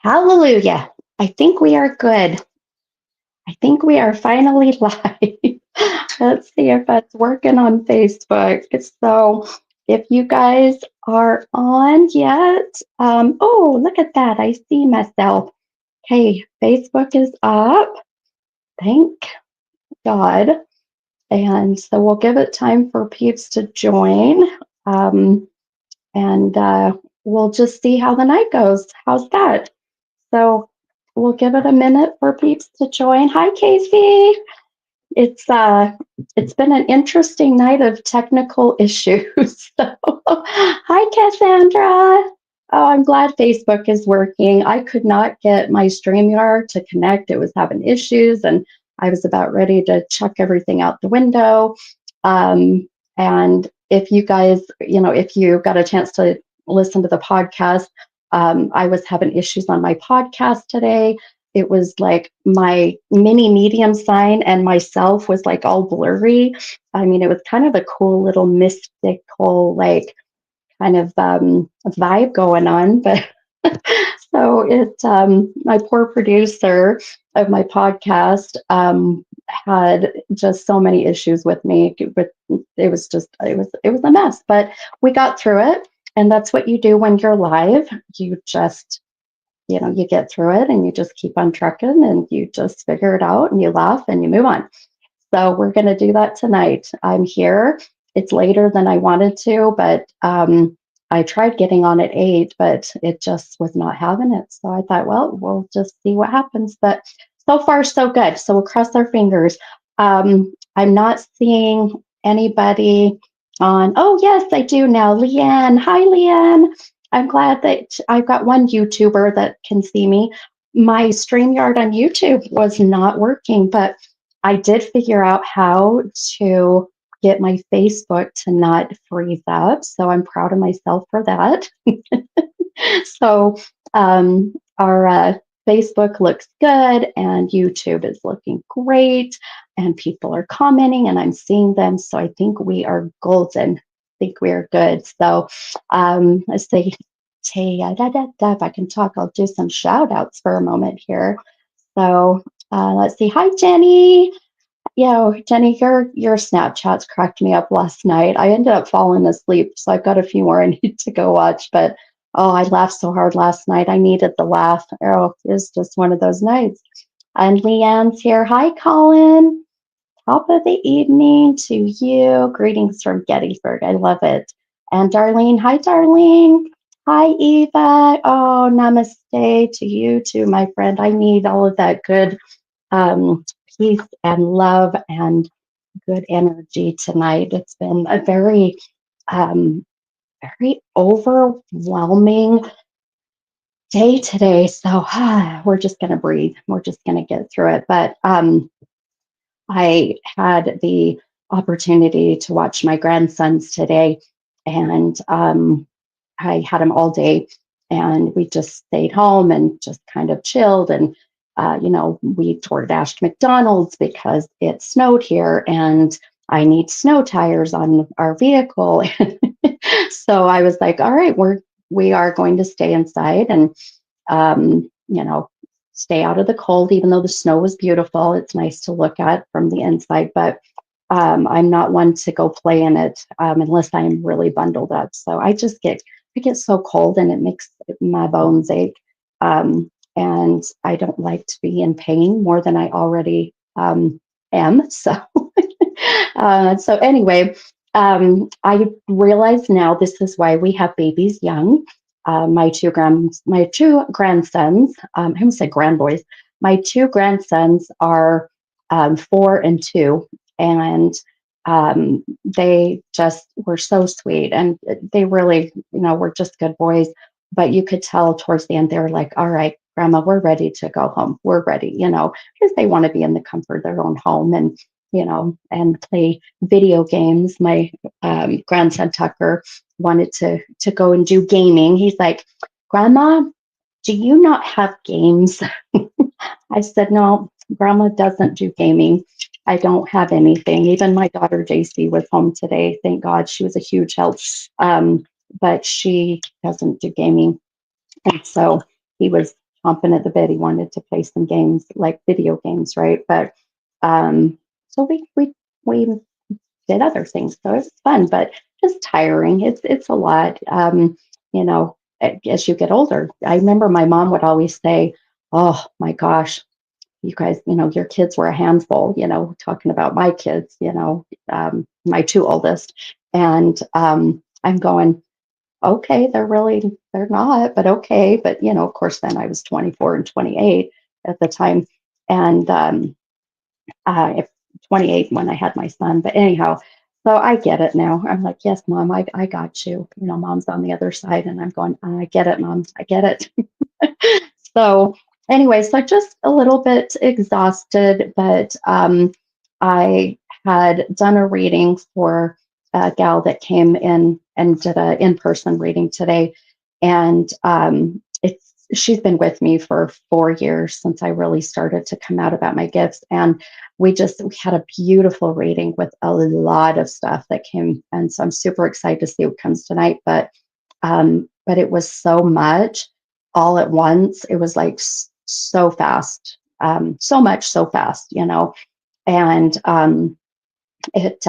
Hallelujah. I think we are good. I think we are finally live. Let's see if it's working on Facebook. So, if you guys are on yet, oh, look at that. I see myself. Okay, Facebook is up. Thank God. And so we'll give it time for peeps to join. Um, and we'll just see how the night goes. How's that? So we'll give it a minute for peeps to join. Hi, Casey. It's been an interesting night of technical issues. So, hi, Cassandra. Oh, I'm glad Facebook is working. I could not get my StreamYard to connect. It was having issues, and I was about ready to chuck everything out the window. And if you guys, if you got a chance to listen to the podcast, I was having issues on my podcast today. It was like my mini medium sign and myself was like all blurry. I mean, it was kind of a cool little mystical, like kind of vibe going on. But so my poor producer of my podcast had just so many issues with me. But it was a mess. But we got through it, and that's what you do when you're live. You just you get through it and you just keep on trucking and you just figure it out and you laugh and you move on. So we're going to do that tonight. I'm here. It's later than I wanted to, but I tried getting on at 8, but it just was not having it. So I thought, well, we'll just see what happens. But so far, so good. So we'll cross our fingers. I'm not seeing anybody on. Oh, yes, I do now. Leanne. Hi, Leanne. I'm glad that I've got one YouTuber that can see me. My StreamYard on YouTube was not working, but I did figure out how to get my Facebook to not freeze up. So I'm proud of myself for that. So our Facebook looks good and YouTube is looking great and people are commenting and I'm seeing them. So I think we are golden. I think we are good. So let's see. If I can talk, I'll do some shout outs for a moment here. So let's see. Hi, Jenny. Yeah, Jenny, your Snapchats cracked me up last night. I ended up falling asleep, so I've got a few more I need to go watch. But oh, I laughed so hard last night. I needed the laugh. Oh, it was just one of those nights. And Leanne's here. Hi, Colin. Top of the evening to you. Greetings from Gettysburg. I love it. And Darlene. Hi, Darlene. Hi, Eva. Oh, namaste to you too, my friend. I need all of that good peace and love and good energy tonight. It's been a very, very overwhelming day today. So we're just going to breathe. We're just going to get through it. But I had the opportunity to watch my grandsons today, and I had them all day, and we just stayed home and just kind of chilled. And we DoorDashed McDonald's because it snowed here, and I need snow tires on our vehicle. So I was like, all right, we are going to stay inside and stay out of the cold, even though the snow was beautiful. It's nice to look at from the inside, but I'm not one to go play in it unless I'm really bundled up. So I get so cold and it makes my bones ache. And I don't like to be in pain more than I already am. So, so anyway, I realize now this is why we have babies young. My two grandsons, I almost said grandboys. My two grandsons are 4 and 2, and they just were so sweet, and they really, were just good boys. But you could tell towards the end they were like, "All right, Grandma, we're ready to go home. We're ready," because they want to be in the comfort of their own home and and play video games. My grandson Tucker wanted to go and do gaming. He's like, "Grandma, do you not have games?" I said, "No, Grandma doesn't do gaming. I don't have anything." Even my daughter JC was home today. Thank God, she was a huge help. But she doesn't do gaming. And so he was chomping at the bit. He wanted to play some games, like video games, right? But so we did other things. So it's fun, but just tiring. It's a lot. You know, as you get older, I remember my mom would always say, "Oh my gosh, you guys, your kids were a handful." Talking about my kids, my two oldest, and I'm going, okay, they're not, but okay. But of course, then I was 24 and 28 at the time, and 28 when I had my son. But anyhow, so I get it now. I'm like, yes, mom, I got you. Mom's on the other side, and I'm going, I get it, mom, I get it. So anyway, so just a little bit exhausted, but I had done a reading for a gal that came in and did an in-person reading today, and it's she's been with me for 4 years since I really started to come out about my gifts, and we had a beautiful reading with a lot of stuff that came, and so I'm super excited to see what comes tonight. But it was so much all at once. It was like so fast, so much so fast, and it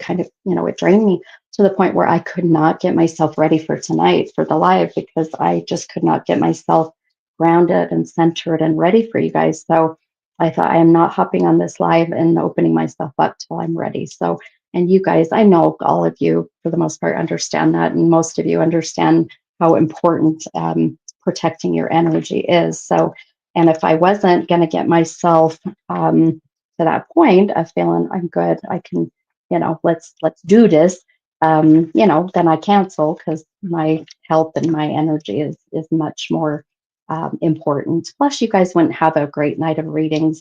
kind of it drained me to the point where I could not get myself ready for tonight for the live, because I just could not get myself grounded and centered and ready for you guys. So I thought, I am not hopping on this live and opening myself up till I'm ready. So, and you guys, I know all of you for the most part understand that, and most of you understand how important protecting your energy is. So, and if I wasn't going to get myself to that point of feeling I'm good, I can, let's do this. Then I cancel, because my health and my energy is much more important. Plus, you guys wouldn't have a great night of readings.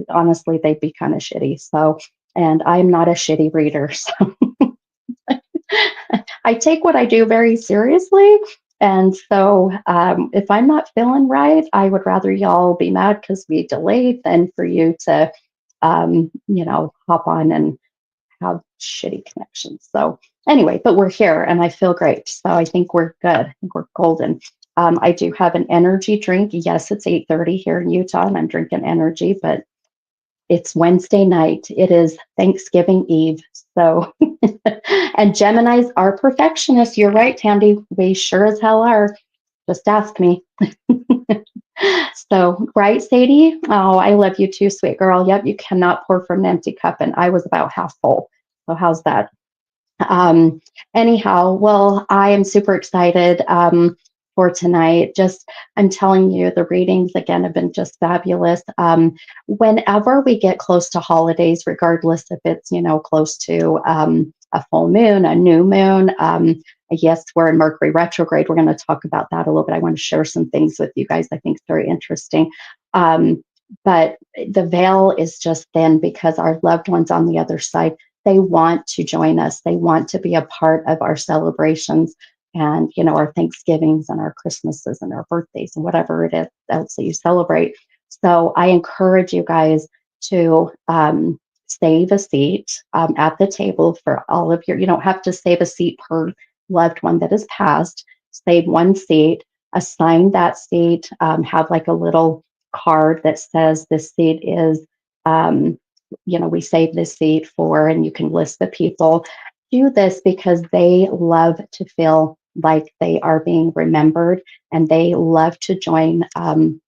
Honestly, they'd be kind of shitty. So, and I'm not a shitty reader, so I take what I do very seriously. And so, if I'm not feeling right, I would rather y'all be mad because we delayed than for you to hop on and have shitty connections. So anyway, but we're here and I feel great. So I think we're good. I think we're golden. I do have an energy drink. Yes, it's 8:30 here in Utah and I'm drinking energy, but it's Wednesday night. It is Thanksgiving Eve. So, and Geminis are perfectionists. You're right, Tandy. We sure as hell are. Just ask me. So, right, Sadie? Oh, I love you too, sweet girl. Yep, you cannot pour from an empty cup. And I was about half full. So, how's that? Um, Anyhow, well, I am super excited for tonight. Just, I'm telling you, the readings again have been just fabulous. Whenever we get close to holidays, regardless if it's, close to a full moon, a new moon, yes, we're in Mercury retrograde. We're going to talk about that a little bit. I want to share some things with you guys I think is very interesting. But the veil is just thin because our loved ones on the other side, they want to join us. They want to be a part of our celebrations and, our Thanksgivings and our Christmases and our birthdays and whatever it is else that you celebrate. So I encourage you guys to save a seat at the table for all of your, you don't have to save a seat per loved one that has passed. Save one seat, assign that seat, have like a little card that says this seat is we save this seat for, and you can list the people. Do this because they love to feel like they are being remembered and they love to join,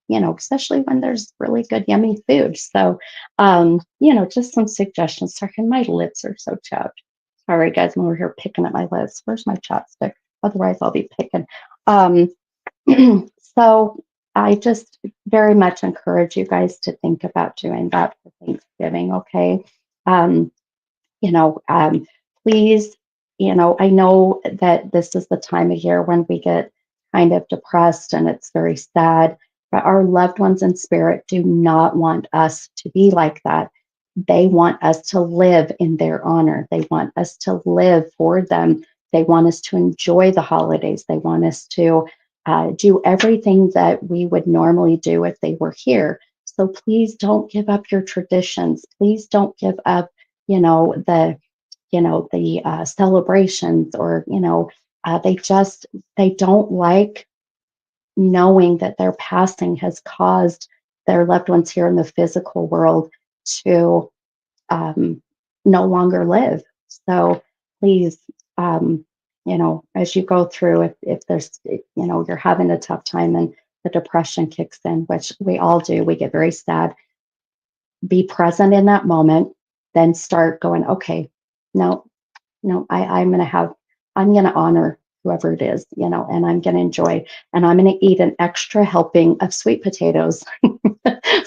especially when there's really good, yummy food. So, just some suggestions. Sorry, my lips are so chapped. Sorry, guys, I'm over here picking at my lips. Where's my chopstick? Otherwise, I'll be picking. Um, so I just very much encourage you guys to think about doing that for Thanksgiving, okay? Um, you know, um, Please, I know that this is the time of year when we get kind of depressed and it's very sad, but our loved ones in spirit do not want us to be like that. They want us to live in their honor. They want us to live for them. They want us to enjoy the holidays. They want us to do everything that we would normally do if they were here. So please don't give up your traditions. Please don't give up, the the celebrations, or they don't like knowing that their passing has caused their loved ones here in the physical world to um, no longer live. So please, as you go through, if there's, you're having a tough time and the depression kicks in, which we all do, we get very sad, be present in that moment, then start going, okay, no, no, I'm going to honor whoever it is, and I'm going to enjoy, and I'm going to eat an extra helping of sweet potatoes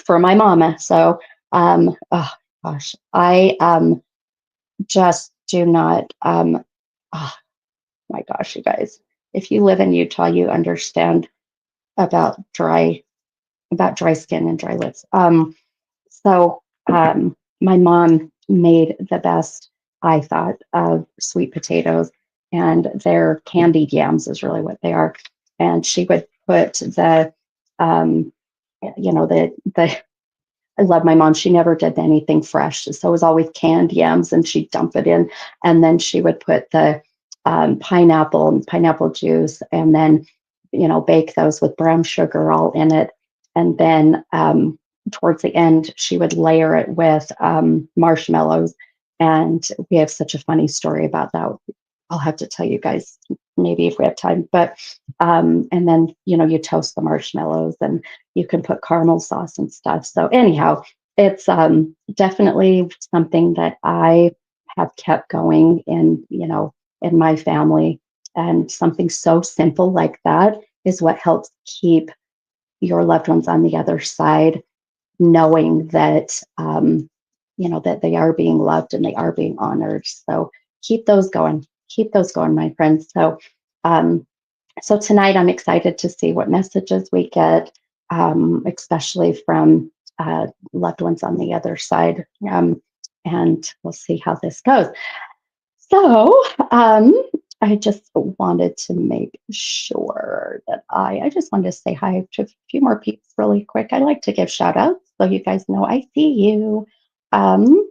for my mama. So, oh gosh, I just do not, oh my gosh, you guys, if you live in Utah, you understand about dry skin and dry lips. So my mom made the best, I thought, of sweet potatoes, and their candied yams is really what they are. And she would put um, the I love my mom. She never did anything fresh. So it was always canned yams and she'd dump it in. And then she would put the pineapple and pineapple juice and then, bake those with brown sugar all in it. And then towards the end, she would layer it with marshmallows. And we have such a funny story about that. I'll have to tell you guys maybe if we have time. But and then you toast the marshmallows and you can put caramel sauce and stuff. So anyhow, it's definitely something that I have kept going in my family, and something so simple like that is what helps keep your loved ones on the other side, knowing that that they are being loved and they are being honored. So keep those going. Keep those going, my friends. Um, so tonight I'm excited to see what messages we get, especially from loved ones on the other side. And we'll see how this goes. So I just wanted to make sure that I just wanted to say hi to a few more people really quick. I like to give shout outs so you guys know I see you. Um,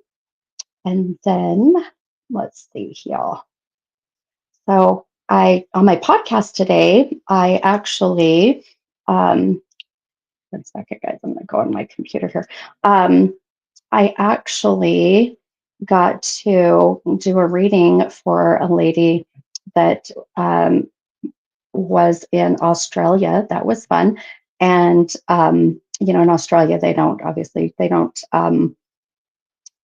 and then let's see here. So I on my podcast today, I actually 1 second, guys, I'm gonna go on my computer here. I actually got to do a reading for a lady that was in Australia. That was fun. And in Australia, they don't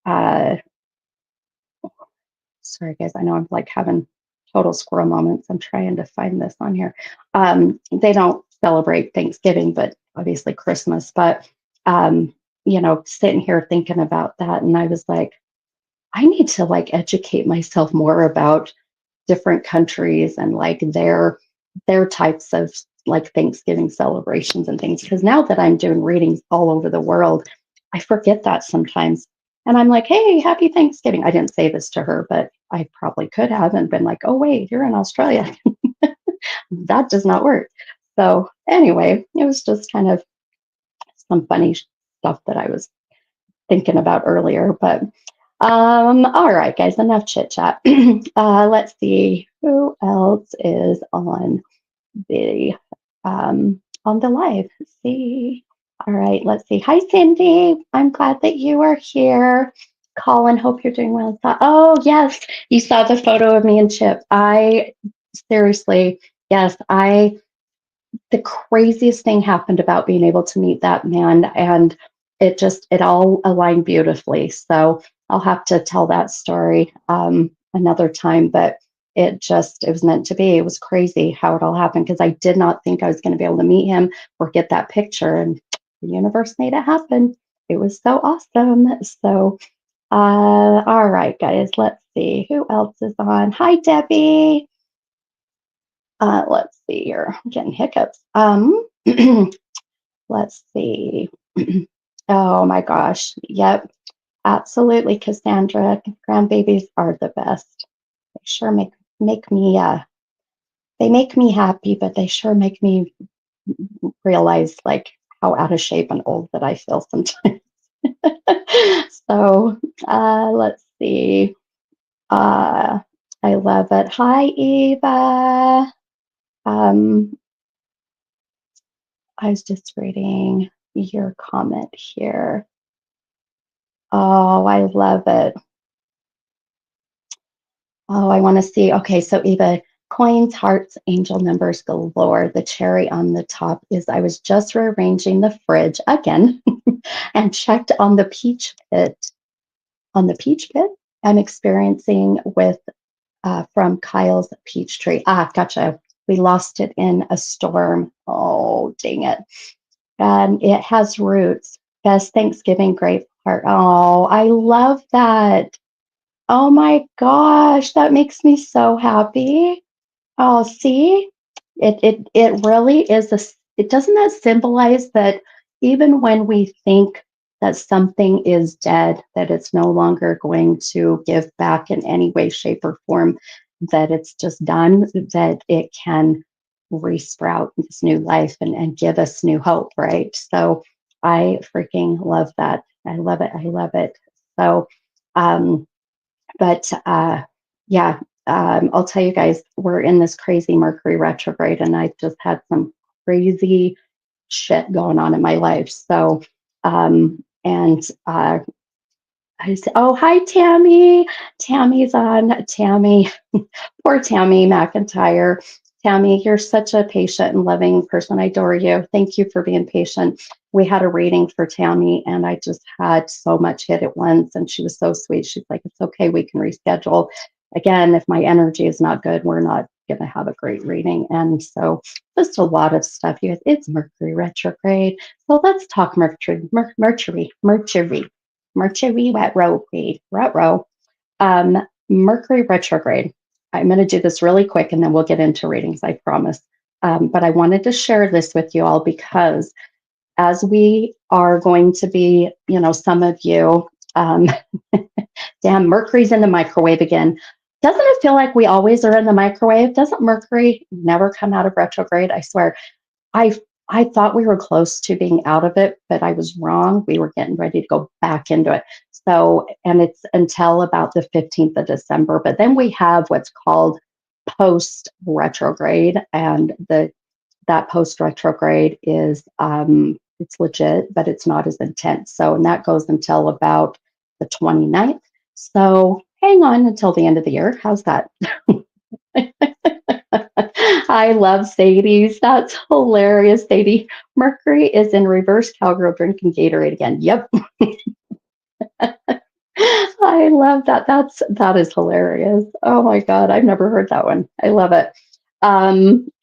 uh, sorry guys, I know I'm like having total squirrel moments. I'm trying to find this on here. They don't celebrate Thanksgiving, but obviously Christmas. But sitting here thinking about that, and I was like, I need to like educate myself more about different countries and like their types of like Thanksgiving celebrations and things. Because now that I'm doing readings all over the world, I forget that sometimes. And I'm like, hey, happy Thanksgiving. I didn't say this to her, but I probably could have and been like, oh, wait, you're in Australia. That does not work. So, anyway, it was just kind of some funny stuff that I was thinking about earlier. But all right, guys, enough chit chat. Let's see who else is the on the live. Let's see. All right, let's see. Hi, Cindy. I'm glad that you are here. Colin, hope you're doing well. Oh, yes, you saw the photo of me and Chip. I seriously, yes, the craziest thing happened about being able to meet that man, and it all aligned beautifully. So I'll have to tell that story another time, but it was meant to be. It was crazy how it all happened, because I did not think I was going to be able to meet him or get that picture, and the universe made it happen. It was so awesome. So all right, guys, let's see who else is on. Hi, Debbie. Let's see here. I'm getting hiccups. Let's see. Oh my gosh. Yep. Absolutely, Cassandra. Grandbabies are the best. They sure make me they make me happy, but they sure make me realize like how out of shape and old that I feel sometimes. So let's see. Uh I love it. Hi, Eva. Um, I was just reading your comment here. Oh, I love it. Oh, I want to see. Okay, so Eva, coins, hearts, angel numbers galore. The cherry on the top is I was just rearranging the fridge again and checked on the peach pit. On the peach pit, I'm experiencing with from Kyle's peach tree. Ah, gotcha. We lost it in a storm. Oh, dang it. And it has roots. Best Thanksgiving grape heart. Oh, I love that. Oh my gosh, that makes me so happy. Oh, see, it really is it doesn't that symbolize that even when we think that something is dead, that it's no longer going to give back in any way, shape, or form, that it's just done, that it can resprout this new life and give us new hope, right? So I freaking love that. I love it. I love it. So um but yeah, I'll tell you guys, we're in this crazy Mercury retrograde, and I've just had some crazy shit going on in my life. So, and I said, oh, hi, Tammy. Tammy's on. Tammy, poor Tammy McIntyre. Tammy, you're such a patient and loving person. I adore you. Thank you for being patient. We had a reading for Tammy, and I just had so much hit at once. And she was so sweet. She's like, it's okay. We can reschedule. Again, if my energy is not good, we're not going to have a great reading. And so, just a lot of stuff. You guys, it's Mercury retrograde. So let's talk Mercury retrograde. Mercury retrograde. I'm going to do this really quick and then we'll get into readings, I promise. But I wanted to share this with you all because as we are going to be, some of you, um, damn, Mercury's in the microwave again. Doesn't it feel like we always are in the microwave? Doesn't Mercury never come out of retrograde? I swear. I I thought we were close to being out of it, but I was wrong. We were getting ready to go back into it. So, and it's until about the 15th of December. But then we have what's called post retrograde, and the that post retrograde is it's legit, but it's not as intense. So, and that goes until about the 29th. So, hang on until the end of the year. How's that? I love Sadie's. That's hilarious, Sadie. Mercury is in reverse cowgirl drinking Gatorade again. Yep. I love that. That is hilarious. Oh my God. I've never heard that one. I love it.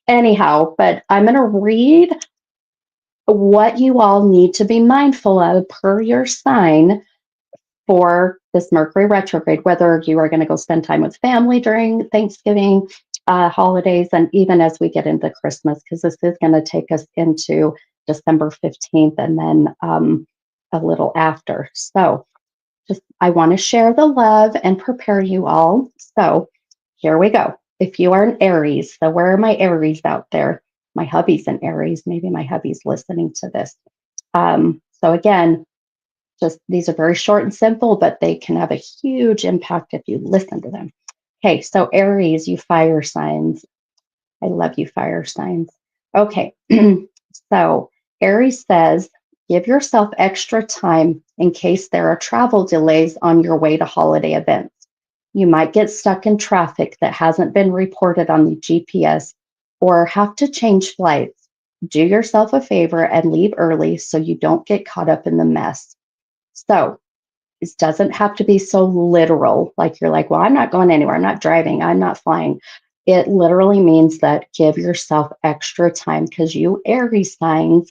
Anyhow, but I'm gonna read what you all need to be mindful of per your sign for this Mercury retrograde, whether you are going to go spend time with family during Thanksgiving holidays, and even as we get into Christmas, because this is going to take us into December 15th and then a little after. So, just I want to share the love and prepare you all. So, here we go. If you are an Aries, so where are my Aries out there? My hubby's an Aries. Maybe my hubby's listening to this. So, again, just these are very short and simple, but they can have a huge impact if you listen to them. Okay, so Aries, you fire signs. I love you, fire signs. Okay, so Aries says, give yourself extra time in case there are travel delays on your way to holiday events. You might get stuck in traffic that hasn't been reported on the GPS or have to change flights. Do yourself a favor and leave early so you don't get caught up in the mess. So it doesn't have to be so literal, like you're like, well, I'm not going anywhere. I'm not driving. I'm not flying. It literally means that give yourself extra time because you Aries signs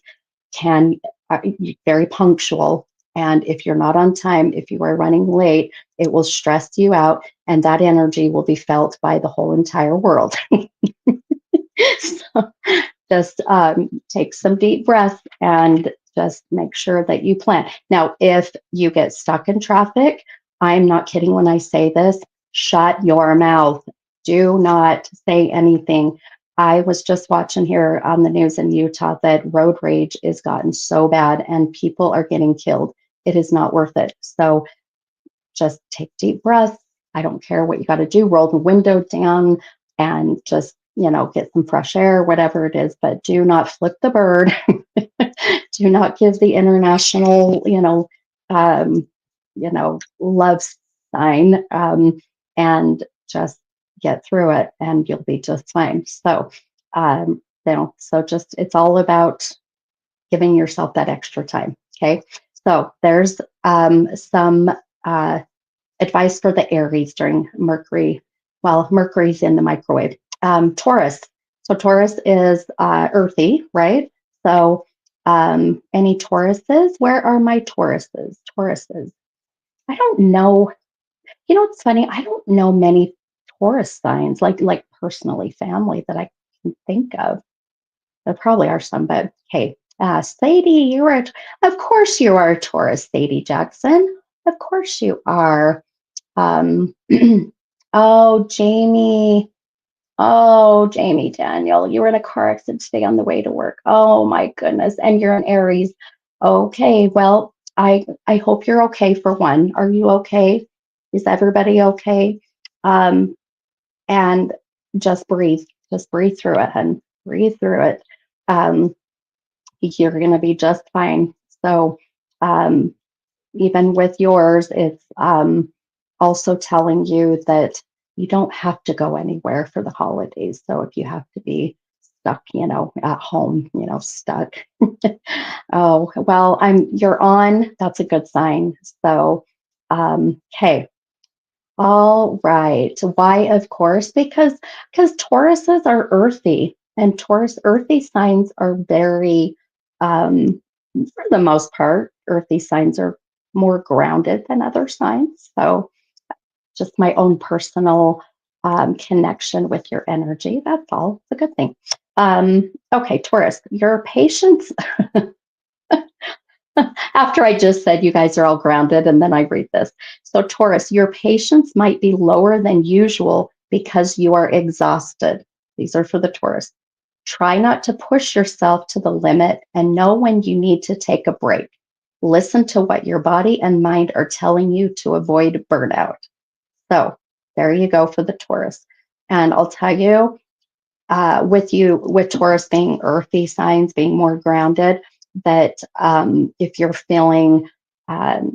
can very punctual. And if you're not on time, if you are running late, it will stress you out, and that energy will be felt by the whole entire world. So just take some deep breaths and just make sure that you plan. Now, if you get stuck in traffic, I'm not kidding when I say this, shut your mouth. Do not say anything. I was just watching here on the news in Utah that road rage is gotten so bad and people are getting killed. It is not worth it. So just take deep breaths. I don't care what you got to do, roll the window down and just, get some fresh air, whatever it is, but do not flip the bird. Do not give the international, um, love sign, and just get through it, and you'll be just fine. So, so just it's all about giving yourself that extra time. Okay. So there's some uh, advice for the Aries during Mercury. Well, Mercury's in the microwave. Taurus. So Taurus is earthy, right? So any Tauruses? Where are my Tauruses? Tauruses. I don't know. You know, it's funny. I don't know many Taurus signs, like personally, family that I can think of. There probably are some, but hey, Sadie, of course you are a Taurus, Sadie Jackson. Of course you are. Um, oh, Jamie. Oh, Jamie Daniel, you were in a car accident today on the way to work. Oh my goodness. And you're an Aries. Okay, well, I hope you're okay for one. Are you okay? Is everybody okay? Um, and just breathe. Just breathe through it, and breathe through it. Um, you're gonna be just fine. So um, even with yours, it's also telling you that you don't have to go anywhere for the holidays. So if you have to be stuck, at home, stuck. Oh, well, you're on. That's a good sign. So, okay. All right. Why, of course, because Tauruses are earthy, and Taurus earthy signs are very, for the most part, earthy signs are more grounded than other signs. So, just my own personal connection with your energy. That's all. It's a good thing. Okay, Taurus, your patience. After I just said you guys are all grounded, and then I read this. So, Taurus, your patience might be lower than usual because you are exhausted. These are for the Taurus. Try not to push yourself to the limit and know when you need to take a break. Listen to what your body and mind are telling you to avoid burnout. So, there you go for the Taurus. And I'll tell you, with Taurus being earthy signs, being more grounded, that if you're feeling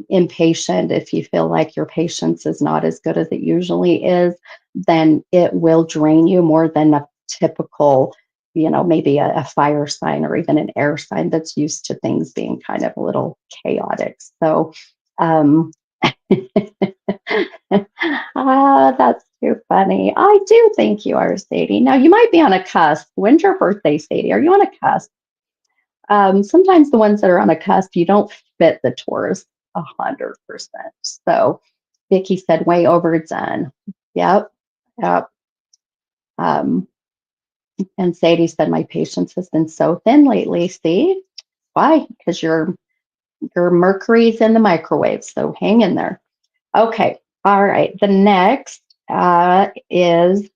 impatient, if you feel like your patience is not as good as it usually is, then it will drain you more than a typical, maybe a fire sign or even an air sign that's used to things being kind of a little chaotic. So, um, that's too funny. I do think you are, Sadie. Now, you might be on a cusp. When's your birthday, Sadie? Are you on a cusp? Sometimes the ones that are on a cusp, you don't fit the Taurus 100%. So, Vicky said, way overdone. Yep. Yep. Um, and Sadie said, my patience has been so thin lately. See? Why? Because your Mercury's in the microwave. So hang in there. Okay. All right. The next is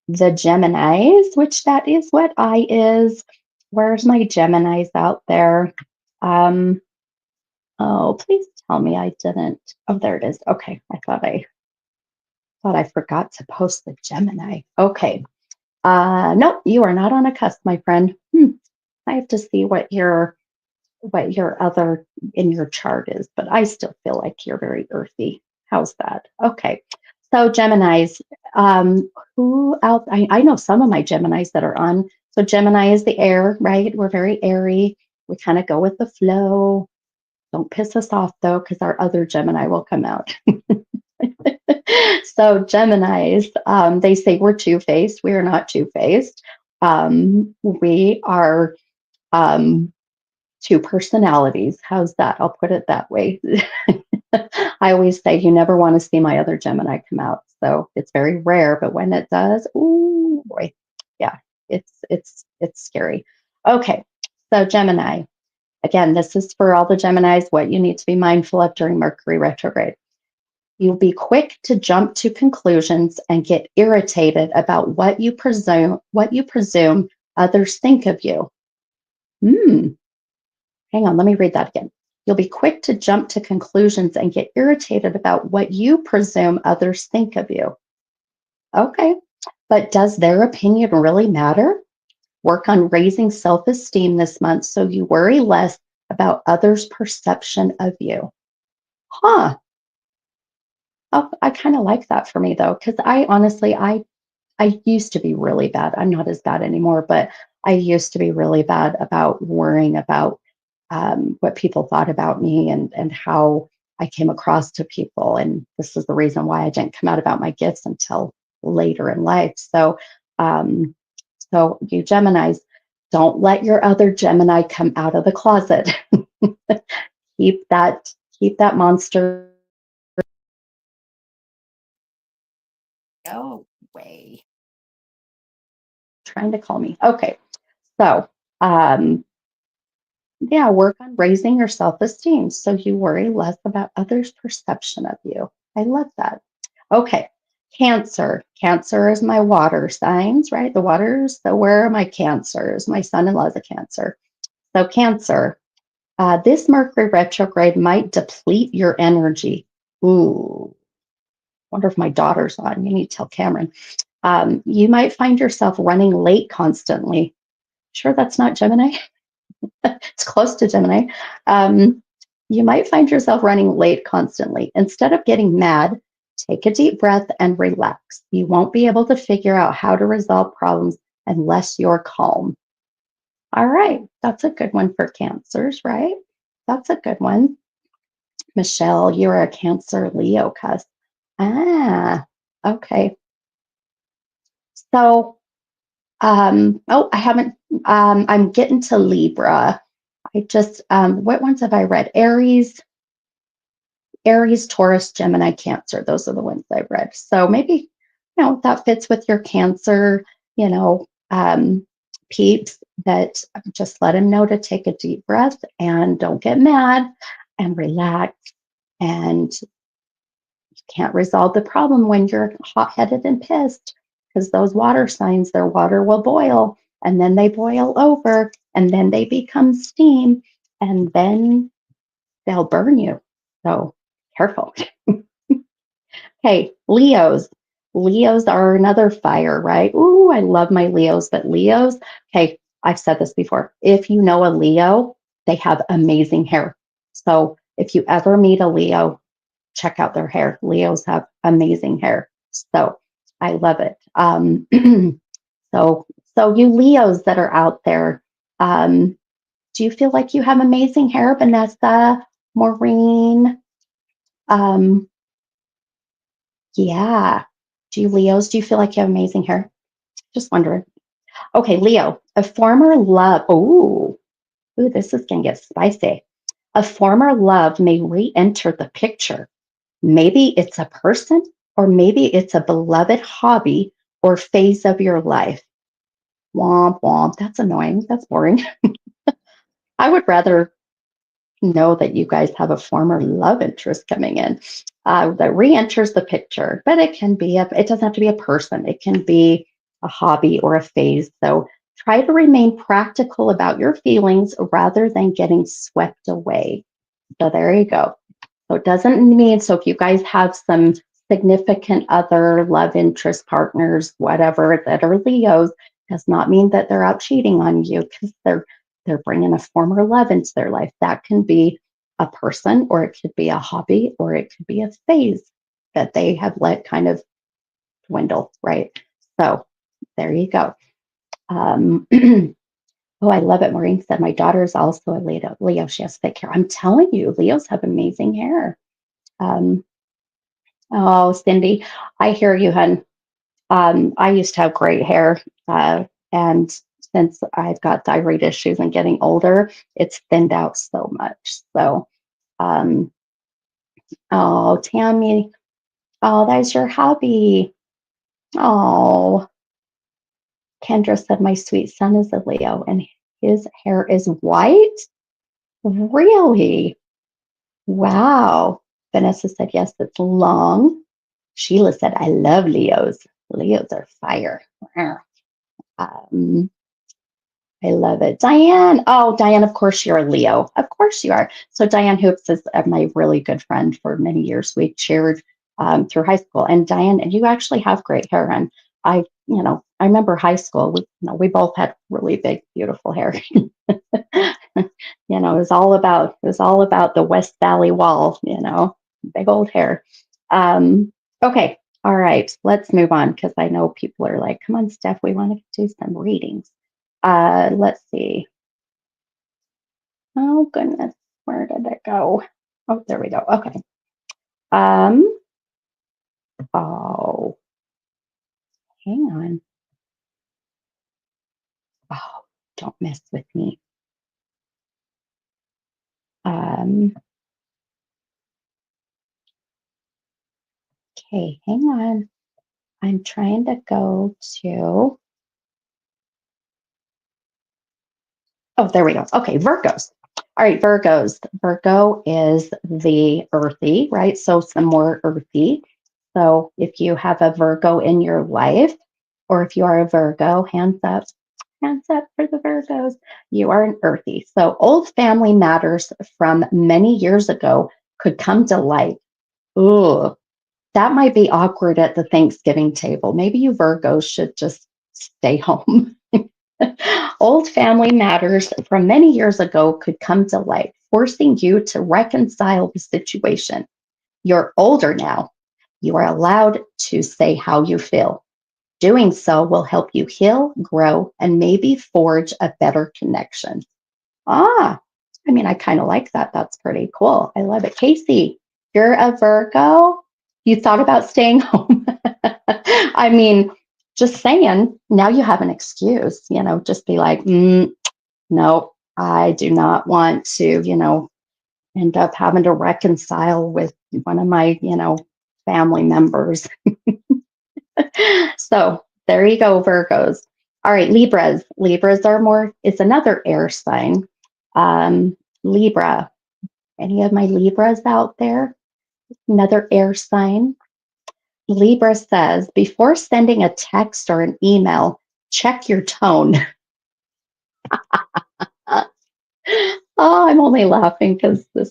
the Geminis, which that is what I is. Where's my Geminis out there? Oh, please tell me I didn't. Oh, there it is. Okay. I thought I forgot to post the Gemini. Okay. Nope, you are not on a cusp, my friend. I have to see what your other in your chart is, but I still feel like you're very earthy. How's that? Okay. So Geminis, who else? I know some of my Geminis that are on. So Gemini is the air, right? We're very airy. We kind of go with the flow. Don't piss us off though, because our other Gemini will come out. So Geminis, they say we're two-faced. We are not two-faced. We are um, two personalities. How's that? I'll put it that way. I always say you never want to see my other Gemini come out. So it's very rare, but when it does, oh boy, yeah, it's scary. Okay, so Gemini. Again, this is for all the Geminis, what you need to be mindful of during Mercury retrograde. You'll be quick to jump to conclusions and get irritated about what you presume others think of you. Hmm. Hang on, let me read that again. You'll be quick to jump to conclusions and get irritated about what you presume others think of you. Okay, but does their opinion really matter? Work on raising self esteem this month so you worry less about others' perception of you. Huh. Oh, I kind of like that for me though, because I honestly, I used to be really bad. I'm not as bad anymore, but I used to be really bad about worrying about what people thought about me and how I came across to people. And this is the reason why I didn't come out about my gifts until later in life. Um, so you Geminis, don't let your other Gemini come out of the closet. keep that keep that monster go away. Trying to call me. Okay, so um, yeah, work on raising your self esteem so you worry less about others' perception of you. I love that. Okay, Cancer. Cancer is my water signs, right? The waters. So, where are my Cancers? My son in law is a Cancer. So, Cancer, this Mercury retrograde might deplete your energy. Ooh, wonder if my daughter's on. You need to tell Cameron. You might find yourself running late constantly. Sure, that's not Gemini. It's close to Gemini. Um, you might find yourself running late constantly. Instead of getting mad, take a deep breath and relax. You won't be able to figure out how to resolve problems unless you're calm. All right, that's a good one for Cancers, right? That's a good one. Michelle, you're a Cancer Leo cuss. Ah, okay. So, oh, I haven't, I'm getting to Libra. I just, what ones have I read? Aries, Taurus, Gemini, Cancer. Those are the ones I've read. So maybe, that fits with your Cancer, peeps, that just let him know to take a deep breath and don't get mad and relax. And you can't resolve the problem when you're hot headed and pissed because those water signs, their water will boil and then they boil over and then they become steam and then they'll burn you. So careful. Hey, Leos. Leos are another fire, right? Ooh, I love my Leos, but Leos, okay, I've said this before. If you know a Leo, they have amazing hair. So if you ever meet a Leo, check out their hair. Leos have amazing hair. So I love it. So so you Leos that are out there, um, do you feel like you have amazing hair, Vanessa, Maureen? Um, Yeah. Do you Leos, do you feel like you have amazing hair? Just wondering. Okay, Leo, a former love. Ooh, this is going to get spicy. A former love may re enter the picture. Maybe it's a person, or maybe it's a beloved hobby or phase of your life. Womp womp. That's annoying. That's boring. I would rather know that you guys have a former love interest coming in that re-enters the picture. But it doesn't have to be a person. It can be a hobby or a phase. So try to remain practical about your feelings rather than getting swept away. So there you go. So it doesn't mean, so if you guys have some significant other love interest partners, whatever, that are Leos, does not mean that they're out cheating on you because they're bringing a former love into their life. That can be a person, or it could be a hobby, or it could be a phase that they have let kind of dwindle, right? So there you go. Um, oh, I love it. Maureen said, my daughter is also a Leo. Leo, she has thick hair. I'm telling you, Leos have amazing hair. Um, oh, Cindy, I hear you, hun. I used to have great hair, and since I've got thyroid issues and getting older, it's thinned out so much. So, um, oh, Tammy, oh, that's your hobby. Oh, Kendra said, my sweet son is a Leo and his hair is white. Really? Wow. Vanessa said, yes, it's long. Sheila said, I love Leos. Leos are fire. Um, I love it. Diane. Oh, Diane, of course you're a Leo. Of course you are. So Diane Hoops is my really good friend for many years. We cheered through high school. And Diane, you actually have great hair. And I remember high school. We both had really big, beautiful hair. It was all about the West Valley Wall. Big old hair. Okay, all right, let's move on because I know people are like, "Come on, Steph, we want to do some readings." Let's see. Oh goodness, where did it go? Oh, there we go. Okay. Um. Oh, hang on. Oh, don't mess with me. Um. Okay, hang on. I'm trying to go to. Oh, there we go. Okay, Virgos. All right, Virgos. Virgo is the earthy, right? So some more earthy. So if you have a Virgo in your life, or if you are a Virgo, hands up for the Virgos. You are an earthy. So old family matters from many years ago could come to light. Ooh, that might be awkward at the Thanksgiving table. Maybe you Virgos should just stay home. Old family matters from many years ago could come to light, forcing you to reconcile the situation. You're older now. You are allowed to say how you feel. Doing so will help you heal, grow, and maybe forge a better connection. Ah, I mean, I kind of like that. That's pretty cool. I love it. Casey, you're a Virgo. You thought about staying home. I mean, just saying, now you have an excuse, just be like, no, I do not want to, end up having to reconcile with one of my, family members. So there you go, Virgos. All right, Libras. Libras are more, it's another air sign. Libra. Any of my Libras out there? Another air sign. Libra says, before sending a text or an email, check your tone. Oh, I'm only laughing because this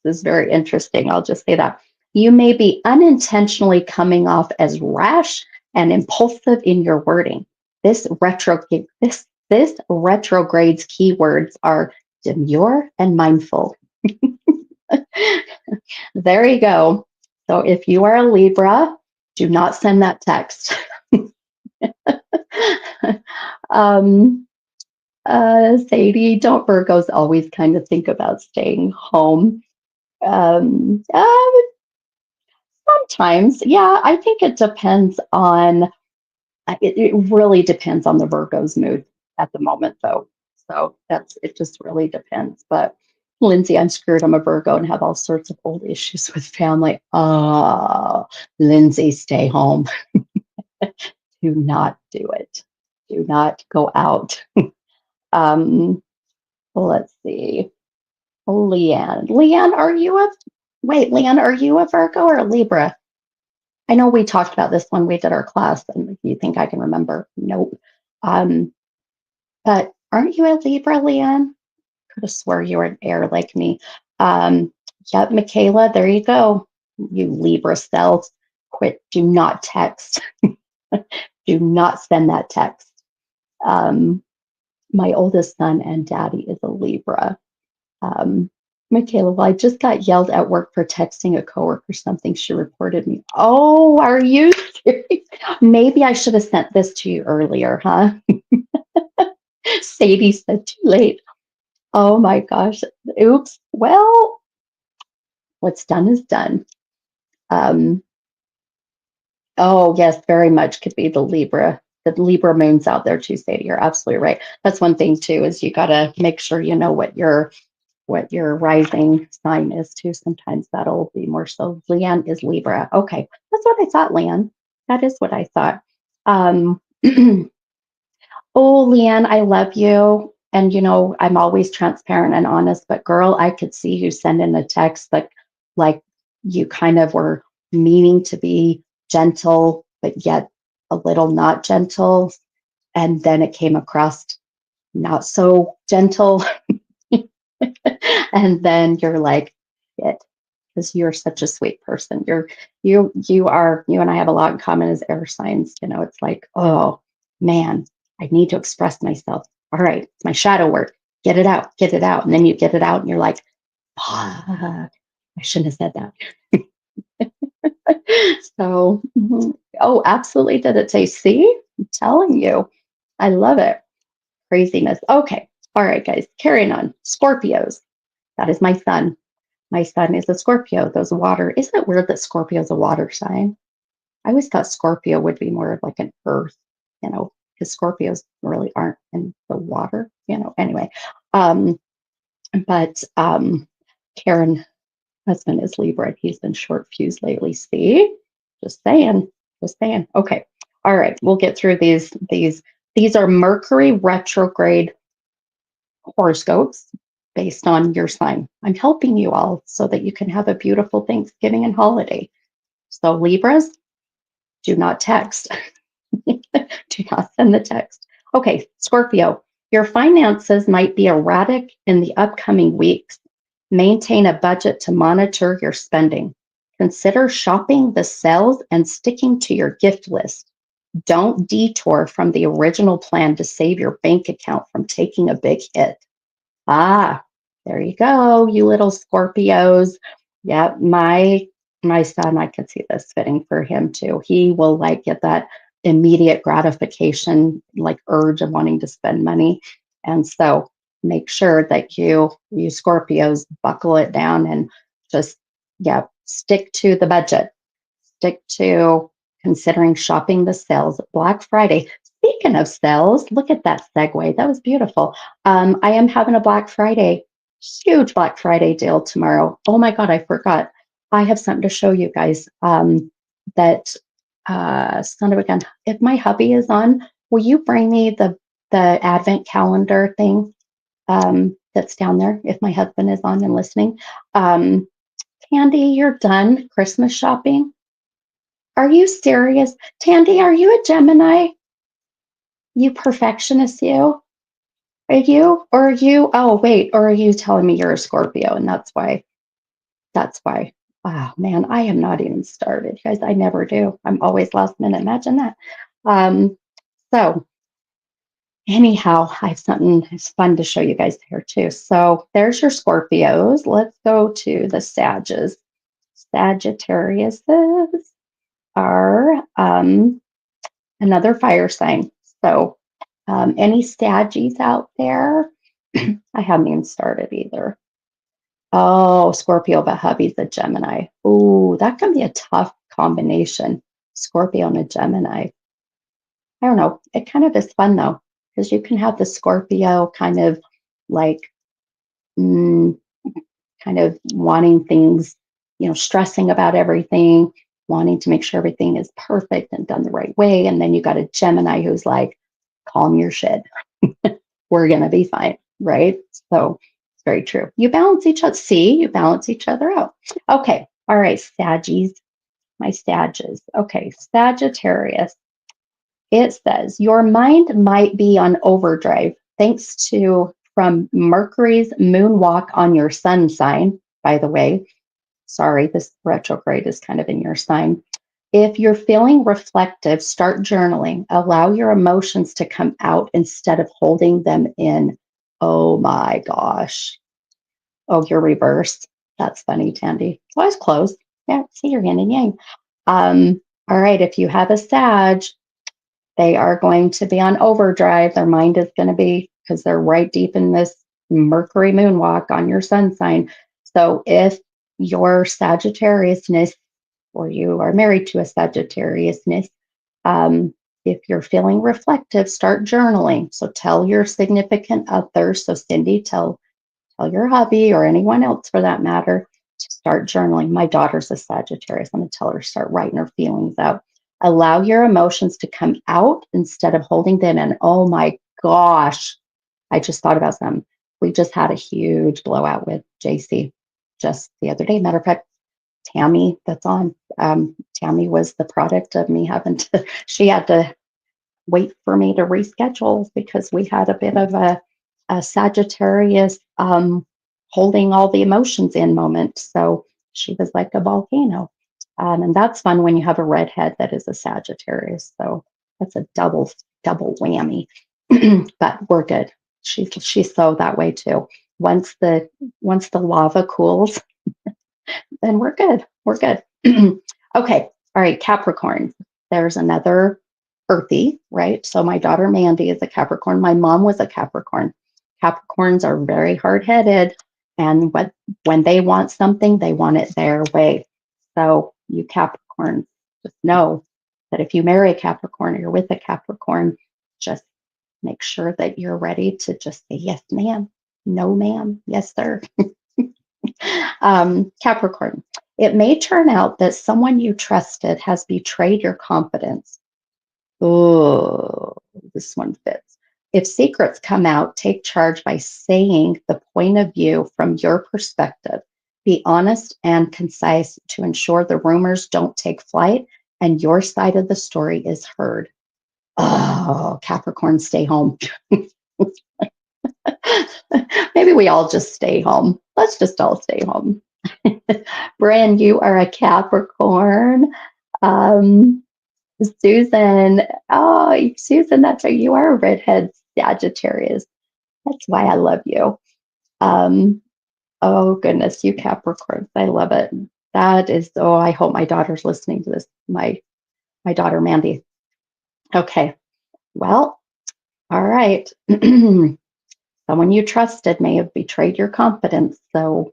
is very interesting. I'll just say that. You may be unintentionally coming off as rash and impulsive in your wording. This retrograde's keywords are demure and mindful. There you go. So if you are a Libra, do not send that text. um, Sadie, don't Virgos always kind of think about staying home? Um, uh, Sometimes, yeah, I think it depends on, it really depends on the Virgo's mood at the moment, though. So it just really depends. But Lindsay, I'm screwed. I'm a Virgo and have all sorts of old issues with family. Lindsay, stay home. Do not do it. Do not go out. um, let's see. Leanne. Leanne, are you a Virgo or a Libra? I know we talked about this when we did our class, and if you think I can remember, nope. Um, but aren't you a Libra, Leanne? Could have swore you were an air like me. Yep, Michaela, there you go. You Libra self, quit. Do not text. Do not send that text. Um, my oldest son and daddy is a Libra. Um, Michaela, well, I just got yelled at work for texting a coworker something. She reported me. Oh, are you serious? Maybe I should have sent this to you earlier, huh? Sadie said too late. Oh my gosh. Oops. Well, what's done is done. Um, oh, yes, very much could be the Libra. The Libra moon's out there too, Sadie. You're absolutely right. That's one thing too, is you got to make sure you know what your rising sign is too. Sometimes that'll be more so. Leanne is Libra. Okay, that's what I thought, Leanne. That is what I thought. Um, oh, Leanne, I love you. And I'm always transparent and honest, but girl, I could see you send in a text like you kind of were meaning to be gentle, but yet a little not gentle. And then it came across not so gentle. And then you're like, it, because you're such a sweet person. You and I have a lot in common as air signs. It's like, oh man, I need to express myself. All right, it's my shadow work. get it out. And then you get it out and you're like, ah, I shouldn't have said that. So, oh, absolutely. Did it say, see? I'm telling you, I love it. Craziness. Okay. All right, guys, carrying on. Scorpios. That is my son. My son is a Scorpio. Those water. Isn't it weird that Scorpio is a water sign? I always thought Scorpio would be more of like an earth, because Scorpios really aren't in the water, Anyway, um, but Karen husband is Libra. He's been short fused lately. See, just saying, just saying. Okay, all right. We'll get through these. These are Mercury retrograde horoscopes based on your sign. I'm helping you all so that you can have a beautiful Thanksgiving and holiday. So Libras, do not text. Do not send the text. Okay, Scorpio, your finances might be erratic in the upcoming weeks. Maintain a budget to monitor your spending. Consider shopping the sales and sticking to your gift list. Don't detour from the original plan to save your bank account from taking a big hit. Ah, there you go, you little Scorpios. Yeah, my son, I could see this fitting for him too. He will like get that immediate gratification, like urge of wanting to spend money. And so make sure that you Scorpios buckle it down and just stick to the budget. Stick to considering shopping the sales. Black Friday. Speaking of sales, look at that segue. That was beautiful. I am having a Black Friday, huge Black Friday deal tomorrow. Oh my God, I forgot. I have something to show you guys. That son of a gun. If my hubby is on, will you bring me the advent calendar thing that's down there? If my husband is on and listening, Candy, you're done Christmas shopping. Are you serious? Tandy, are you a Gemini? You perfectionist, you? Are you? Or are you? Oh, wait. Or are you telling me you're a Scorpio and that's why? That's why. Oh, man, I am not even started, guys. I never do. I'm always last minute. Imagine that. Um, so, anyhow, I have something it's fun to show you guys here too. So, there's your Scorpios. Let's go to the Sages. Sagittariuses are another fire sign. So, any Saggies out there? I haven't even started either. Oh, Scorpio, but hubby's a Gemini. Ooh, that can be a tough combination. Scorpio and a Gemini. I don't know. It kind of is fun though, because you can have the Scorpio kind of like, mm, kind of wanting things, stressing about everything, wanting to make sure everything is perfect and done the right way. And then you got a Gemini who's like, calm your shit. We're going to be fine. Right. So it's very true. You balance each other. See, you balance each other out. Okay. All right. Saggies, my Saggies. Okay. Sagittarius. It says your mind might be on overdrive thanks to from Mercury's moonwalk on your sun sign, by the way. Sorry, this retrograde is kind of in your sign. If you're feeling reflective, start journaling. Allow your emotions to come out instead of holding them in. Oh my gosh. Oh, you're reversed. That's funny, Tandy. So I was close. Yeah, see your yin and yang. All right, if you have a Sag, they are going to be on overdrive. Their mind is going to be, because they're right deep in this Mercury moonwalk on your sun sign. So if your Sagittariusness, or you are married to a Sagittariusness, if you're feeling reflective, start journaling. So tell your significant other. So Cindy, tell your hubby or anyone else for that matter to start journaling. My daughter's a Sagittarius. I'm going to tell her to start writing her feelings out. Allow your emotions to come out instead of holding them in. Oh my gosh. I just thought about some. We just had a huge blowout with JC just the other day. Matter of fact, Tammy, that's on. Tammy was the product of me having to, she had to wait for me to reschedule because we had a bit of a Sagittarius holding all the emotions in moment. So she was like a volcano. And that's fun when you have a redhead that is a Sagittarius. So that's a double whammy. But we're good. She's so that way too. Once the once the lava cools, then we're good. We're good. Okay. All right. Capricorn. There's another earthy, right? So my daughter Mandy is a Capricorn. My mom was a Capricorn. Capricorns are very hard headed. And when they want something, they want it their way. So you Capricorns, just know that if you marry a Capricorn or you're with a Capricorn, just make sure that you're ready to just say, yes, ma'am. No, ma'am. Yes, sir. Capricorn, it may turn out that someone you trusted has betrayed your confidence. Oh, this one fits. If secrets come out, take charge by saying the point of view from your perspective. Be honest and concise to ensure the rumors don't take flight and your side of the story is heard. Oh, Capricorn, stay home. Maybe we all just stay home. Let's just all stay home. Brand, you are a Capricorn. Um, Susan, oh, Susan, that's right. You are a redhead Sagittarius. That's why I love you. Um, oh goodness, you Capricorns, I love it. That is. Oh, I hope my daughter's listening to this. My daughter Mandy. Okay. Well, all right. Someone you trusted may have betrayed your confidence, so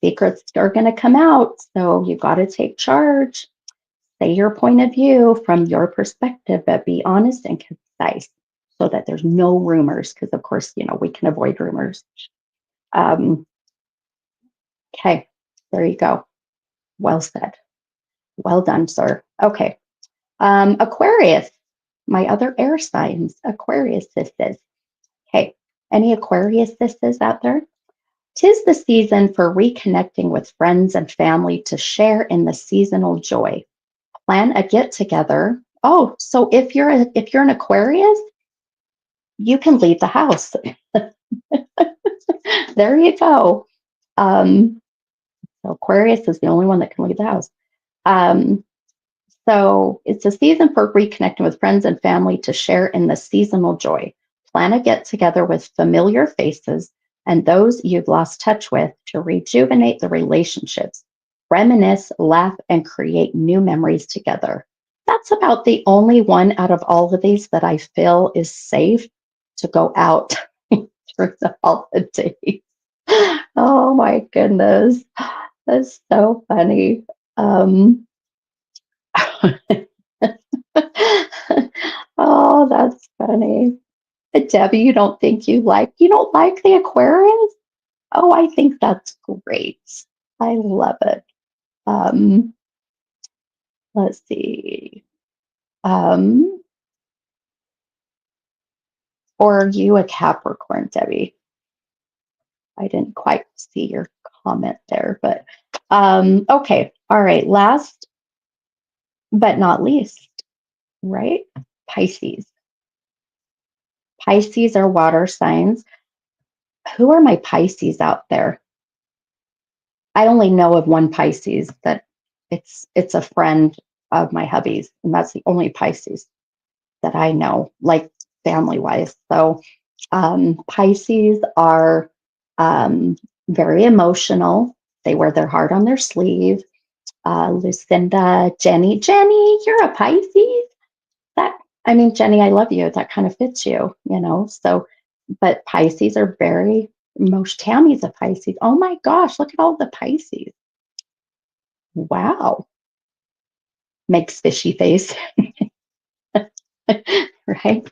secrets are going to come out. So you got to take charge. Say your point of view from your perspective, but be honest and concise so that there's no rumors, because of course, we can avoid rumors. Um, okay, there you go. Well said. Well done, sir. Okay. Aquarius, my other air signs, Aquarius sisters. Okay, any Aquarius sisters out there? 'Tis the season for reconnecting with friends and family to share in the seasonal joy. Plan a get together. Oh, so if you're an Aquarius, you can leave the house. There you go. Um, so Aquarius is the only one that can leave the house. Um, so it's a season for reconnecting with friends and family to share in the seasonal joy. Plan a get together with familiar faces and those you've lost touch with to rejuvenate the relationships, reminisce, laugh, and create new memories together. That's about the only one out of all of these that I feel is safe to go out through the holidays. Oh my goodness. That's so funny. Um, oh, that's funny. Debbie, you don't like the Aquarius? Oh, I think that's great. I love it. Um, let's see. Um, or are you a Capricorn, Debbie? I didn't quite see your comment there, but okay. All right. Last but not least, right? Pisces. Pisces are water signs. Who are my Pisces out there? I only know of one Pisces that it's a friend of my hubby's, and that's the only Pisces that I know, like family wise. So Pisces are very emotional. They wear their heart on their sleeve. Lucinda, Jenny, you're a Pisces. That I mean, Jenny, I love you. That kind of fits you. So, but Pisces are very most Tammy's a Pisces. Oh my gosh, look at all the Pisces. Wow. Makes fishy face. Right?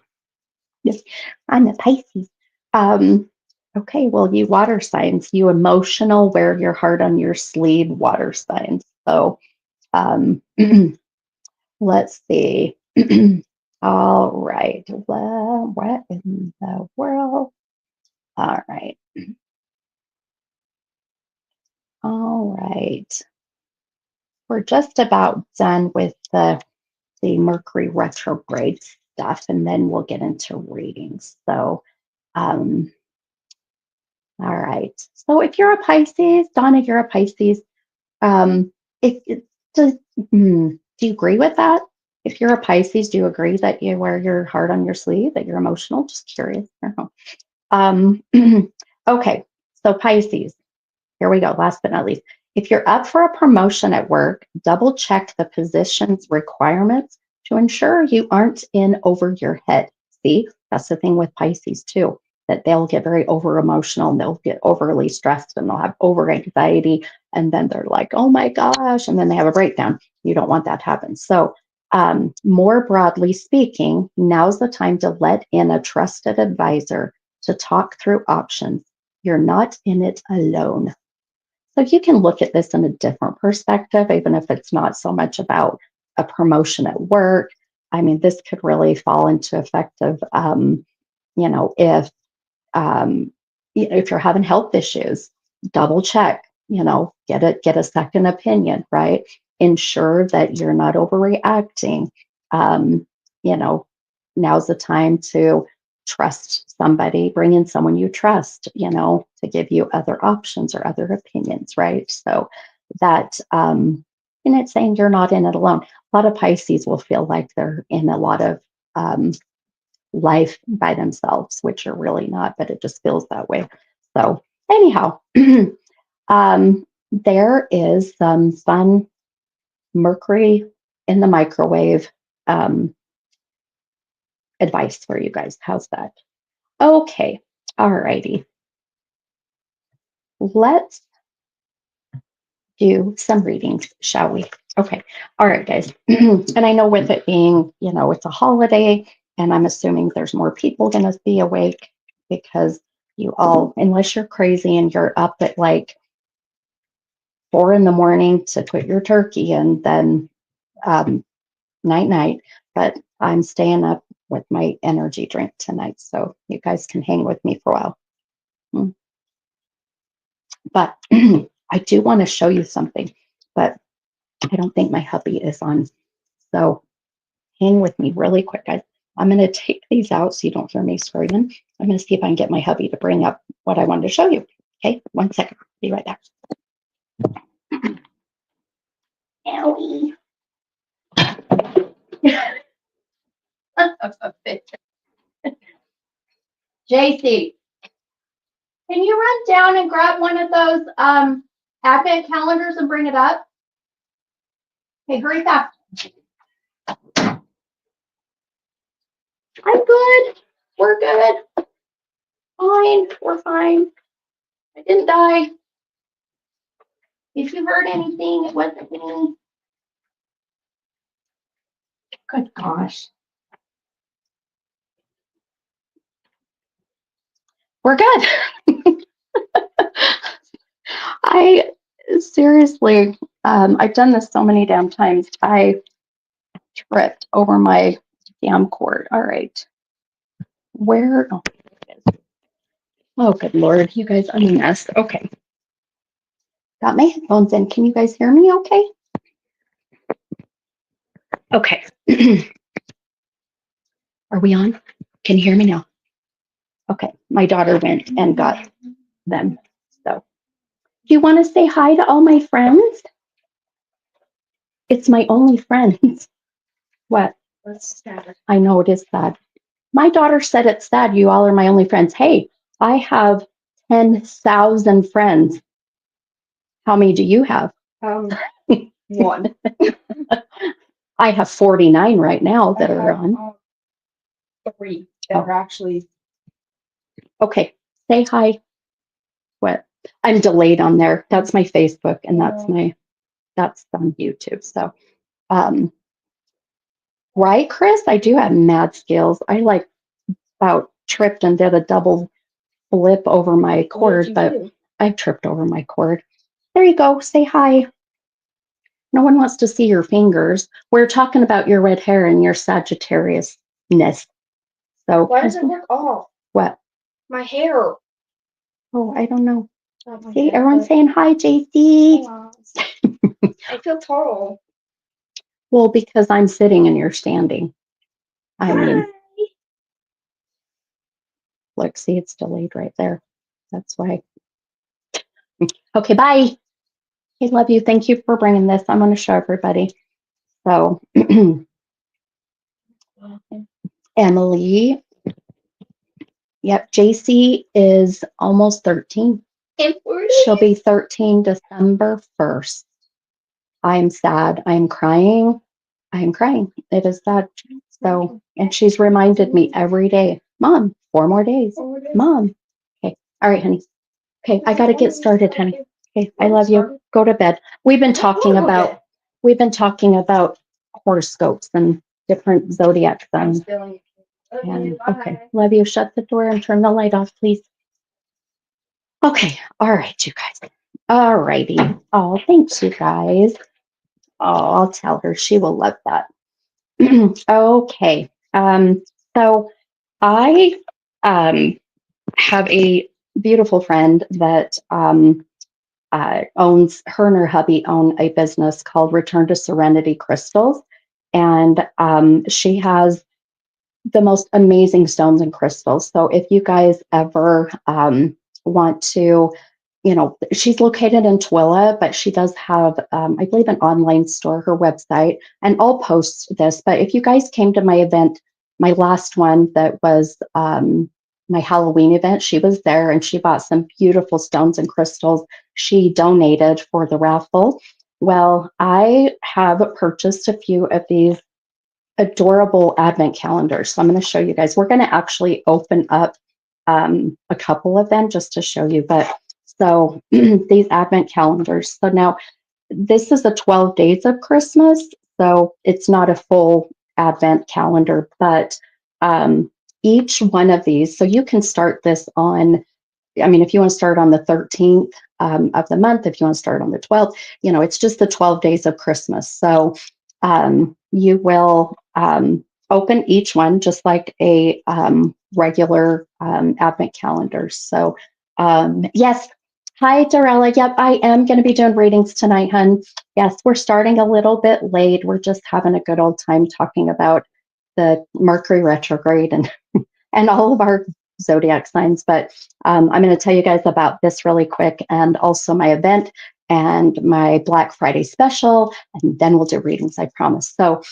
Yes, I'm a Pisces. Um, okay, well, you water signs, you emotional, wear your heart on your sleeve water signs. So let's see. All right. Well, what in the world? All right. All right. We're just about done with the Mercury retrograde stuff, and then we'll get into readings. So, um, all right. So, if you're a Pisces, Donna, you're a Pisces. If it does, do you agree with that? If you're a Pisces, do you agree that you wear your heart on your sleeve, that you're emotional? Just curious. Um, okay, so Pisces, here we go. Last but not least, if you're up for a promotion at work, double check the position's requirements to ensure you aren't in over your head. See, that's the thing with Pisces too, that they'll get very over emotional and they'll get overly stressed and they'll have over anxiety. And then they're like, oh my gosh, and then they have a breakdown. You don't want that to happen. So, more broadly speaking, now's the time to let in a trusted advisor to talk through options. You're not in it alone. So you can look at this in a different perspective, even if it's not so much about a promotion at work. I mean, this could really fall into effect of, you know, um, if you're having health issues, double check, you know, get a second opinion, right? Ensure that you're not overreacting. Um, you know, now's the time to trust somebody, bring in someone you trust, you know, to give you other options or other opinions, right? So that, and it's saying you're not in it alone. A lot of Pisces will feel like they're in a lot of um, life by themselves, which are really not, but it just feels that way. So, anyhow, there is some fun Mercury in the microwave um, advice for you guys. How's that? Okay, all righty. Let's do some readings, shall we? Okay, all right, guys. And I know with it being, you know, it's a holiday, and I'm assuming there's more people going to be awake because you all, unless you're crazy and you're up at like 4 in the morning to put your turkey and then um, night night. But I'm staying up with my energy drink tonight, so you guys can hang with me for a while. But I do want to show you something, but I don't think my hubby is on. So hang with me really quick, guys. I'm going to take these out so you don't hear me screaming. I'm going to see if I can get my hubby to bring up what I wanted to show you. Okay, 1 second. Be right back. Owie. JC, can you run down and grab one of those advent calendars and bring it up? Okay, hurry fast. I'm good. We're good. Fine. We're fine. I didn't die. If you heard anything, it wasn't me. Good gosh. We're good. I seriously, I've done this so many damn times. I tripped over my damn cord. All right. Where? Oh, oh, good Lord. You guys, I'm a mess. Okay. Got my headphones in. Can you guys hear me okay? Okay. Are we on? Can you hear me now? Okay. My daughter went and got them. So, do you want to say hi to all my friends? It's my only friends. What? That's sad. I know it is sad. My daughter said it's sad. You all are my only friends. Hey, I have 10,000 friends. How many do you have? One. I have 49 right now that are on. 3 that are actually. Okay, say hi. What? I'm delayed on there. That's my Facebook, and that's on YouTube. So, right, Chris? I do have mad skills. I like about tripped and did a double flip over my cord, but I tripped over my cord. There you go. Say hi. No one wants to see your fingers. We're talking about your red hair and your Sagittarius-ness. So why does it look off? What? My hair. Oh, I don't know. See, everyone's saying hi, JC. I feel tall. Well, because I'm sitting and you're standing. I mean, look, see, it's delayed right there. That's why. Okay, bye. I love you. Thank you for bringing this. I'm going to show everybody. So, Emily, Yep, JC is almost 13. She'll be 13 December 1st. I'm sad. I'm crying. I'm crying. It is sad. So, and she's reminded me every day, Mom, 4 more days. Mom. Okay. All right, honey. Okay, I got to get started, honey. Okay, I love you. Go to bed. We've been talking about horoscopes and different zodiac signs. And okay, love you. Shut the door and turn the light off, please. Okay, all right, you guys. All righty. Oh, thanks, you guys. Oh, I'll tell her. She will love that. Okay. So I um, have a beautiful friend that owns, her and her hubby own a business called Return to Serenity Crystals. And she has the most amazing stones and crystals. So if you guys ever want to, she's located in Twilla, but she does have, I believe, an online store, her website, and I'll post this. But if you guys came to my event, my last one that was my Halloween event, she was there and she bought some beautiful stones and crystals she donated for the raffle. Well, I have purchased a few of these adorable advent calendars. So I'm going to show you guys. We're going to actually open up a couple of them just to show you. But so these advent calendars. So now this is the 12 days of Christmas. So it's not a full advent calendar, but each one of these, so you can start this on, I mean, if you want to start on the 13th of the month, if you want to start on the 12th, it's just the 12 days of Christmas. So you will open each one just like a regular advent calendar. So, yes. Hi, Dorella. Yep, I am going to be doing readings tonight, hun. Yes, we're starting a little bit late. We're just having a good old time talking about the Mercury retrograde and all of our zodiac signs. But I'm going to tell you guys about this really quick, and also my event and my Black Friday special, and then we'll do readings, I promise. So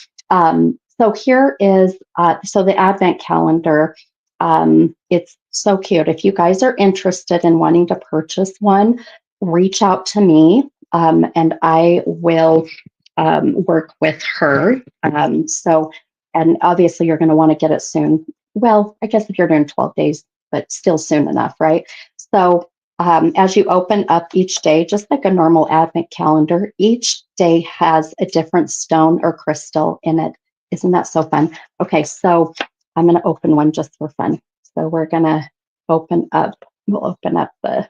here is so the Advent calendar. It's so cute. If you guys are interested in wanting to purchase one, reach out to me, and I will work with her. And obviously you're going to want to get it soon. Well, I guess if you're doing 12 days, but still soon enough, right? So as you open up each day, just like a normal advent calendar, each day has a different stone or crystal in it. Isn't that so fun? Okay, so I'm going to open one just for fun. So we're going to we'll open up because,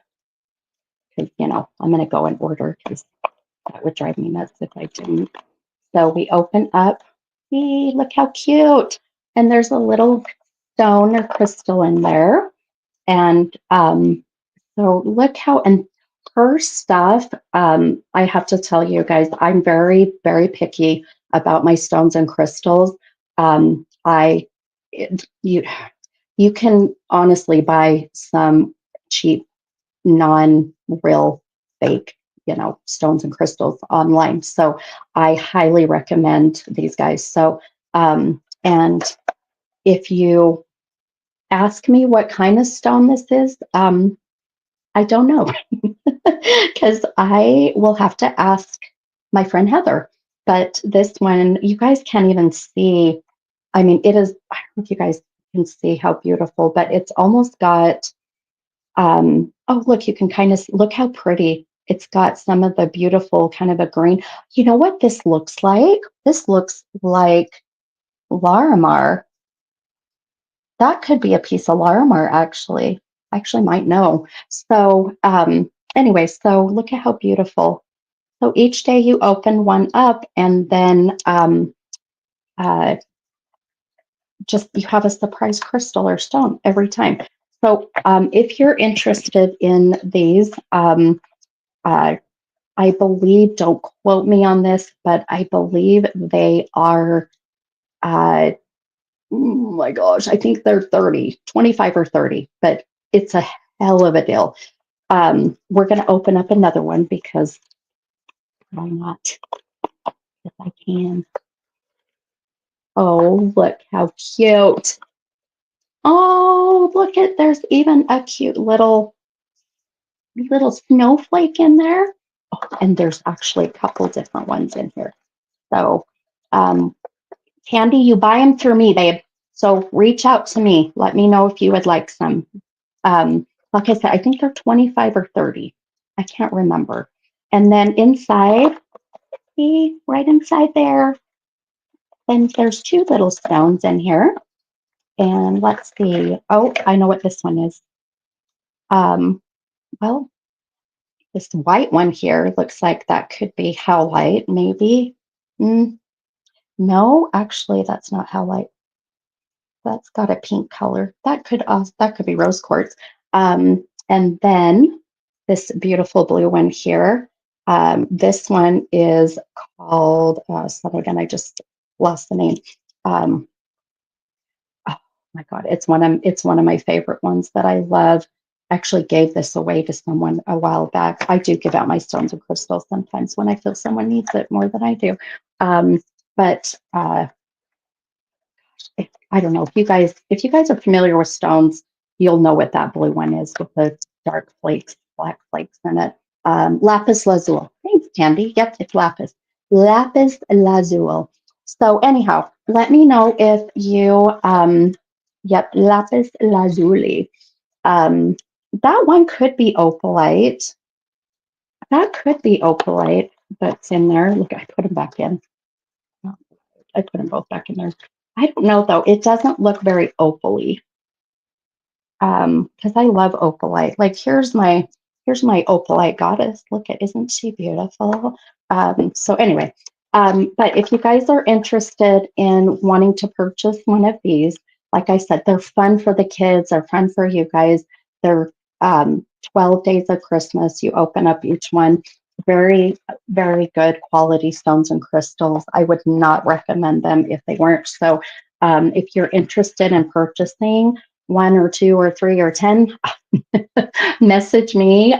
I'm going to go in order because that would drive me nuts if I didn't. So we open up. Hey, look how cute. And there's a little stone or crystal in there. And so look how, and her stuff, I have to tell you guys, I'm very, very picky about my stones and crystals. I, you, you can honestly buy some cheap, non-real, fake, stones and crystals online. So I highly recommend these guys. So, and if you ask me what kind of stone this is, I don't know because I will have to ask my friend Heather. But this one, you guys can't even see. I mean, it is, I don't know if you guys can see how beautiful, but it's almost got, oh, look, you can kind of look how pretty. It's got some of the beautiful kind of a green. You know what this looks like? This looks like Larimar. That could be a piece of Larimar, actually. I actually might know. So, anyway, so look at how beautiful. So each day you open one up, and then uh, just you have a surprise crystal or stone every time. So if you're interested in these, I believe, don't quote me on this, but I believe they are, oh my gosh, I think they're 30, 25 or 30, but it's a hell of a deal. We're going to open up another one because why not? If I can. Oh, look how cute. Oh, look at, there's even a cute little snowflake in there. Oh, and there's actually a couple different ones in here. So, um, Candy, you buy them through me, babe. So reach out to me. Let me know if you would like some. Like I said, I think they're 25 or 30. I can't remember. And then inside, see, right inside there, and there's two little stones in here. And let's see. Oh, I know what this one is. Um, well, this white one here looks like that could be howlite, maybe. Mm, no, actually, that's not howlite. That's got a pink color. That could be rose quartz. And then this beautiful blue one here. This one is called. So again, I just lost the name. Um, oh my God, it's one of my favorite ones that I love. Actually gave this away to someone a while back. I do give out my stones and crystals sometimes when I feel someone needs it more than I do. But I don't know if you guys are familiar with stones, you'll know what that blue one is with the dark flakes, black flakes in it. Lapis lazuli. Thanks, Candy. Yep, it's lapis lazuli. So anyhow, let me know if you yep, lapis lazuli. Um, that one could be opalite. That could be opalite that's in there. Look, I put them back in. I put them both back in there. I don't know though. It doesn't look very opally. Because I love opalite. Like here's my opalite goddess. Look at, isn't she beautiful? So anyway, but if you guys are interested in wanting to purchase one of these, like I said, they're fun for the kids, they're fun for you guys. They're 12 days of Christmas. You open up each one. Very, very good quality stones and crystals. I would not recommend them if they weren't. So if you're interested in purchasing, one or two or three or 10, message me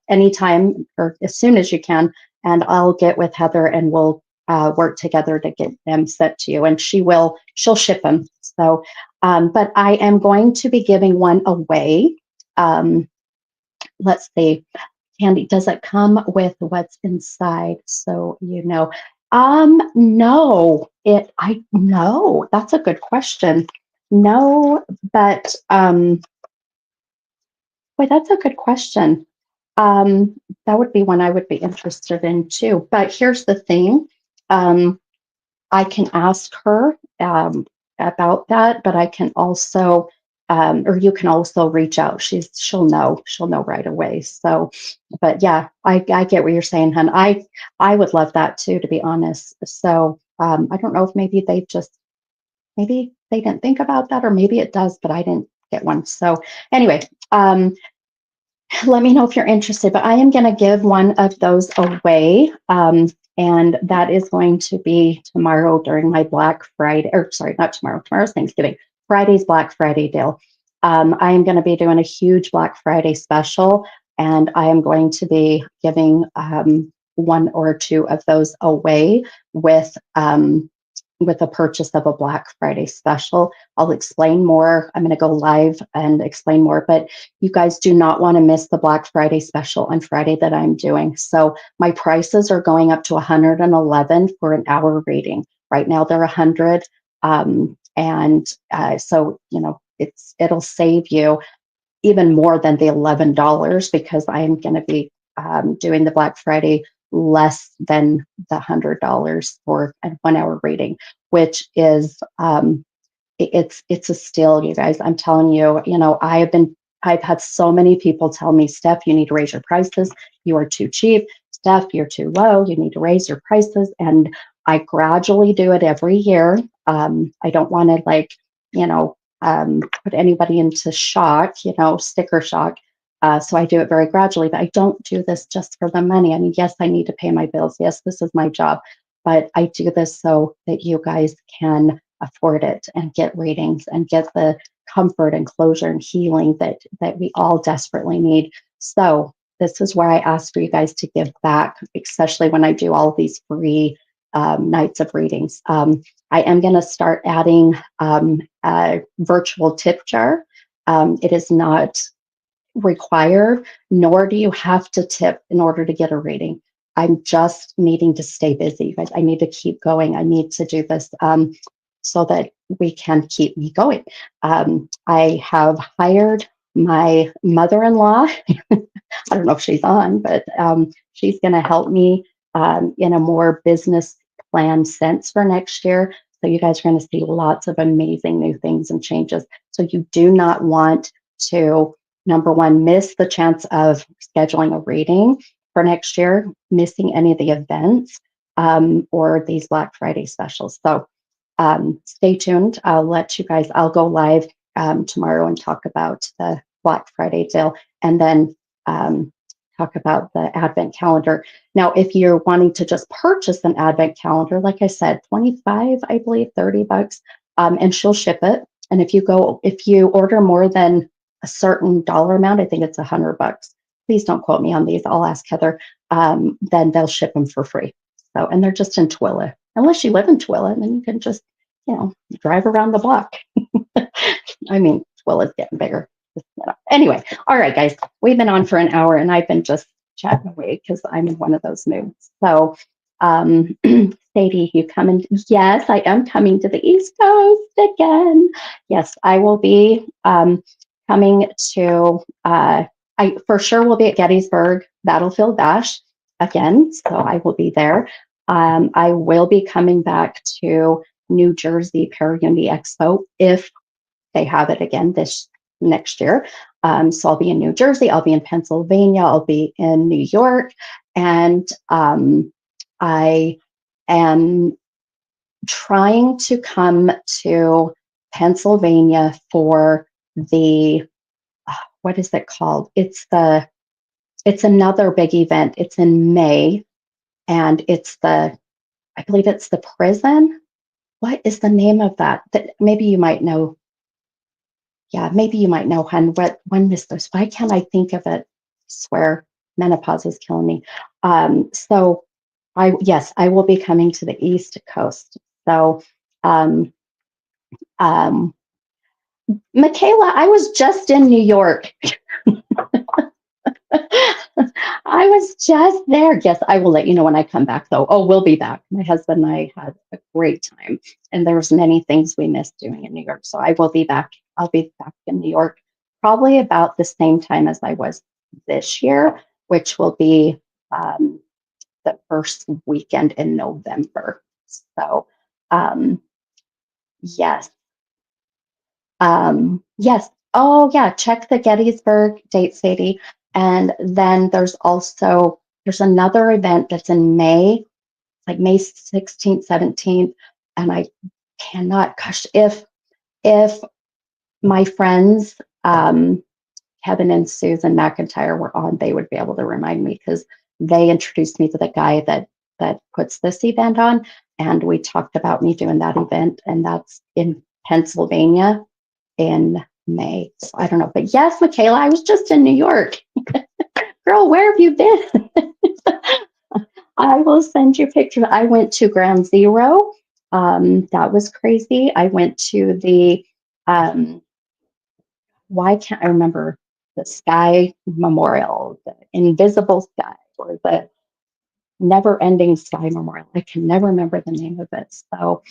anytime or as soon as you can, and I'll get with Heather and we'll work together to get them sent to you. And she'll ship them. So, but I am going to be giving one away. Um, let's see, Candy, does it come with what's inside? So you know. No, no, that's a good question. No, but boy, that's a good question. That would be one I would be interested in too. But here's the thing. Um, I can ask her about that, but I can also, or you can also reach out. She'll know right away. So, but yeah, I get what you're saying, hun. I would love that too, to be honest. So, I don't know if maybe they didn't think about that, or maybe it does, but I didn't get one. So anyway, let me know if you're interested, but I am going to give one of those away. And that is going to be tomorrow during my Black Friday, or sorry, not tomorrow, tomorrow's Thanksgiving, Friday's Black Friday deal. I am going to be doing a huge Black Friday special, and I am going to be giving one or two of those away with a purchase of a Black Friday special. I'll explain more. I'm going to go live and explain more, but you guys do not want to miss the Black Friday special on Friday that I'm doing. So my prices are going up to 111 for an hour reading. Right now they're 100. And so, you know, it'll save you even more than the $11 because I am going to be doing the Black Friday less than the $100 for a 1 hour reading, which is it's a steal, you guys. I'm telling you, you know, I've had so many people tell me, Steph, you need to raise your prices. You are too cheap. Steph, you're too low. You need to raise your prices. And I gradually do it every year. I don't want to you know, put anybody into shock, you know, sticker shock. So I do it very gradually, but I don't do this just for the money. I mean, yes, I need to pay my bills. Yes, this is my job, but I do this so that you guys can afford it and get readings and get the comfort and closure and healing that we all desperately need. So this is where I ask for you guys to give back, especially when I do all these free nights of readings. I am going to start adding a virtual tip jar. It is not required, nor do you have to tip in order to get a reading. I'm just needing to stay busy. I need to keep going. I need to do this so that we can keep me going. I have hired my mother-in-law. I don't know if she's on, but she's going to help me in a more business plan sense for next year. So you guys are going to see lots of amazing new things and changes. So you do not want to, number one, miss the chance of scheduling a reading for next year, missing any of the events or these Black Friday specials. So stay tuned. I'll go live tomorrow and talk about the Black Friday deal, and then talk about the Advent calendar. Now, if you're wanting to just purchase an Advent calendar, like I said, 25, I believe, $30, and she'll ship it. And if you order more than a certain dollar amount, I think it's $100. Please don't quote me on these. I'll ask Heather. Then they'll ship them for free. So, and they're just in Twilla. Unless you live in Twilla, then you can just, drive around the block. I mean, Twilla's getting bigger. Anyway, all right, guys, we've been on for an hour and I've been just chatting away because I'm in one of those moods. So, Sadie, you coming? Yes, I am coming to the East Coast again. Yes, I will be coming to, I for sure will be at Gettysburg Battlefield Bash again. So I will be there. I will be coming back to New Jersey Parauni Expo if they have it again this next year. So I'll be in New Jersey, I'll be in Pennsylvania, I'll be in New York, and I am trying to come to Pennsylvania for the, what is it called? It's another big event. It's in May, and I believe it's the prison. What is the name of that? Maybe you might know. Yeah, maybe you might know, hun. When is this? Why can't I think of it? I swear, menopause is killing me. So I will be coming to the East Coast. So, um, um, Michaela, I was just in New York. I was just there. Yes, I will let you know when I come back, though. Oh, we'll be back. My husband and I had a great time, and there was many things we missed doing in New York. So I will be back. I'll be back in New York probably about the same time as I was this year, which will be the first weekend in November. So, yes. Yes. Oh, yeah. Check the Gettysburg date, Sadie. And then there's another event that's in May, like May 16th, 17th. And I cannot, gosh, if my friends, Kevin and Susan McIntyre were on, they would be able to remind me because they introduced me to the guy that puts this event on. And we talked about me doing that event, and that's in Pennsylvania in May. So I don't know. But yes, Michaela, I was just in New York. Girl, where have you been? I will send you pictures. I went to Ground Zero. That was crazy. I went to the, why can't I remember the Sky Memorial, the Invisible Sky, or the Never Ending Sky Memorial. I can never remember the name of it. So,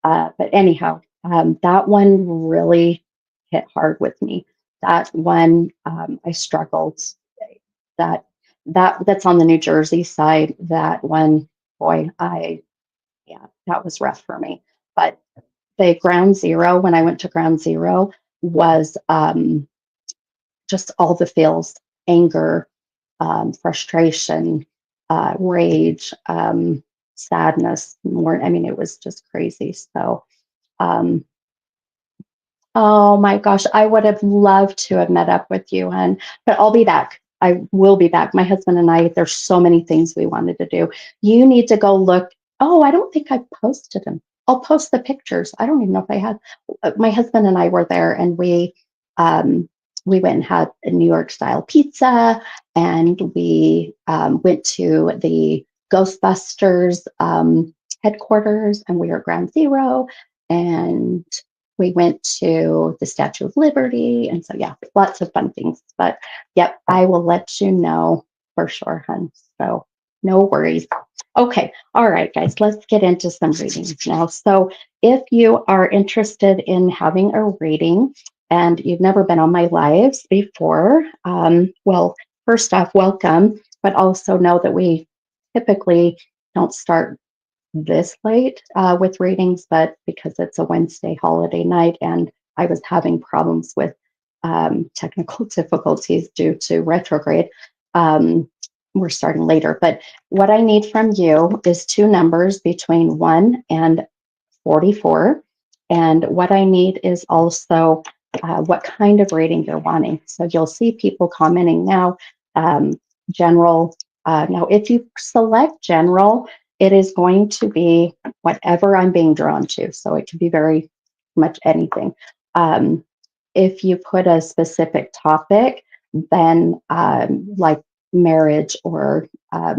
but anyhow, that one really hit hard with me. That one, I struggled. That that's on the New Jersey side. That one, boy, yeah, that was rough for me. But the Ground Zero, when I went to Ground Zero, was just all the feels: anger, frustration, rage, sadness. More, I mean, it was just crazy. So, um, oh my gosh, I would have loved to have met up with you, but I'll be back. I will be back. My husband and I, there's so many things we wanted to do. You need to go look. Oh, I don't think I posted them. I'll post the pictures. I don't even know if I had. My husband and I were there, and we went and had a New York style pizza, and we went to the Ghostbusters headquarters and we were ground zero. And we went to the Statue of Liberty. And so, yeah, lots of fun things. But yep, I will let you know for sure, hun. So, no worries. Okay. All right, guys, let's get into some readings now. So, if you are interested in having a reading and you've never been on my lives before, well, first off, welcome, but also know that we typically don't start this late with readings, but because it's a Wednesday holiday night and I was having problems with technical difficulties due to retrograde, um, we're starting later. But what I need from you is two numbers between 1 and 44. And what I need is also what kind of rating you're wanting. So you'll see people commenting now, um, general. Now, if you select general, it is going to be whatever I'm being drawn to. So it can be very much anything. If you put a specific topic, then like marriage or uh,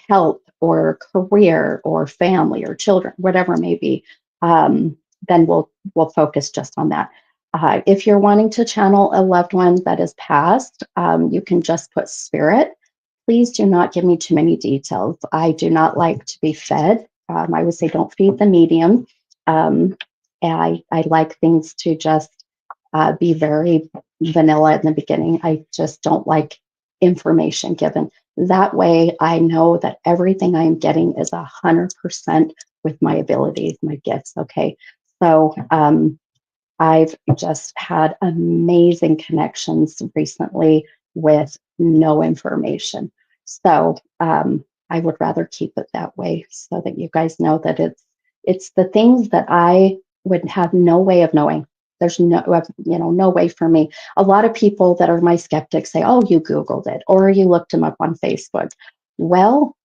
health or career or family or children, whatever it may be, then we'll focus just on that. If you're wanting to channel a loved one that is passed, you can just put spirit. Please do not give me too many details. I do not like to be fed. I would say don't feed the medium. Um, I like things to just be very vanilla in the beginning. I just don't like information given. That way, I know that everything I am getting is 100% with my abilities, my gifts. Okay. So I've just had amazing connections recently with no information. So I would rather keep it that way so that you guys know that it's the things that I would have no way of knowing. There's no way for me. A lot of people that are my skeptics say, "Oh, you Googled it or you looked them up on Facebook." Well,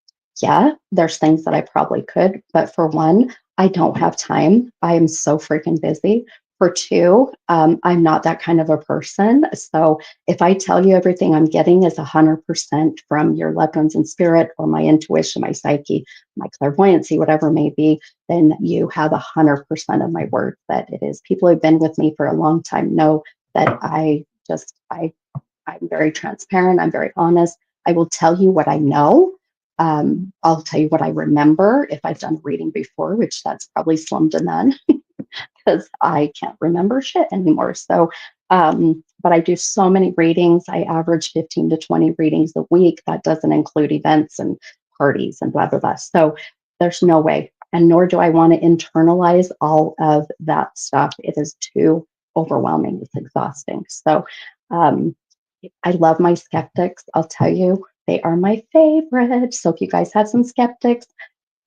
yeah, there's things that I probably could, but for one, I don't have time. I am so freaking busy. For two, I'm not that kind of a person. So if I tell you everything I'm getting is 100% from your loved ones in spirit or my intuition, my psyche, my clairvoyancy, whatever it may be, then you have 100% of my word that it is. People who've been with me for a long time know that I'm very transparent. I'm very honest. I will tell you what I know. I'll tell you what I remember if I've done a reading before, which that's probably slim to none because I can't remember shit anymore. So, but I do so many readings. I average 15 to 20 readings a week. That doesn't include events and parties and blah, blah, blah. So there's no way. And nor do I want to internalize all of that stuff. It is too overwhelming. It's exhausting. So um, I love my skeptics. I'll tell you, they are my favorite. So if you guys have some skeptics,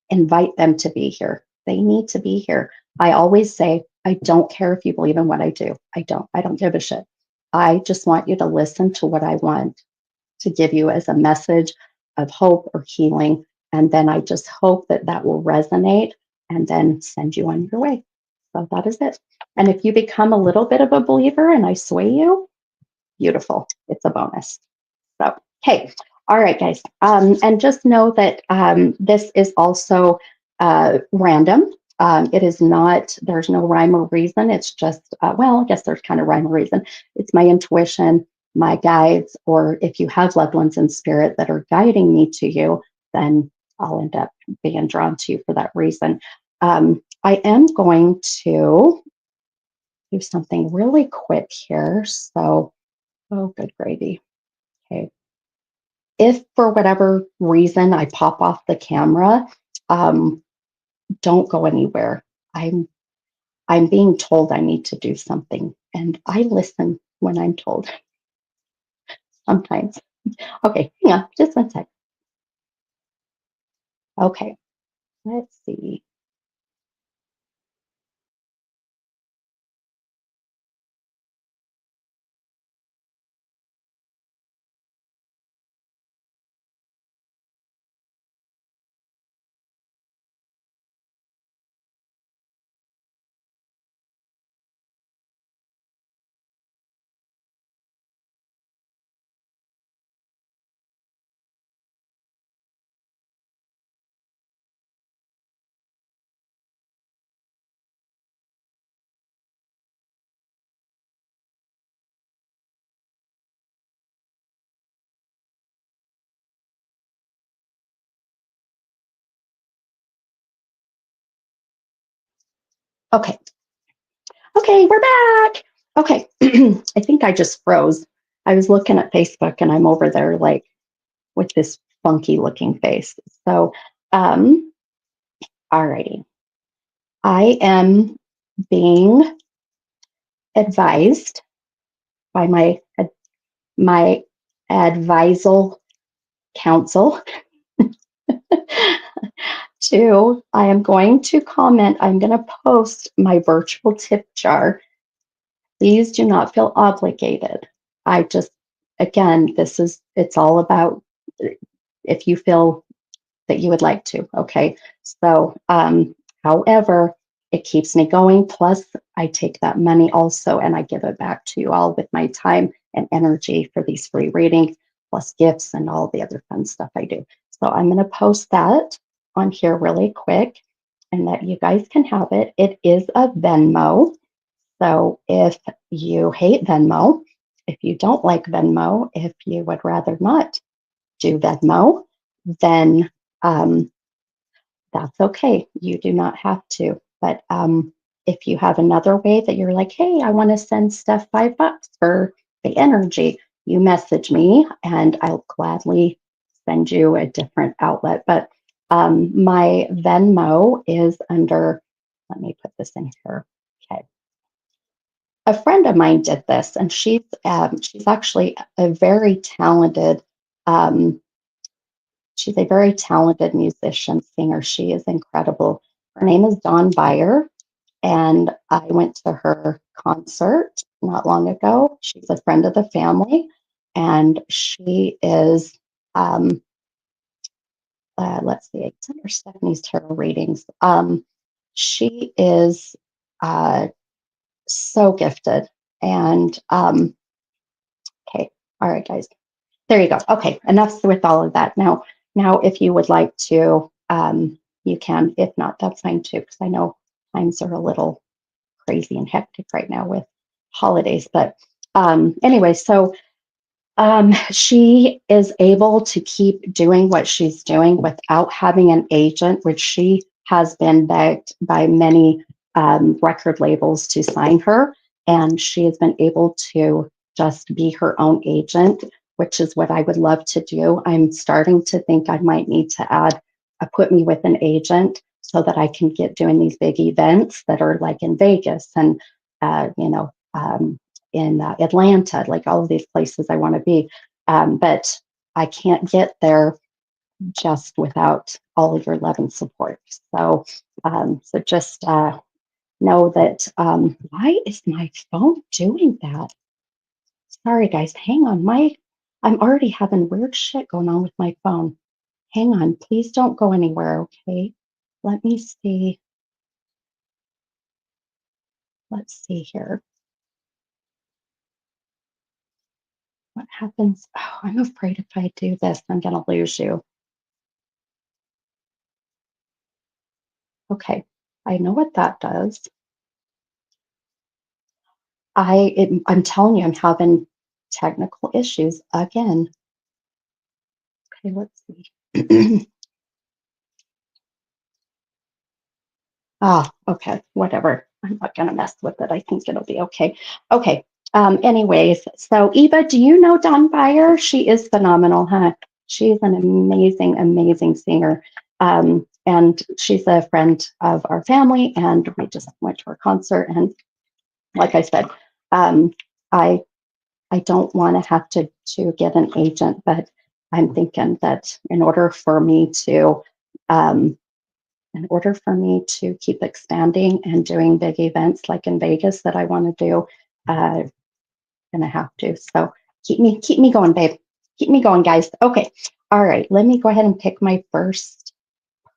invite them to be here. They need to be here. I always say, I don't care if you believe in what I do. I don't give a shit. I just want you to listen to what I want to give you as a message of hope or healing. And then I just hope that that will resonate and then send you on your way. So that is it. And if you become a little bit of a believer and I sway you, beautiful. It's a bonus. So, hey, all right, guys. And just know that this is also random. It is not, there's no rhyme or reason. It's just, well, I guess there's kind of rhyme or reason. It's my intuition, my guides, or if you have loved ones in spirit that are guiding me to you, then I'll end up being drawn to you for that reason. I am going to do something really quick here. So, oh, good gravy. Okay. If for whatever reason I pop off the camera, um, don't go anywhere. I'm I'm being told I need to do something, and I listen when I'm told sometimes. Okay, hang on, just one sec. Okay, let's see. Okay. Okay, we're back. Okay. I think I just froze. I was looking at Facebook and I'm over there like with this funky looking face. So, um, alrighty. I am being advised by my advisal counsel to I am going to comment, I'm going to post my virtual tip jar. Please do not feel obligated. I just, again, it's all about if you feel that you would like to. Okay. So, however, it keeps me going. Plus, I take that money also and I give it back to you all with my time and energy for these free readings, plus gifts and all the other fun stuff I do. So, I'm going to post that on here really quick and that you guys can have it. It is a Venmo. So, if you hate Venmo, if you don't like Venmo, if you would rather not do Venmo, then um, that's okay. You do not have to. But if you have another way that you're like, hey, I want to send Steph $5 for the energy, you message me and I'll gladly send you a different outlet. But my Venmo is under, let me put this in here. Okay. A friend of mine did this, and she's actually a very talented um, she's a very talented musician, singer. She is incredible. Her name is Dawn Byer, and I went to her concert not long ago. She's a friend of the family, and she is, um, let's see, it's under Stephanie's tarot readings. She is uh, so gifted. And okay, all right, guys. There you go. Okay, enough with all of that. Now, if you would like to, you can. If not, that's fine too, because I know times are a little crazy and hectic right now with holidays. But anyway, so she is able to keep doing what she's doing without having an agent, which she has been begged by many record labels to sign her. And she has been able to just be her own agent, which is what I would love to do. I'm starting to think I might need to put me with an agent so that I can get doing these big events that are like in Vegas and, in Atlanta, like all of these places I want to be. But I can't get there just without all of your love and support. So just know that. Why is my phone doing that? Sorry, guys. Hang on. I'm already having weird shit going on with my phone. Hang on. Please don't go anywhere. Okay. Let me see. Let's see here. What happens? Oh, I'm afraid if I do this, I'm going to lose you. Okay. I know what that does. I'm telling you, I'm having technical issues again. Okay, let's see. Okay, whatever. I'm not gonna mess with it. I think it'll be okay. Okay. Anyways, so Eva, do you know Dawn Byer? She is phenomenal, huh? She's an amazing, amazing singer. And she's a friend of our family, and we just went to her concert. And like I said, um, I I don't want to have to get an agent, but I'm thinking that um, in order for me to keep expanding and doing big events like in Vegas that I want to do, gonna have to. So keep me going, babe. Keep me going, guys. Okay. All right. Let me go ahead and pick my first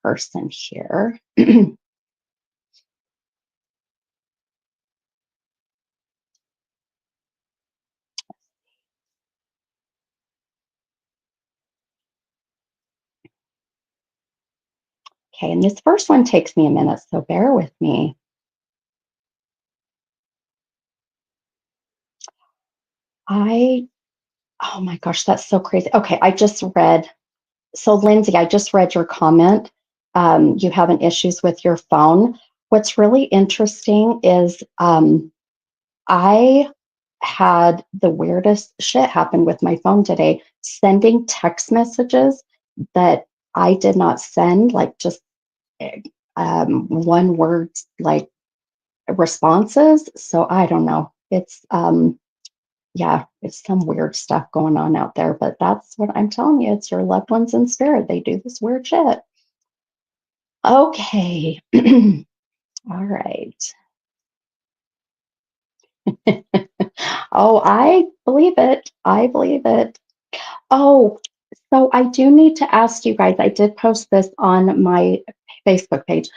person here. Okay, and this first one takes me a minute, so bear with me. I Oh my gosh, that's so crazy. Okay, I just read. So, Lindsay, I just read your comment. You having issues with your phone. what's really interesting is I had the weirdest shit happen with my phone today, sending text messages that I did not send, like just one word, like responses. So I don't know. Yeah, it's some weird stuff going on out there, but that's what I'm telling you. It's your loved ones in spirit. They do this weird shit. Okay. All right. Oh, I believe it. I believe it. Oh, so I do need to ask you guys. I did post this on my Facebook page.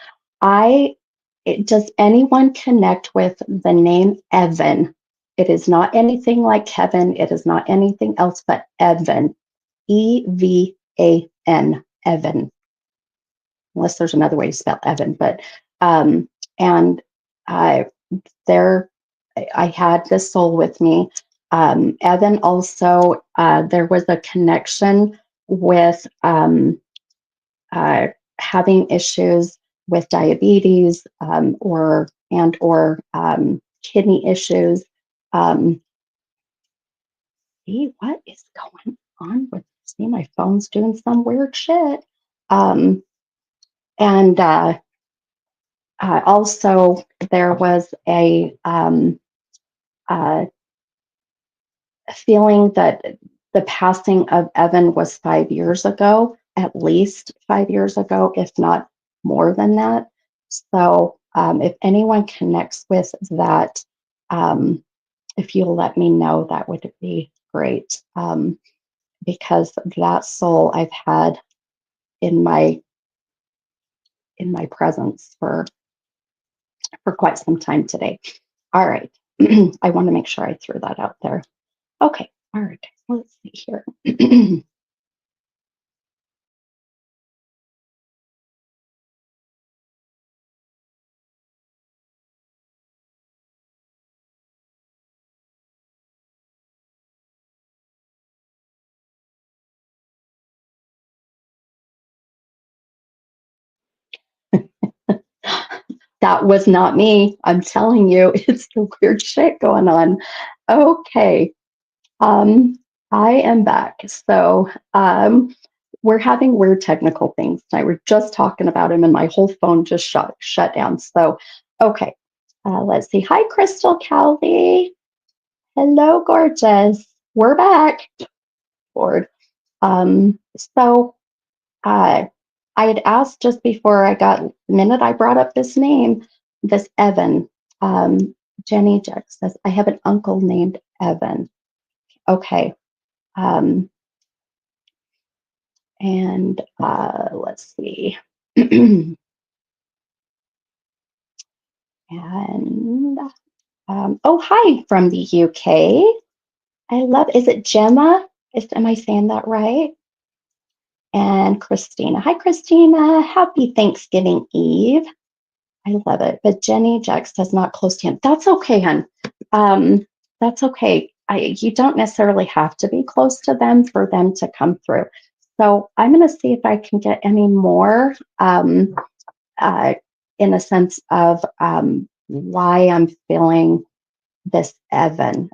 I does anyone connect with the name Evan? It is not anything like Kevin. It is not anything else but Evan. Evan. Evan. Unless there's another way to spell Evan, but and I there I had this soul with me. Evan also, there was a connection with uh, having issues with diabetes or kidney issues. Um, See what is going on with? See, my phone's doing some weird shit. Um, and Also, there was a feeling that the passing of Evan was 5 years ago, at least 5 years ago, if not more than that. So, if anyone connects with that, um, if you'll let me know, that would be great. Because that soul I've had in my presence for quite some time today. All right. I want to make sure I threw that out there. Okay. All right. Let's see here. That was not me. I'm telling you, it's the weird shit going on. Okay. Um, I am back. So we're having weird technical things tonight. We're just talking about him and my whole phone just shut down. So okay. Let's see. Hi, Crystal Calvi. Hello, gorgeous. We're back. Lord. So uh, I had asked just before the minute I brought up this name, this Evan. Um, Jenny Jack says, I have an uncle named Evan. Okay. Um, and let's see. And oh, hi from the UK. I love, is it Gemma? Am I saying that right? And Christina. Hi, Christina. Happy Thanksgiving Eve. I love it. But Jenny Jax says not close to him. That's okay, hon. That's okay. You don't necessarily have to be close to them for them to come through. So I'm going to see if I can get any more uh, in a sense of why I'm feeling this Evan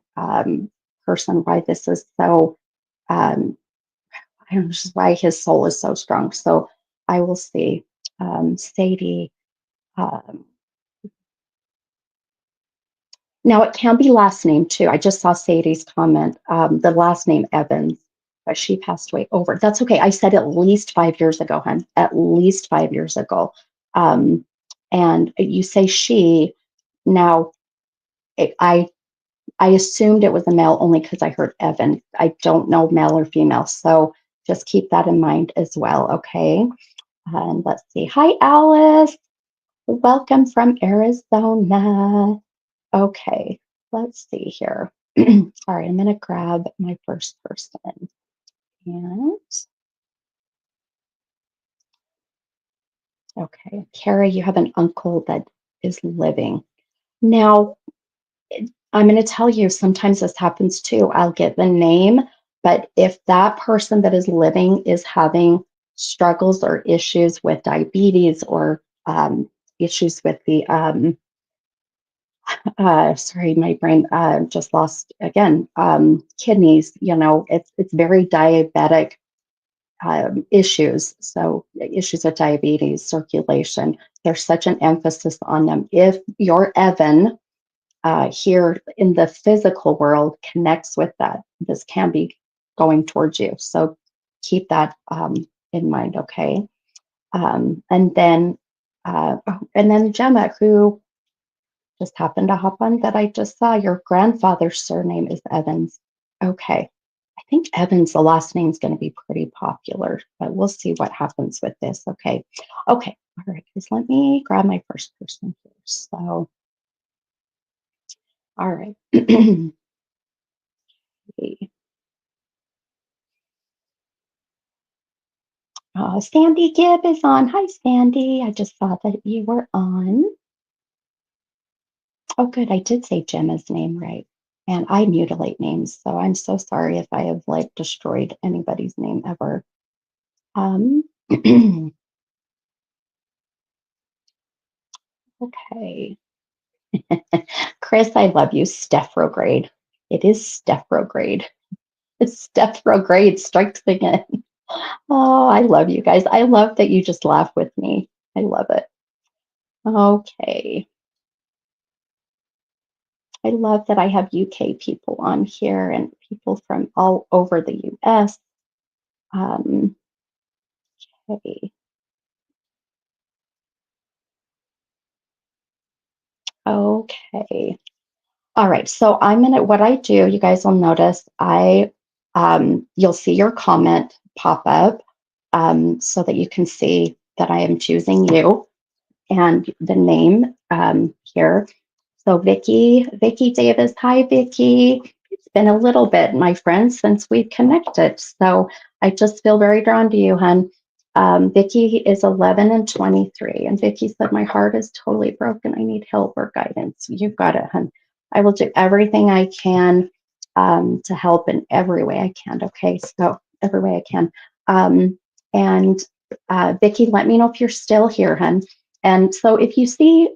person, why this is so, I don't know, just why his soul is so strong. So I will see. Sadie. Um, Now it can be last name too. I just saw Sadie's comment. The last name Evans, but she passed away over. That's okay. I said at least 5 years ago, hon. At least 5 years ago. Um, and you say she. Now it, I assumed it was a male only because I heard Evan. I don't know male or female, so just keep that in mind as well. Okay. And let's see. Hi, Alice. Welcome from Arizona. Okay, let's see here. All right, I'm going to grab my first person. And okay, Kara, you have an uncle that is living. Now, I'm going to tell you, sometimes this happens too. I'll get the name, but if that person that is living is having struggles or issues with diabetes or issues with the sorry, my brain just lost again. Kidneys, it's very diabetic issues. So issues of diabetes, circulation. There's such an emphasis on them. If your Evan here in the physical world connects with that, this can be going towards you. So keep that in mind, okay? And then Gemma, who just happened to hop on that I just saw, your grandfather's surname is Evans. Okay. I think Evans, the last name is going to be pretty popular, but we'll see what happens with this. Okay. Okay. All right. Just let me grab my first person here. So, all right. Sandy Gibb is on. Hi, Sandy. I just saw that you were on. Oh, good. I did say Gemma's name right. And I mutilate names, so I'm so sorry if I have like destroyed anybody's name ever. Okay. Chris, I love you. Stephograde. It is Stephograde. It's Stephograde strikes again. Oh, I love you guys. I love that you just laugh with me. I love it. Okay. I love that I have UK people on here and people from all over the US. Okay. Okay. All right. So what I do, you guys will notice, you'll see your comment pop up so that you can see that I am choosing you and the name here. So Vicky Davis, hi Vicky. It's been a little bit, my friend, since we've connected. So I just feel very drawn to you, hun. Vicky is 11 and 23. And Vicky said, my heart is totally broken. I need help or guidance. You've got it, hun. I will do everything I can to help in every way I can. Okay. So every way I can. And Vicky, let me know if you're still here, hun. And so if you see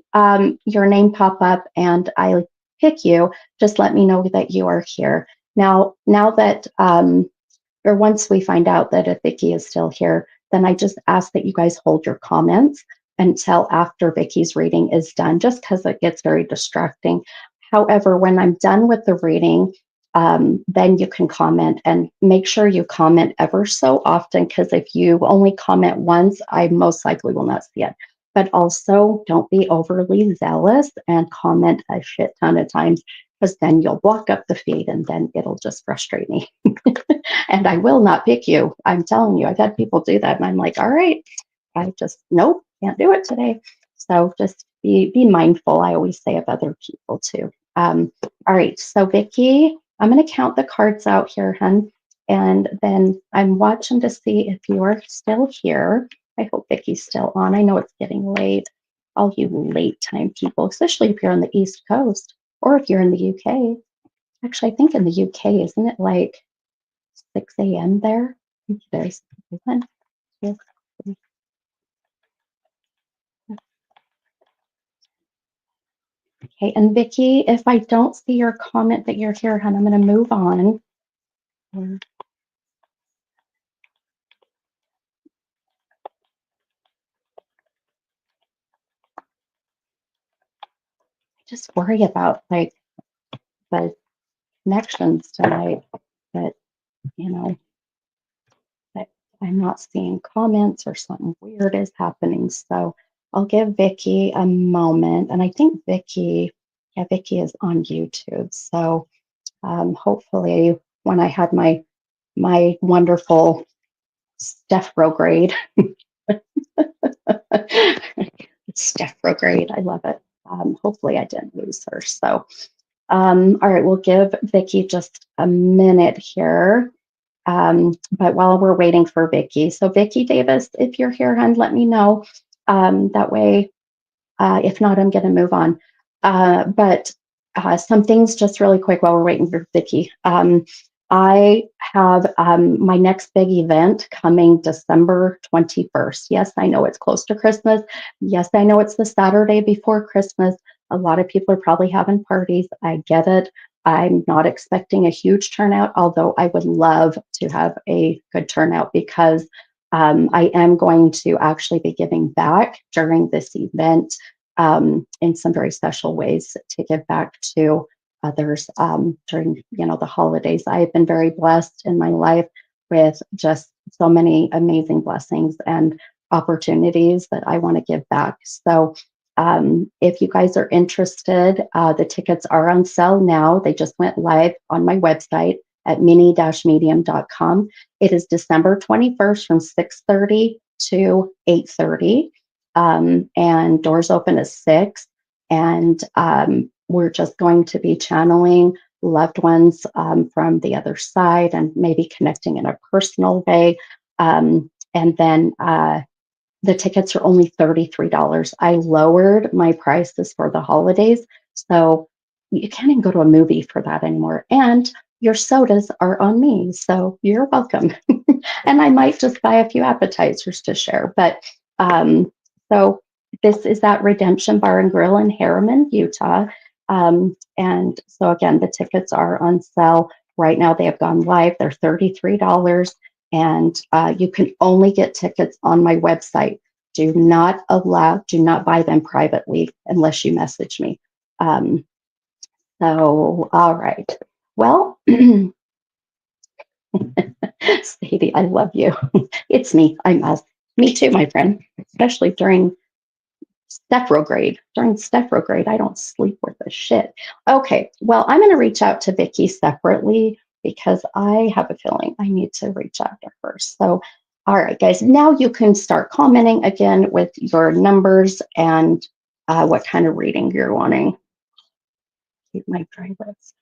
your name pop up and I pick you, just let me know that you are here. Now that, or once we find out that if Vicky is still here, then I just ask that you guys hold your comments until after Vicky's reading is done, just because it gets very distracting. However, when I'm done with the reading, then you can comment and make sure you comment ever so often, because if you only comment once, I most likely will not see it. But also don't be overly zealous and comment a shit ton of times, because then you'll block up the feed and then it'll just frustrate me. And I will not pick you. I'm telling you, I've had people do that and I'm like, all right, nope, can't do it today. So just be mindful, I always say, of other people too. All right, so Vicky, I'm going to count the cards out here, hun, and then I'm watching to see if you are still here. I hope Vicky's still on. I know it's getting late. All you late time people, especially if you're on the East Coast or if you're in the UK. Actually, I think in the UK, isn't it like 6 a.m. there? I think it is. One, two, three. Okay, and Vicky, if I don't see your comment that you're here, hon, I'm going to move on. I just worry about like the connections tonight, that you know that I'm not seeing comments or something weird is happening. So I'll give Vicky a moment, and I think Vicky is on YouTube. So hopefully, when I had my wonderful Steph grade. Steph grade. I love it. Hopefully I didn't lose her. So, all right, we'll give Vicky just a minute here. But while we're waiting for Vicky, so Vicky Davis, if you're here, hon, let me know. That way, if not, I'm going to move on. But some things just really quick while we're waiting for Vicky. I have my next big event coming December 21st. Yes, I know it's close to Christmas. Yes, I know it's the Saturday before Christmas. A lot of people are probably having parties. I get it. I'm not expecting a huge turnout, although I would love to have a good turnout because I am going to actually be giving back during this event in some very special ways to give back to others during the holidays. I have been very blessed in my life with just so many amazing blessings and opportunities that I want to give back. So if you guys are interested, the tickets are on sale now. They just went live on my website at mini-medium.com. It is December 21st from 6:30 to 8:30, and doors open at 6. And we're just going to be channeling loved ones from the other side and maybe connecting in a personal way. And then the tickets are only $33. I lowered my prices for the holidays. So you can't even go to a movie for that anymore. And your sodas are on me. So you're welcome. And I might just buy a few appetizers to share. But so this is at Redemption Bar and Grill in Harriman, Utah. And so again, the tickets are on sale right now. They have gone live. They're $33, and you can only get tickets on my website. Do not buy them privately unless you message me. So, all right. Well, Sadie, I love you. It's me. I'm us. Me too, my friend, especially during Stephrograde. During Stephrograde, I don't sleep worth a shit. Okay, well, I'm going to reach out to Vicky separately because I have a feeling I need to reach out to her. So, all right, guys, now you can start commenting again with your numbers and what kind of reading you're wanting. Keep my dry lips.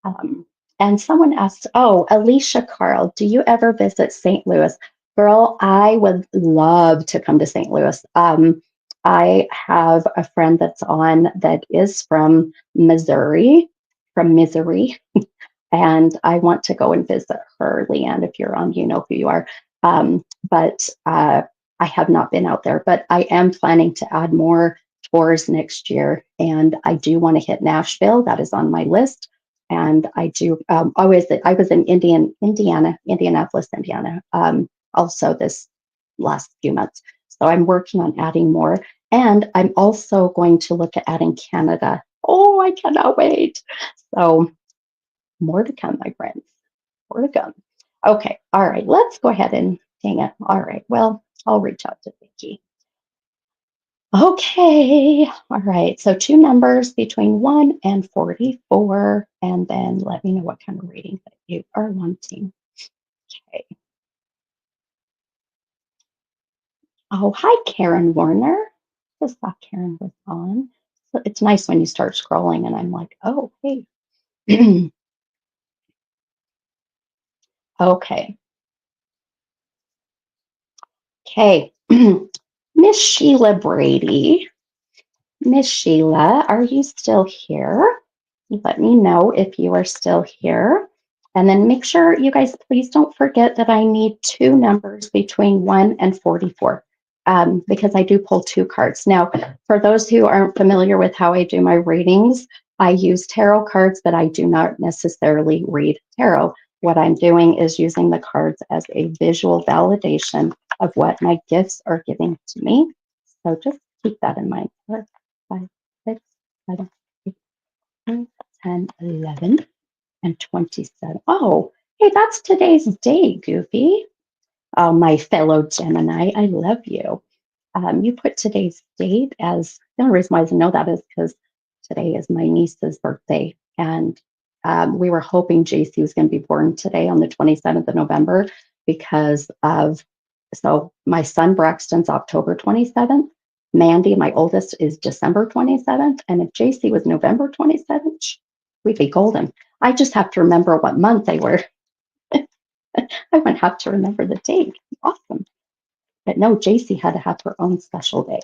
Um, and someone asked, oh, Alicia Carl, do you ever visit St. Louis? Girl, I would love to come to St. Louis. I have a friend that's on that is from Missouri, and I want to go and visit her. Leanne, if you're on, you know who you are. But I have not been out there, but I am planning to add more tours next year. And I do want to hit Nashville. That is on my list. And I do always, I was in Indianapolis, Indiana, also this last few months. So I'm working on adding more. And I'm also going to look at adding Canada. Oh, I cannot wait. So more to come, my friends. More to come. Okay. All right. Let's go ahead and dang it. All right. Well, I'll reach out to Vicky. Okay. All right. So two numbers between 1 and 44. And then let me know what kind of reading that you are wanting. Okay. Oh, hi, Karen Warner. Just thought Karen was on. So it's nice when you start scrolling and I'm like, oh, hey. Okay. Okay. Miss Sheila Brady. Miss Sheila, are you still here? Let me know if you are still here. And then make sure you guys, please don't forget that I need two numbers between 1 and 44 because I do pull two cards. Now, for those who aren't familiar with how I do my readings, I use tarot cards, but I do not necessarily read tarot. What I'm doing is using the cards as a visual validation of what my gifts are giving to me. So just keep that in mind. 4, 5, 6, 7, 8, 9, 10, 11, and 27. Oh, hey, that's today's day, Goofy. Oh, my fellow Gemini, I love you. You put today's date as the only reason why I know that is because today is my niece's birthday. And we were hoping JC was going to be born today on the 27th of November because of, so my son Braxton's October 27th. Mandy, my oldest, is December 27th. And if JC was November 27th, we'd be golden. I just have to remember what month they were. I wouldn't have to remember the date. Awesome. But no, JC had to have her own special day.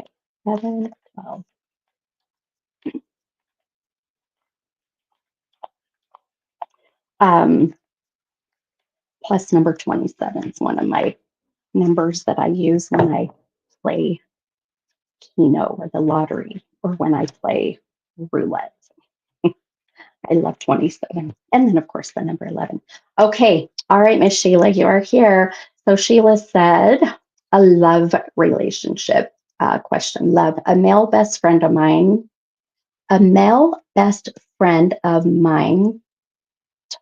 Okay, 7, 12. Um, plus number 27 is one of my numbers that I use when I play Keno or the lottery or when I play roulette. I love 27. And then, of course, the number 11. Okay. All right, Miss Sheila, you are here. So Sheila said, a love relationship question. Love. A male best friend of mine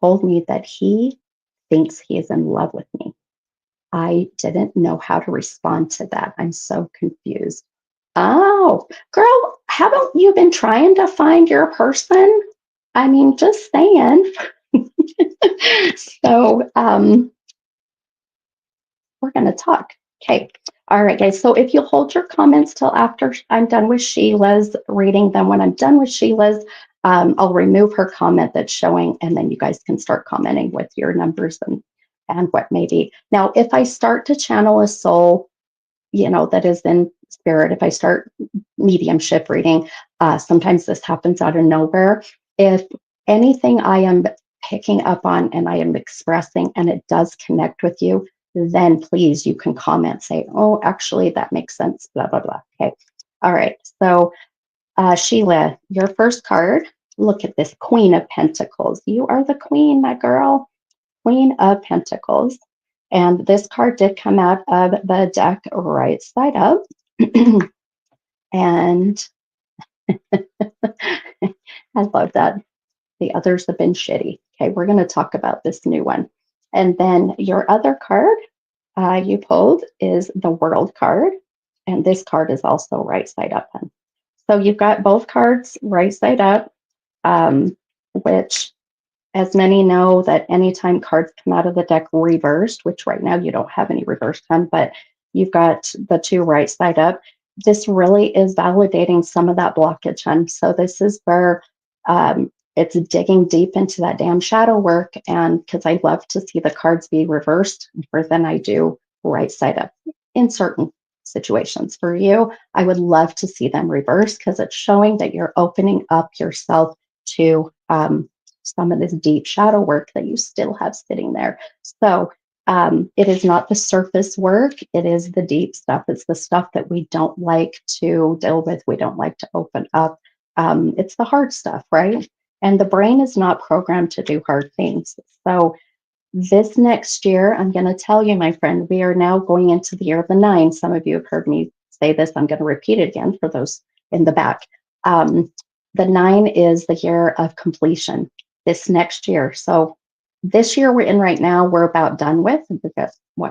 told me that he thinks he is in love with me. I didn't know how to respond to that. I'm so confused. Oh, girl, haven't you been trying to find your person? I mean, just saying. So, we're going to talk. Okay. All right, guys. So if you'll hold your comments till after I'm done with Sheila's reading, then when I'm done with Sheila's, I'll remove her comment that's showing, and then you guys can start commenting with your numbers and what maybe. Now, if I start to channel a soul, that is in spirit, if I start mediumship reading, sometimes this happens out of nowhere. If anything I am picking up on and I am expressing and it does connect with you, then please, you can comment, say, oh, actually, that makes sense, blah, blah, blah. Okay. All right. So, Sheila, your first card, look at this Queen of Pentacles. You are the queen, my girl. Queen of Pentacles. And this card did come out of the deck right side up. And I love that. The others have been shitty. Okay, we're going to talk about this new one. And then your other card you pulled is the World card. And this card is also right side up. So you've got both cards right side up, which, as many know, that anytime cards come out of the deck reversed, which right now you don't have any reversed come, but you've got the two right side up, this really is validating some of that blockage, hun. So this is where it's digging deep into that damn shadow work. And because I love to see the cards be reversed more than I do right side up in certain situations. For you, I would love to see them reversed because it's showing that you're opening up yourself to some of this deep shadow work that you still have sitting there. So it is not the surface work. It is the deep stuff. It's the stuff that we don't like to deal with. We don't like to open up. It's the hard stuff, right? And the brain is not programmed to do hard things. So this next year, I'm going to tell you, my friend, we are now going into the year of the nine. Some of you have heard me say this. I'm going to repeat it again for those in the back. The nine is the year of completion this next year. So this year we're in right now, we're about done with. We've got,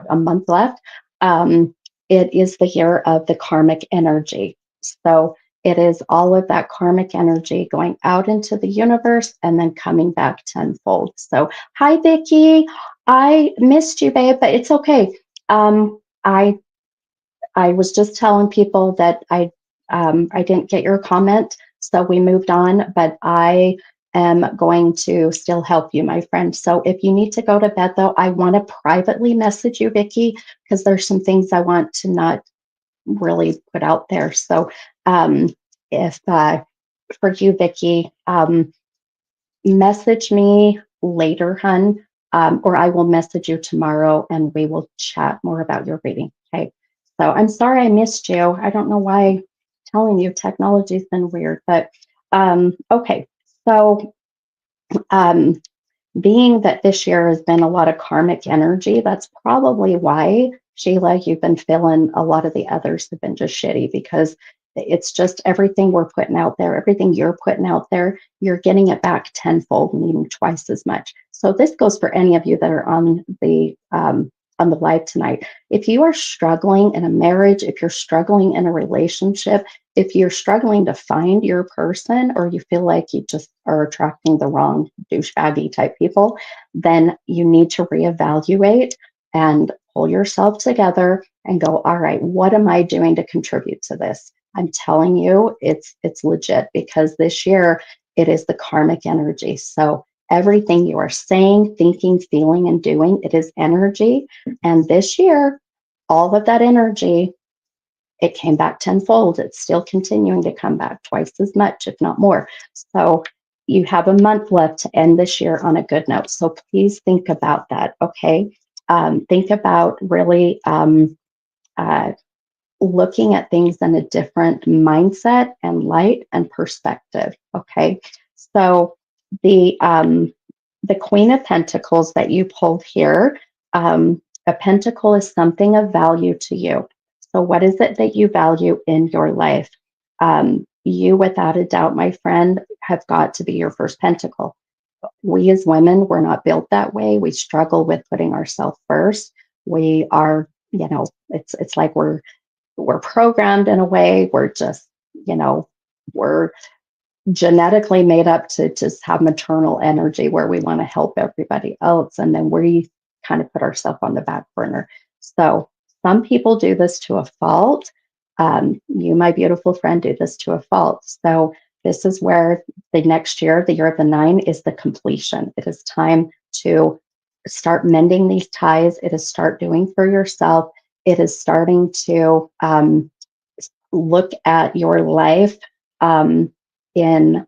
a month left. It is the year of the karmic energy. So it is all of that karmic energy going out into the universe and then coming back tenfold. So, hi, Vicki. I missed you, babe, but it's okay. I was just telling people that I didn't get your comment, so we moved on. But I am going to still help you, my friend. So if you need to go to bed, though, I want to privately message you, Vicki, because there's some things I want to not really put out there. So if for you, Vicki, message me later, hun, or I will message you tomorrow and we will chat more about your reading. Okay. So I'm sorry I missed you. I don't know why I'm telling you technology's been weird, but okay. So being that this year has been a lot of karmic energy, that's probably why, Sheila, you've been feeling a lot of the others have been just shitty because it's just everything we're putting out there, everything you're putting out there, you're getting it back tenfold and even twice as much. So this goes for any of you that are on the live tonight. If you are struggling in a marriage, if you're struggling in a relationship, if you're struggling to find your person, or you feel like you just are attracting the wrong douchebaggy type people, then you need to reevaluate and pull yourself together and go, all right, what am I doing to contribute to this? I'm telling you, it's legit, because this year it is the karmic energy. So everything you are saying, thinking, feeling, and doing, it is energy. And this year, all of that energy, it came back tenfold. It's still continuing to come back twice as much, if not more. So You have a month left to end this year on a good note. So please think about that, okay? Think about really uh, looking at things in a different mindset and light and perspective, okay? So the Queen of Pentacles that you pulled here, a pentacle is something of value to you. So what is it that you value in your life? You, without a doubt, my friend, have got to be your first pentacle. We as women, we're not built that way. We struggle with putting ourselves first. We are, it's like we're programmed in a way. We're just, we're genetically made up to just have maternal energy where we want to help everybody else. And then we kind of put ourselves on the back burner. So some people do this to a fault. You, my beautiful friend, do this to a fault. So this is where the next year, the year of the 9, is the completion. It is time to start mending these ties. It is start doing for yourself. It is starting to look at your life um, in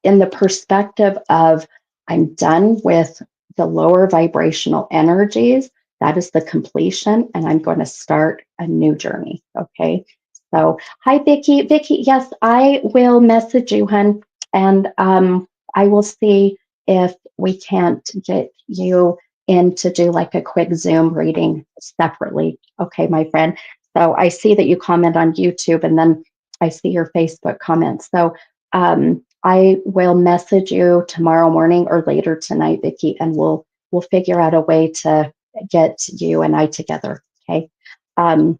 the perspective of, I'm done with the lower vibrational energies. That is the completion, and I'm going to start a new journey. Okay. So, hi, Vicky. Vicky, yes, I will message you, hun, and I will see if we can't get you in to do like a quick Zoom reading separately. Okay, my friend. So I see that you comment on YouTube, and then I see your Facebook comments. So I will message you tomorrow morning or later tonight, Vicki, and we'll figure out a way to get you and I together. Okay. All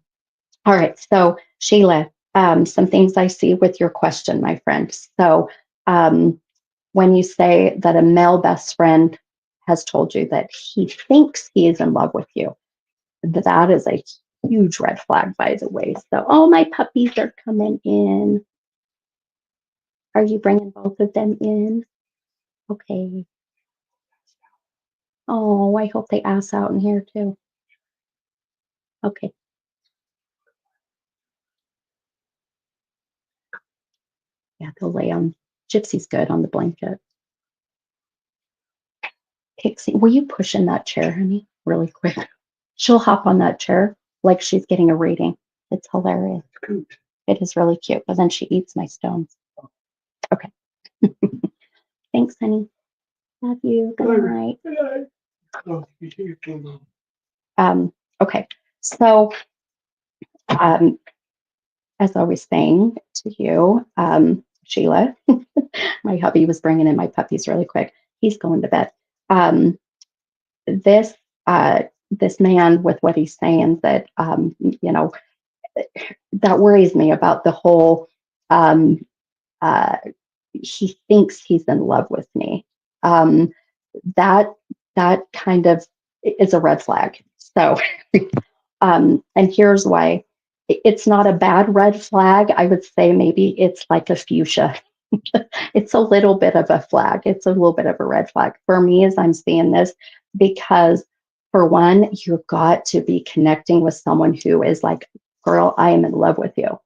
right. So Sheila, some things I see with your question, my friend. So when you say that a male best friend has told you that he thinks he is in love with you, that is a huge red flag, by the way. So, oh, my puppies are coming in. Are you bringing both of them in? Okay. Oh, I hope they ass out in here too. Okay. Yeah, they'll lay on. Gypsy's good on the blanket. Pixie, will you push in that chair, honey, really quick? She'll hop on that chair like she's getting a reading. It's hilarious. It is really cute. But then she eats my stones. Okay. Thanks, honey. Love you. Good night. Okay. So, as I was saying to you, Sheila, my hubby was bringing in my puppies really quick. He's going to bed. This this man, with what he's saying, that that worries me about the whole. Um, uh, he thinks he's in love with me. Um, that that kind of is a red flag. So, and here's why. It's not a bad red flag. I would say maybe it's like a fuchsia. It's a little bit of a flag. It's a little bit of a red flag for me as I'm seeing this, because for one, you've got to be connecting with someone who is like, girl, I am in love with you.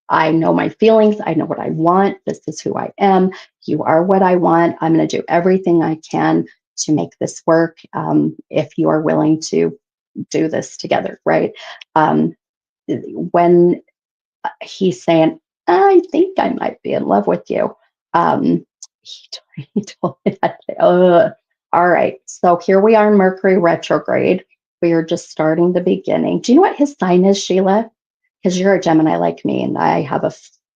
I know my feelings. I know what I want. This is who I am. You are what I want. I'm going to do everything I can to make this work. If you are willing to do this together, right? When he's saying, I think I might be in love with you. He told me that. All right. So here we are in Mercury retrograde. We are just starting the beginning. Do you know what his sign is, Sheila? Because you're a Gemini like me, and I have a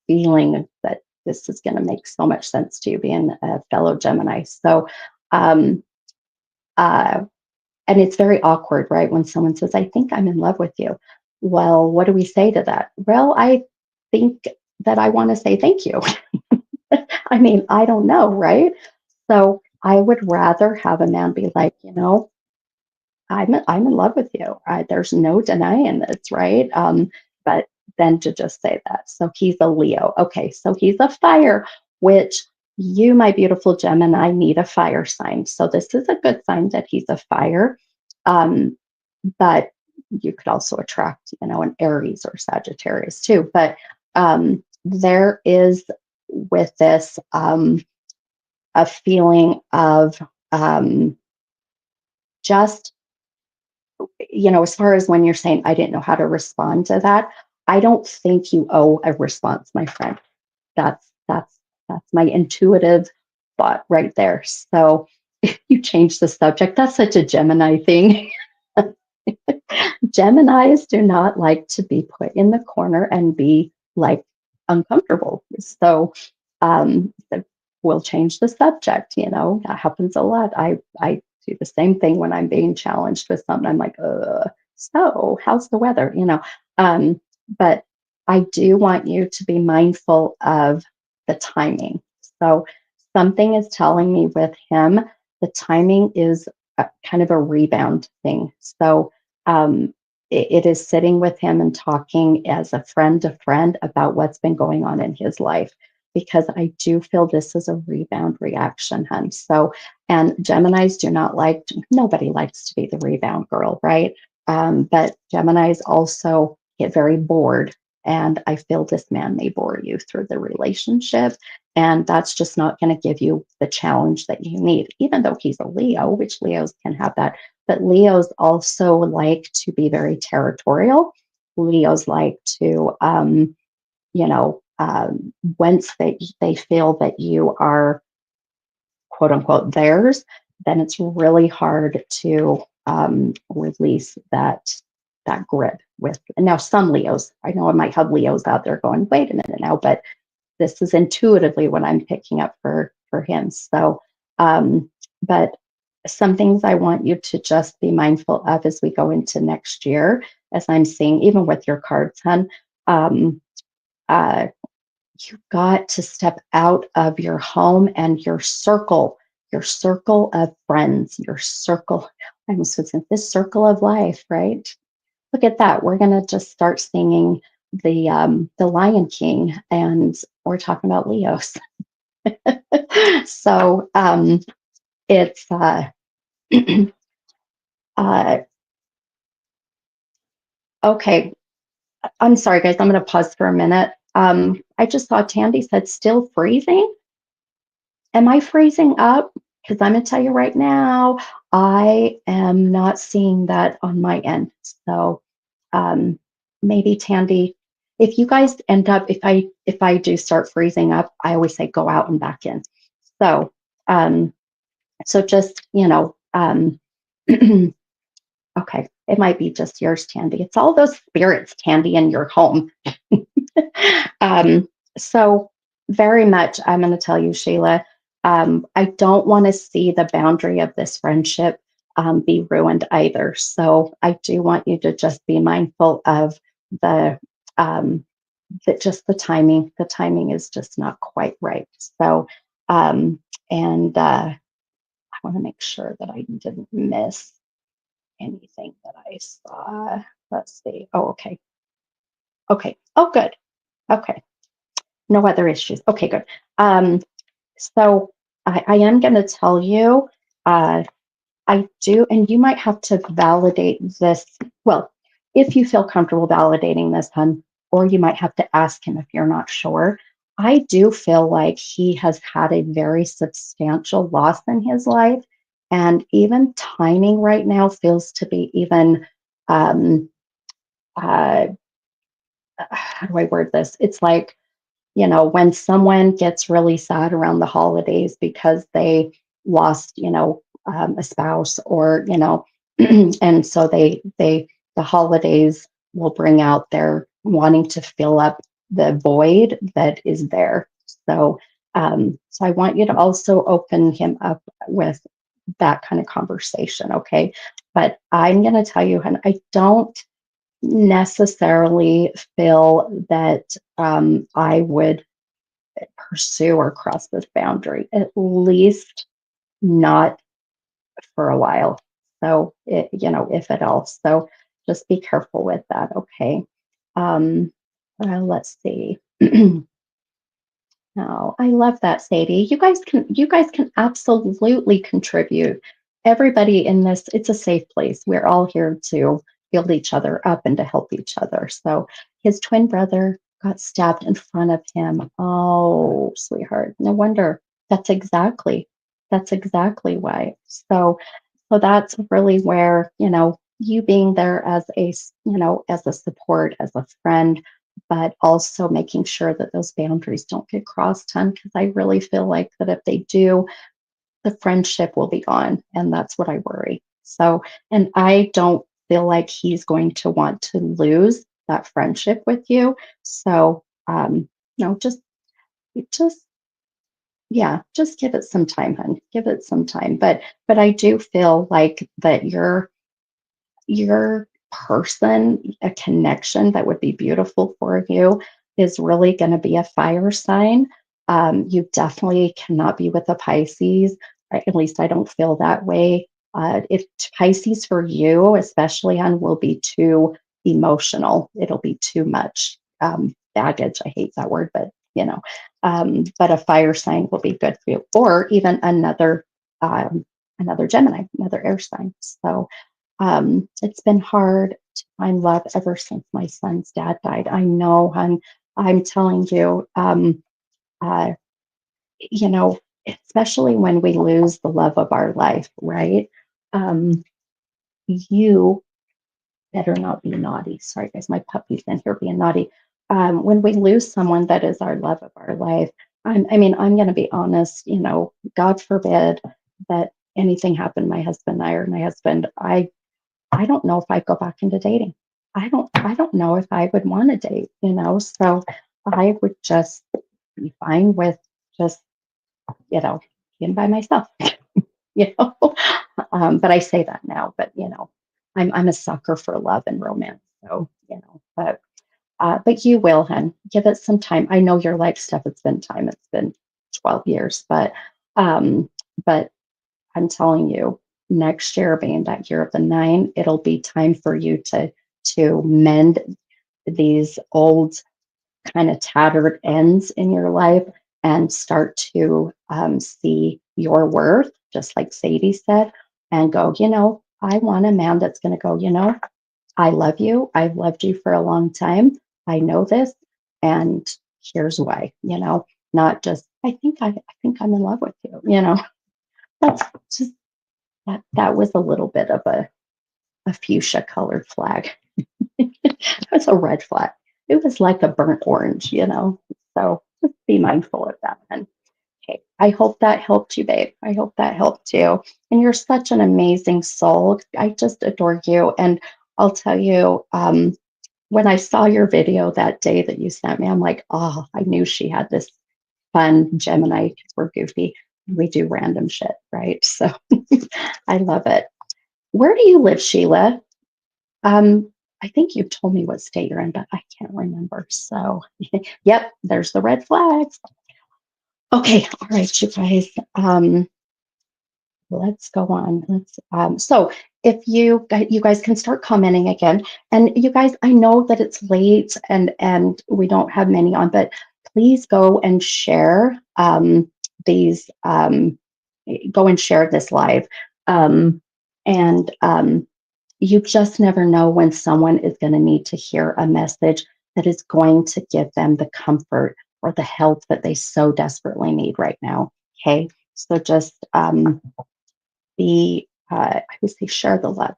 feeling that this is going to make so much sense to you, being a fellow Gemini. So, um, uh, and it's very awkward, right? When someone says, I think I'm in love with you. Well, what do we say to that? Well, I think that I want to say thank you. I mean, I don't know, right? So I would rather have a man be like, I'm in love with you. There's no denying this, right? But then to just say that. So he's a Leo. Okay, so he's a fire, which you, my beautiful Gemini, need a fire sign. So this is a good sign that he's a fire. But you could also attract, an Aries or Sagittarius too. But there is with this. a feeling of just, as far as when you're saying, I didn't know how to respond to that, I don't think you owe a response, my friend. That's my intuitive thought right there. So if you change the subject, that's such a Gemini thing. Geminis do not like to be put in the corner and be like uncomfortable. So um, we'll change the subject. That happens a lot. I do the same thing when I'm being challenged with something. I'm like, so how's the weather? But I do want you to be mindful of the timing. So something is telling me with him, the timing is kind of a rebound thing. So it is sitting with him and talking as a friend to friend about what's been going on in his life, because I do feel this is a rebound reaction, hun. So, and Geminis do not like, nobody likes to be the rebound girl, right? But Geminis also get very bored. And I feel this man may bore you through the relationship. And that's just not going to give you the challenge that you need, even though he's a Leo, which Leos can have that. But Leos also like to be very territorial. Leos like to, once they feel that you are quote unquote theirs, then it's really hard to release that grip with. And now some Leos, I know I might have Leos out there going, wait a minute now, but this is intuitively what I'm picking up for him. So, but some things I want you to just be mindful of as we go into next year, as I'm seeing, even with your cards, hun. Um, uh, you've got to step out of your home and your circle of friends, your circle. I almost was in this circle of life, right? Look at that. We're gonna just start singing the Lion King, and we're talking about Leos. So it's uh, okay. I'm sorry, guys. I'm gonna pause for a minute. I just saw Tandy said still freezing. Am I freezing up? Because I'm going to tell you right now, I am not seeing that on my end. So um, maybe Tandy, if you guys end up, if I do start freezing up, I always say go out and back in. So um, so just okay, it might be just yours, Tandy. It's all those spirits, Tandy, in your home. um, so very much, I'm going to tell you, Sheila, I don't want to see the boundary of this friendship be ruined either. So I do want you to just be mindful of the, um, just the timing. The timing is just not quite right. So, and I want to make sure that I didn't miss anything that I saw. Let's see. Oh, okay. Okay. Oh, good. Okay. No other issues. Okay, good. Um, so I am going to tell you, I do, and you might have to validate this. Well, if you feel comfortable validating this, hun, or you might have to ask him if you're not sure. I do feel like he has had a very substantial loss in his life. And even timing right now feels to be even, um, uh, how do I word this? It's like, when someone gets really sad around the holidays because they lost, a spouse, or, and so the holidays will bring out their wanting to fill up the void that is there. So I want you to also open him up with that kind of conversation. Okay. But I'm going to tell you, and I don't necessarily feel that I would pursue or cross this boundary, at least not for a while. So, if at all. So just be careful with that. Okay. Um, let's see. Oh, I love that, Sadie. You guys can absolutely contribute. Everybody in this, it's a safe place. We're all here to build each other up and to help each other. So his twin brother got stabbed in front of him. Oh, sweetheart. No wonder That's exactly that's exactly why. So that's really where, you being there as as a support, as a friend, but also making sure that those boundaries don't get crossed, hun, because I really feel like that if they do, the friendship will be gone. And that's what I worry. So, and I don't feel like he's going to want to lose that friendship with you. So, just yeah, just give it some time, hun. Give it some time. But I do feel like that your person, a connection that would be beautiful for you, is really going to be a fire sign. You definitely cannot be with a Pisces. At least I don't feel that way. If Pisces for you, especially on, will be too emotional. It'll be too much baggage. I hate that word, but a fire sign will be good for you, or even another Gemini, another air sign. So it's been hard to find love ever since my son's dad died. I know, hon. I'm telling you, uh, you know, especially when we lose the love of our life, right? Um, you better not be naughty. Sorry, guys, my puppy's in here being naughty. When we lose someone that is our love of our life, I'm going to be honest. God forbid that anything happened to my husband and I, or my husband. I don't know if I'd go back into dating. I don't know if I would want to date. So I would just be fine with just, you know, being by myself, you know. But I say that now, but I'm a sucker for love and romance. So, but you will, hun. Give it some time. I know your life stuff, it's been time. It's been 12 years, um, but I'm telling you, next year being that year of the nine, it'll be time for you to mend these old kind of tattered ends in your life and start to see your worth, just like Sadie said, and go, I want a man that's going to go, I love you. I've loved you for a long time. I know this, and here's why. Not just I think I'm in love with you. That's just that was a little bit of a fuchsia colored flag. It was a red flag. It was like a burnt orange. So just be mindful of that. And okay, I hope that helped you, babe. I hope that helped you. And you're such an amazing soul. I just adore you. And I'll tell you, when I saw your video that day that you sent me, I'm like, oh, I knew she had this fun Gemini because we're goofy. We do random shit, right? So I love it. Where do you live, Sheila? Um, I think you told me what state you're in, but I can't remember. So, yep, there's the red flags. Okay, all right, you guys. Let's go on. So if you guys can start commenting again, and you guys, I know that it's late and we don't have many on, but please go and share these. Go and share this live, and you just never know when someone is going to need to hear a message that is going to give them the comfort or the help that they so desperately need right now. Okay, so just I would say share the love.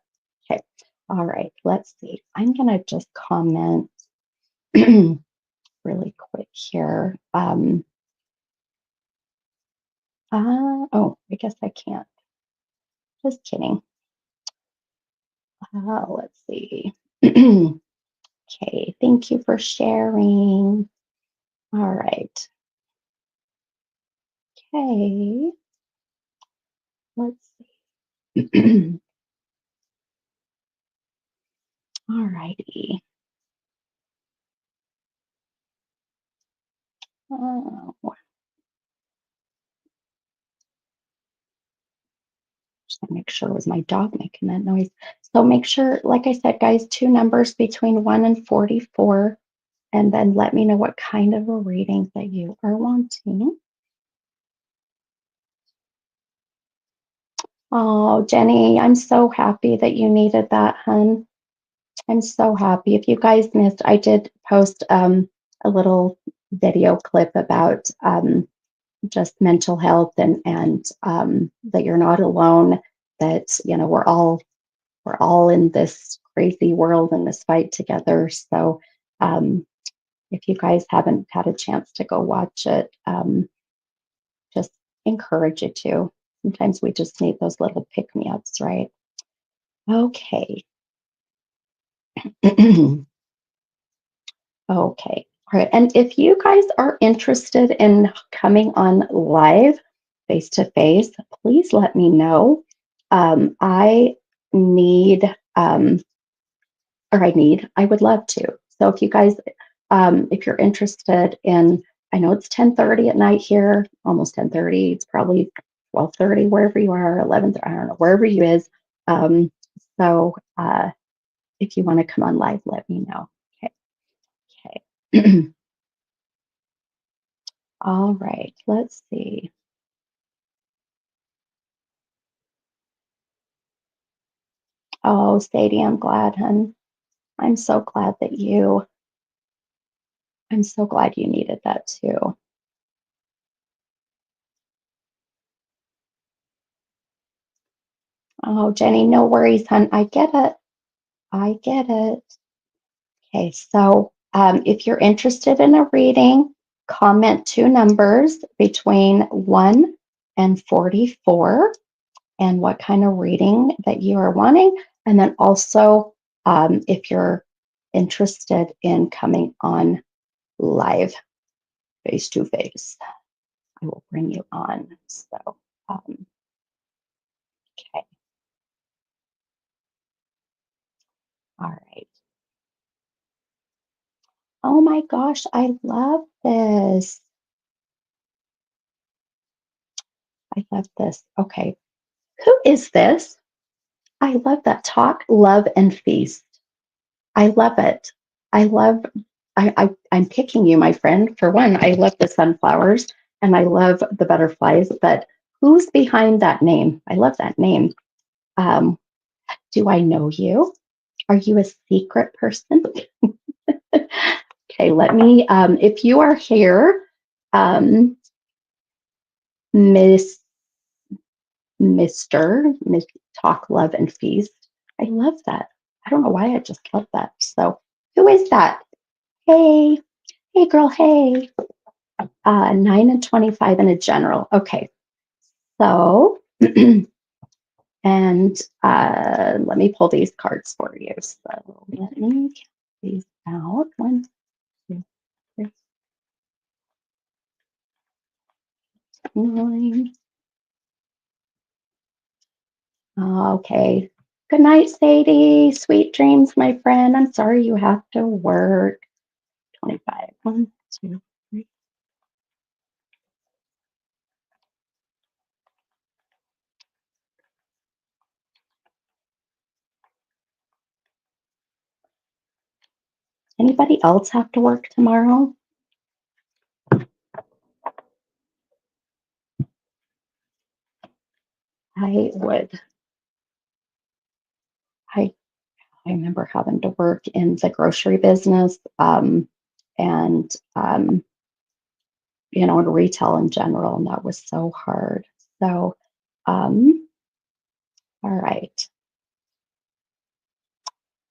Okay. All right. Let's see. I'm going to just comment really quick here. Oh, I guess I can't. Just kidding. Let's see. Okay. Thank you for sharing. All right. Okay. Let's see. All righty. Oh, just to make sure it was my dog making that noise. So make sure, like I said, guys, two numbers between 1 and 44, and then let me know what kind of a reading that you are wanting. Oh, Jenny, I'm so happy that you needed that, hun. I'm so happy. If you guys missed, I did post a little video clip about just mental health, and that you're not alone, that we're all in this crazy world and this fight together. So um, if you guys haven't had a chance to go watch it, just encourage you to. Sometimes we just need those little pick me ups, right? Okay. Okay. All right. And if you guys are interested in coming on live face to face, please let me know. I need, I would love to. So if you guys, if you're interested in, I know it's 10:30 at night here, almost 10:30. It's probably 12:30 wherever you are, 11, I don't know, wherever you is. Um, so if you want to come on live, let me know. Okay. Okay. All right, let's see. Oh, Sadie, I'm glad, hun. I'm so glad I'm so glad you needed that too. Oh, Jenny, no worries, hun. I get it. I get it. Okay, so if you're interested in a reading, comment two numbers between 1 and 44 and what kind of reading that you are wanting. And then also, if you're interested in coming on live face to face, I will bring you on. So, okay, all right. Oh my gosh, I love this. I love this. Okay, who is this? I love that. Talk, love, and feast. I love it. I love. I'm picking you, my friend. For one, I love the sunflowers and I love the butterflies. But who's behind that name? I love that name. Um, do I know you? Are you a secret person? Okay, let me. If you are here, um, Miss Miss Talk, Love, and Feast. I love that. I don't know why I just love that. So, who is that? Hey, hey, girl. Hey, 9 and 25 in a general. Okay, so and let me pull these cards for you. So let me count these out. 1, 2, 3, 9. Okay. Good night, Sadie. Sweet dreams, my friend. I'm sorry you have to work. 25. 1, 2, 3. Anybody else have to work tomorrow? I would. I I remember having to work in the grocery business, and in retail in general, and that was so hard. So, um, all right.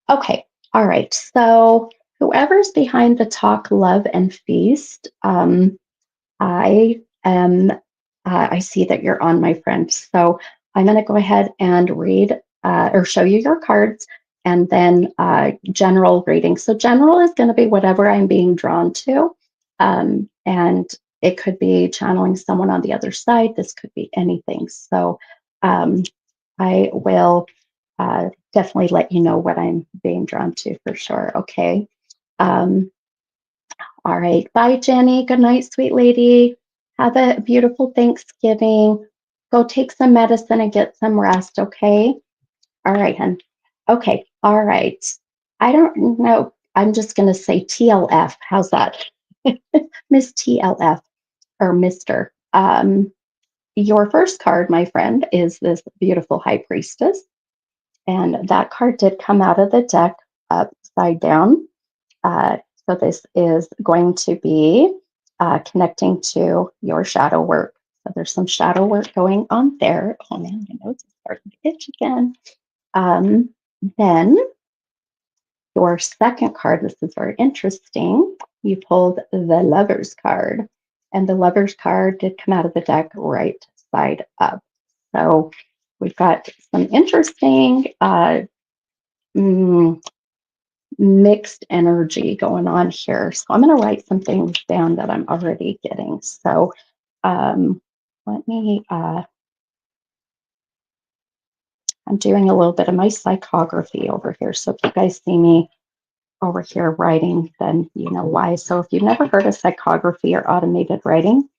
Okay. All right. So, whoever's behind the talk, love, and feast, I am, I see that you're on, my friend. So, I'm going to go ahead and read or show you your cards and then general reading. So, general is going to be whatever I'm being drawn to. And it could be channeling someone on the other side. This could be anything. So, um, I will definitely let you know what I'm being drawn to for sure. Okay. Um, all right. Bye, Jenny. Good night, sweet lady. Have a beautiful Thanksgiving. Go take some medicine and get some rest. Okay. All right, hun. Okay. All right. I don't know. I'm just going to say TLF. How's that? Miss TLF or Mr. Your first card, my friend, is this beautiful High Priestess. And that card did come out of the deck upside down. So this is going to be connecting to your shadow work. So there's some shadow work going on there. Oh man, my nose is starting to itch again. Um, then your second card, this is very interesting. You pulled the Lover's card, and the Lover's card did come out of the deck right side up. So we've got some interesting mm, mixed energy going on here. So I'm going to write some things down that I'm already getting. So um, let me, I'm doing a little bit of my psychography over here. So if you guys see me over here writing, then you know why. So if you've never heard of psychography or automated writing,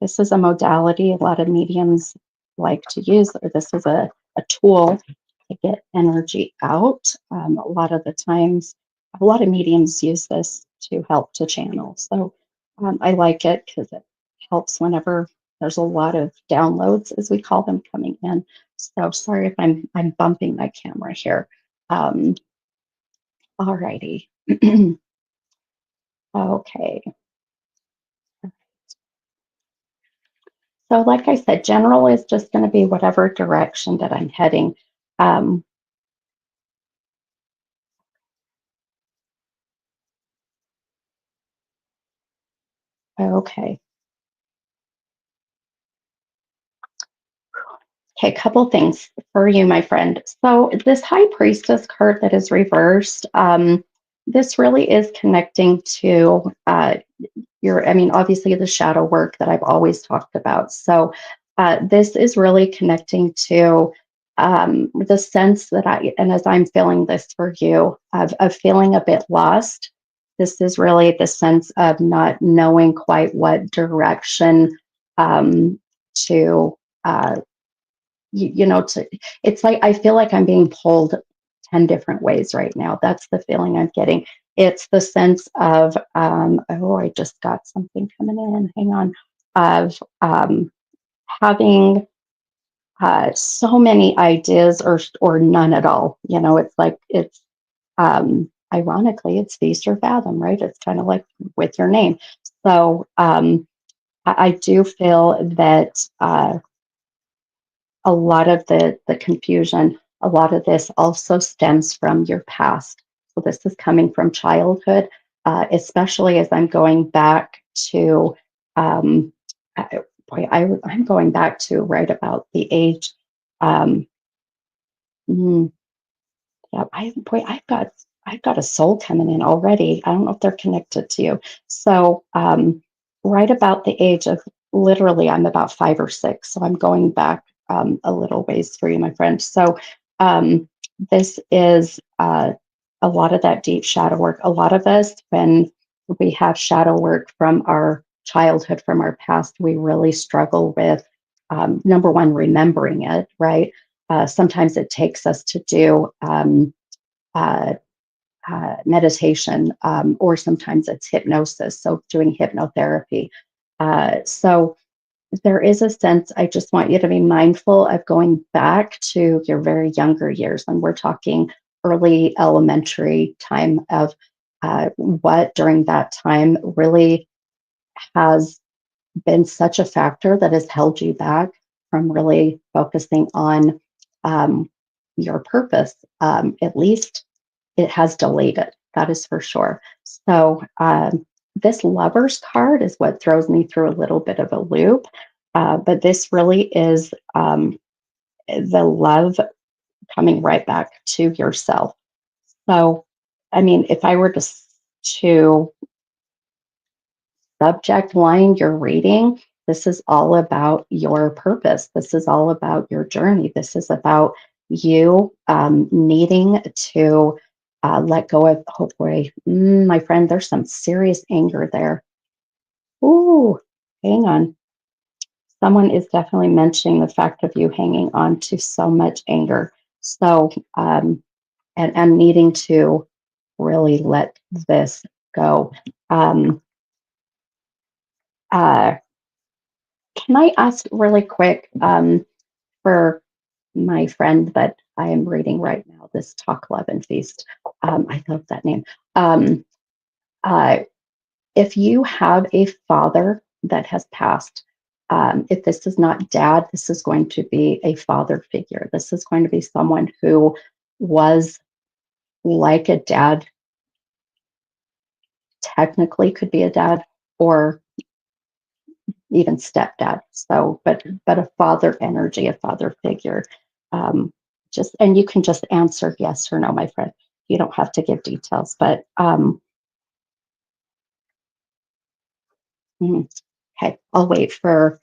this is a modality a lot of mediums like to use, or this is a tool to get energy out. A lot of the times, a lot of mediums use this to help to channel. So I like it because it helps whenever there's a lot of downloads, as we call them, coming in. So sorry if I'm bumping my camera here. All righty. Okay. So like I said, general is just going to be whatever direction that I'm heading. Um, okay. Okay, couple things for you, my friend. So this High Priestess card that is reversed, this really is connecting to I mean, obviously the shadow work that I've always talked about. So this is really connecting to the sense that and as I'm feeling this for you, of feeling a bit lost. This is really the sense of not knowing quite what direction to, to, it's like I feel like I'm being pulled 10 different ways right now. That's the feeling I'm getting. It's the sense of, oh, I just got something coming in. Hang on. Of having so many ideas or none at all. It's like ironically, it's feast or fathom, right? It's kind of like with your name. So I do feel that a lot of the confusion, a lot of this also stems from your past. So this is coming from childhood, especially as I'm going back to, um, I'm going back to right about the age. Um, mm, yeah, I've got a soul coming in already. I don't know if they're connected to you. So right about the age of literally, I'm about 5 or 6. So I'm going back a little ways for you, my friend. So this is a lot of that deep shadow work. A lot of us, when we have shadow work from our childhood, from our past, we really struggle with number one, remembering it, right? Sometimes it takes us to do uh, meditation, or sometimes it's hypnosis, so doing hypnotherapy. So there is a sense, I just want you to be mindful of going back to your very younger years. And we're talking early elementary time of what during that time really has been such a factor that has held you back from really focusing on um, your purpose. At least it has delayed it. That is for sure. So this lover's card is what throws me through a little bit of a loop. But this really is the love coming right back to yourself. So, I mean, if I were to subject line you're reading, this is all about your purpose. This is all about your journey. This is about you needing to let go of, oh boy, my friend, there's some serious anger there. Ooh, hang on. Someone is definitely mentioning the fact of you hanging on to so much anger. So, and needing to really let this go. Um, uh, Can I ask really quick for my friend that I am reading right now, this Talk, Love, and Feast? I love that name. Um, uh, if you have a father that has passed, if this is not dad, this is going to be a father figure. This is going to be someone who was like a dad, technically could be a dad, or even stepdad. So, but a father energy, a father figure. Um, just and you can just answer yes or no, my friend. You don't have to give details, but mm, okay, I'll wait for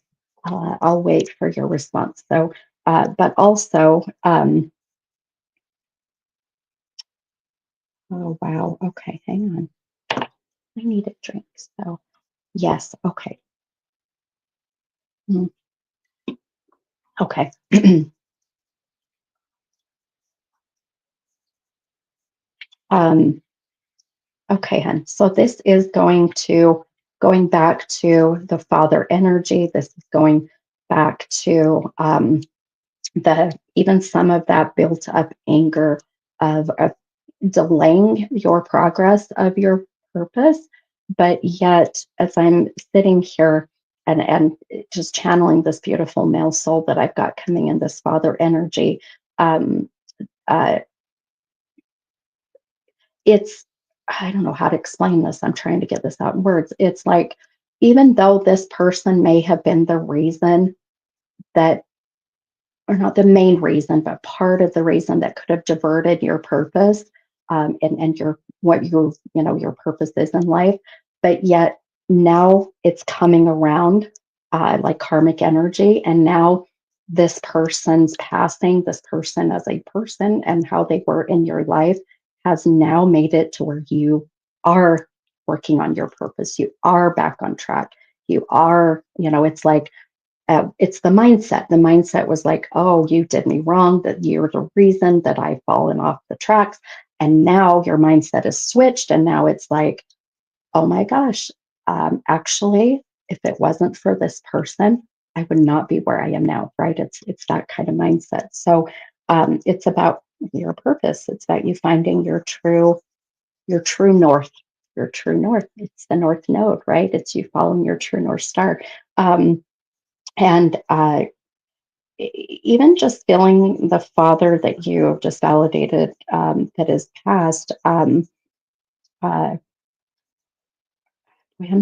your response. So, but also, oh wow, okay, hang on, I need a drink. So yes, okay, mm, okay. um, Okay, hun. So this is going back to the father energy. This is going back to the even some of that built up anger of delaying your progress of your purpose. But yet, as I'm sitting here and just channeling this beautiful male soul that I've got coming in this father energy, um, uh, it's I don't know how to explain this. I'm trying to get this out in words. It's like even though this person may have been the reason that, or not the main reason, but part of the reason that could have diverted your purpose, and your what your purpose is in life, but yet now it's coming around, like karmic energy, and now this person's passing, this person as a person and how they were in your life has now made it to where you are working on your purpose. You are back on track. You are, it's like it's the mindset. The mindset was like, oh, you did me wrong, that you're the reason that I've fallen off the tracks. And now your mindset is switched. And now it's like, oh my gosh, actually, if it wasn't for this person, I would not be where I am now, right? It's that kind of mindset. So it's about your purpose. It's about you finding your true north, your true north. It's the north node, right? It's you following your true north star. Um, and even just feeling the father that you have just validated, that is passed, uh, I'm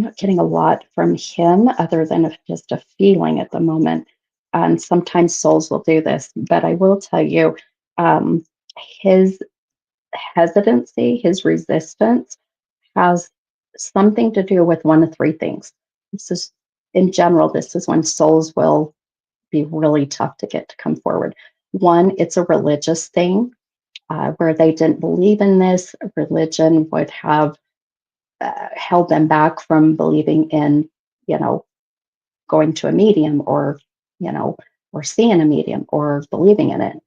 not getting a lot from him other than just a feeling at the moment. And sometimes souls will do this, but I will tell you, um, his hesitancy, his resistance has something to do with one of three things. This is, in general, this is when souls will be really tough to get to come forward. One, it's a religious thing, where they didn't believe in this. Religion would have held them back from believing in, you know, going to a medium, or, you know, or seeing a medium or believing in it.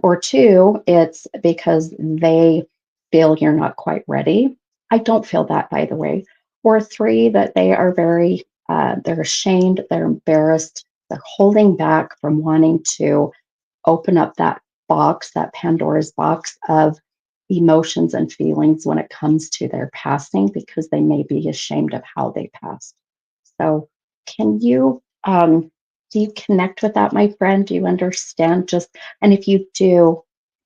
Or two, it's because they feel you're not quite ready. I don't feel that, by the way. Or three, that they are they're ashamed, they're embarrassed, they're holding back from wanting to open up that box, that Pandora's box of emotions and feelings when it comes to their passing, because they may be ashamed of how they passed. So, can you, do you connect with that, my friend? Do you understand just, and if you do,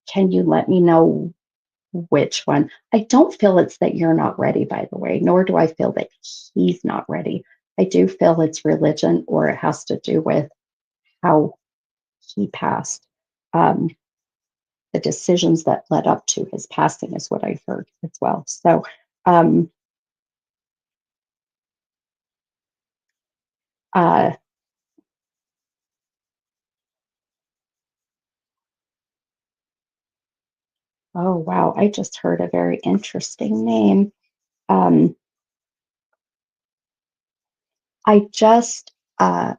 can you let me know which one? I don't feel it's that you're not ready, by the way, nor do I feel that he's not ready. I do feel it's religion, or it has to do with how he passed. Um, the decisions that led up to his passing is what I heard as well. So, um, uh, oh wow, I just heard a very interesting name. Um, I just of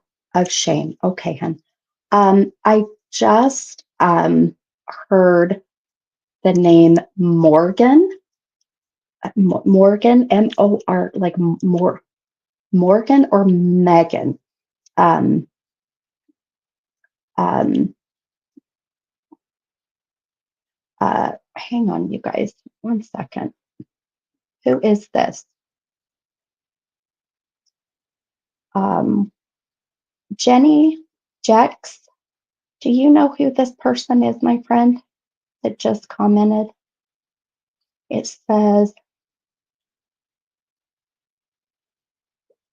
shame. Okay, hun. I just heard the name Morgan. Morgan, Mor, like Morgan or Megan. Um, um, Hang on, you guys, one second. Who is this? Um, Jenny, Jex, do you know who this person is, my friend, that just commented? It says,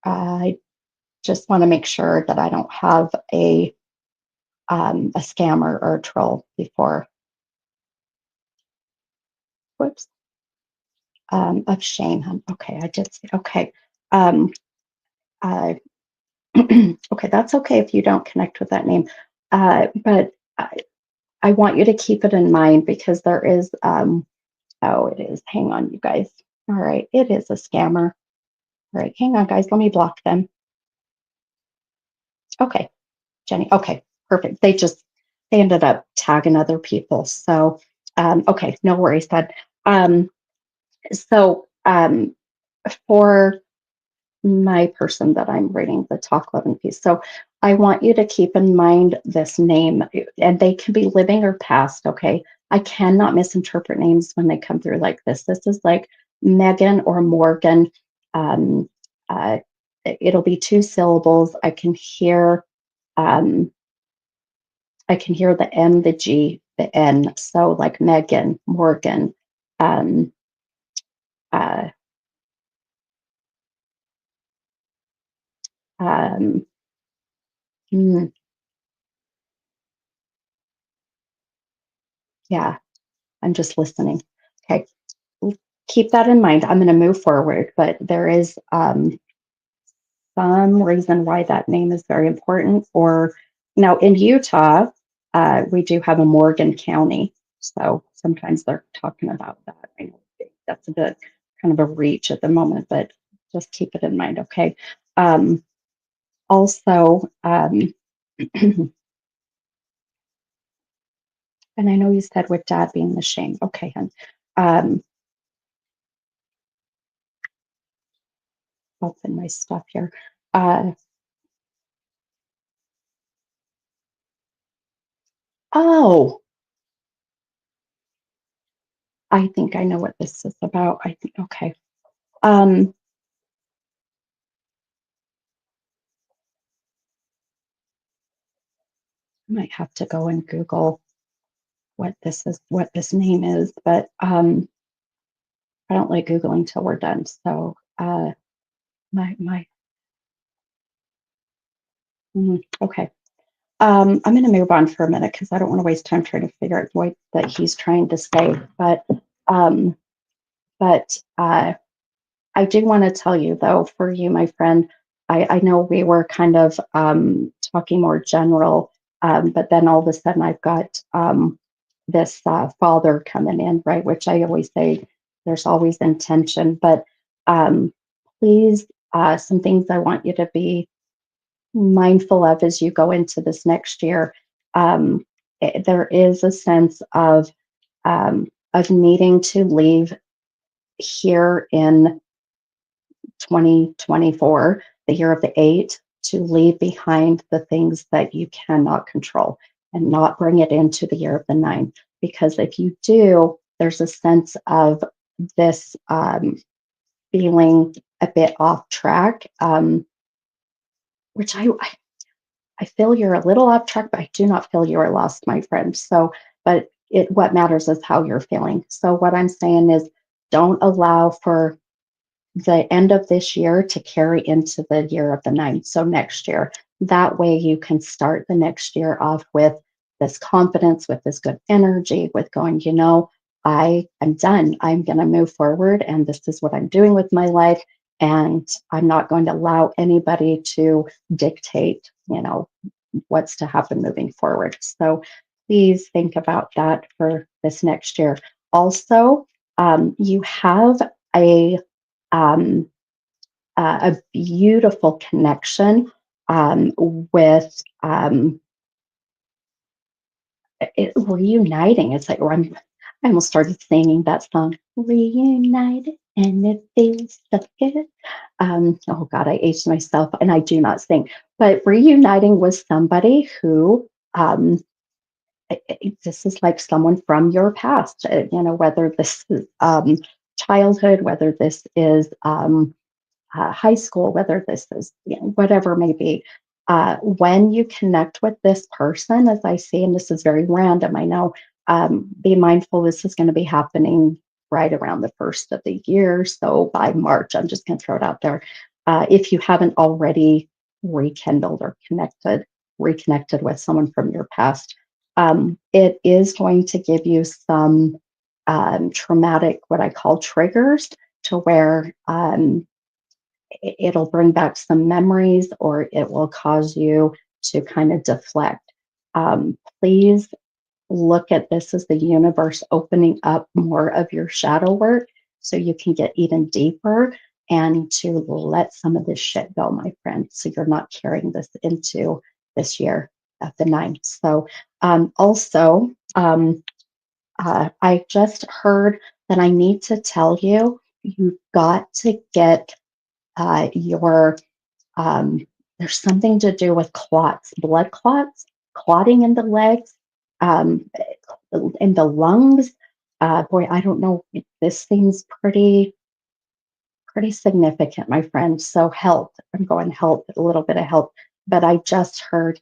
I just want to make sure that I don't have a scammer or a troll before. Whoops. Of shame. Okay, I did see. Okay. Um, uh, okay, that's okay if you don't connect with that name. But I want you to keep it in mind because there is, oh, it is. Hang on, you guys. All right, it is a scammer. All right, hang on, guys. Let me block them. Okay, Jenny. Okay, perfect. They ended up tagging other people. So, okay, no worries, bud. Um, so, for my person that I'm reading the talk loving piece. So I want you to keep in mind this name, and they can be living or past. Okay. I cannot misinterpret names when they come through like this. This is like Megan or Morgan. Um, uh, it'll be two syllables. Um, I can hear the M, the G, the N. So like Megan, Morgan, um, uh, um, mm, yeah, I'm just listening. Okay, keep that in mind. I'm going to move forward, but there is some reason why that name is very important. Or now in Utah, we do have a Morgan County, so sometimes they're talking about that. I know that's a bit kind of a reach at the moment, but just keep it in mind. Okay. Um, also, and I know you said with dad being the shame. Okay, hun. Um, I'll put my stuff here. Uh, oh, I think I know what this is about. I think, okay. Um, I might have to go and Google what this name is, but I don't like Googling till we're done. So, my, okay. I'm going to move on for a minute because I don't want to waste time trying to figure out what that he's trying to say. Um, but I do want to tell you, though, for you, my friend, I know we were kind of talking more general, but then all of a sudden I've got this father coming in, right? Which I always say there's always intention, but um, please, some things I want you to be mindful of as you go into this next year. Um, there is a sense of needing to leave here in 2024, the year of the eight, to leave behind the things that you cannot control and not bring it into the year of the nine. Because if you do, there's a sense of this feeling a bit off track, which I feel you're a little off track, but I do not feel you are lost, my friend. So, but what matters is how you're feeling. So, what I'm saying is don't allow for the end of this year to carry into the year of the nine. So next year, that way you can start the next year off with this confidence, with this good energy, with going, I am done. I'm going to move forward, and this is what I'm doing with my life. And I'm not going to allow anybody to dictate, what's to happen moving forward. So please think about that for this next year. Also, you have a um, a beautiful connection with reuniting. It's like I almost started singing that song, Reunited, and it feels so good. Oh God, I aged myself and I do not sing, but reuniting with somebody who, this is like someone from your past, whether this is childhood, whether this is high school, whether this is, whatever it may be. When you connect with this person, as I see, and this is very random, I know, be mindful this is going to be happening right around the first of the year. So by March, I'm just going to throw it out there. If you haven't already rekindled or reconnected with someone from your past, it is going to give you some traumatic, what I call triggers, to where it'll bring back some memories or it will cause you to kind of deflect. Please look at this as the universe opening up more of your shadow work so you can get even deeper and to let some of this shit go, my friend. So you're not carrying this into this year at the ninth. So, also, I just heard that I need to tell you, you've got to get your there's something to do with clots, blood clots, clotting in the legs, um, in the lungs. Boy, I don't know. This seems pretty significant, my friend. So help. I'm going help, a little bit of help. But I just heard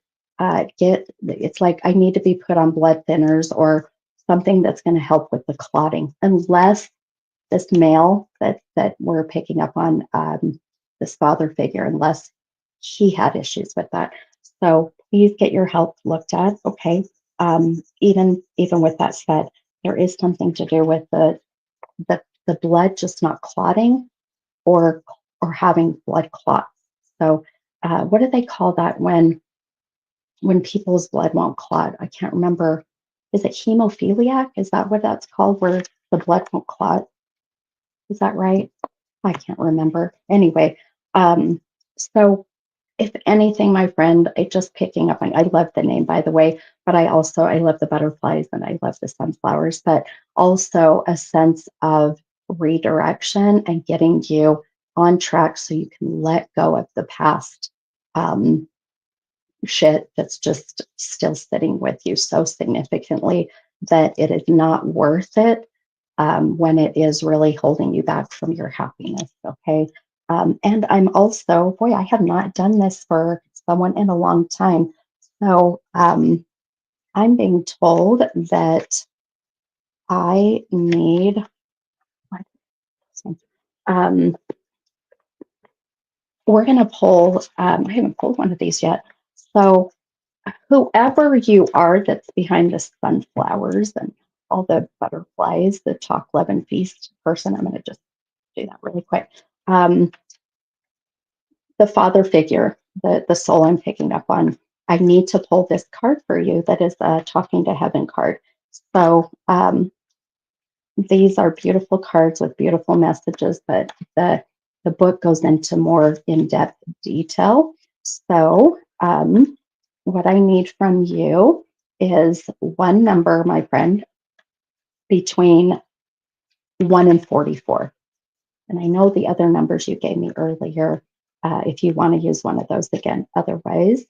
get. It's like I need to be put on blood thinners or something that's going to help with the clotting, unless this male that we're picking up on, this father figure, unless he had issues with that. So please get your health looked at. Okay. Even with that said, there is something to do with the blood just not clotting or having blood clots. So what do they call that when people's blood won't clot? I can't remember. Is it hemophiliac? Is that what that's called, where the blood won't clot? Is that right? I can't remember. Anyway, um, so if anything, my friend, I just picking up on, I love the name, by the way, but I love the butterflies and I love the sunflowers, but also a sense of redirection and getting you on track so you can let go of the past um, shit that's just still sitting with you so significantly that it is not worth it, when it is really holding you back from your happiness. Okay. And I'm also, boy, I have not done this for someone in a long time. So I'm being told that I need, um, we're going to pull, I haven't pulled one of these yet. So whoever you are that's behind the sunflowers and all the butterflies, the chalk love and feast person, I'm going to just do that really quick. Um, the father figure, the soul I'm picking up on, I need to pull this card for you that is a talking to heaven card. So these are beautiful cards with beautiful messages, but the book goes into more in-depth detail. So what I need from you is one number, my friend, between 1 and 44. And I know the other numbers you gave me earlier, if you want to use one of those again. Otherwise,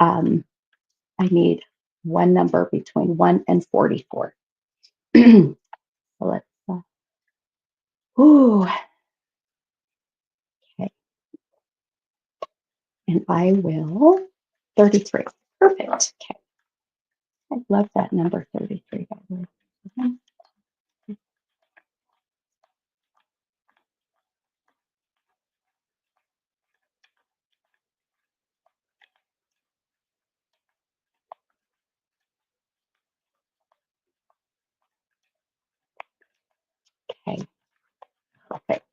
um, I need one number between 1 and 44. So let's, ooh, okay. And I will, 33. Perfect. Okay. I love that number 33, by the way. Mhm. Okay. Perfect.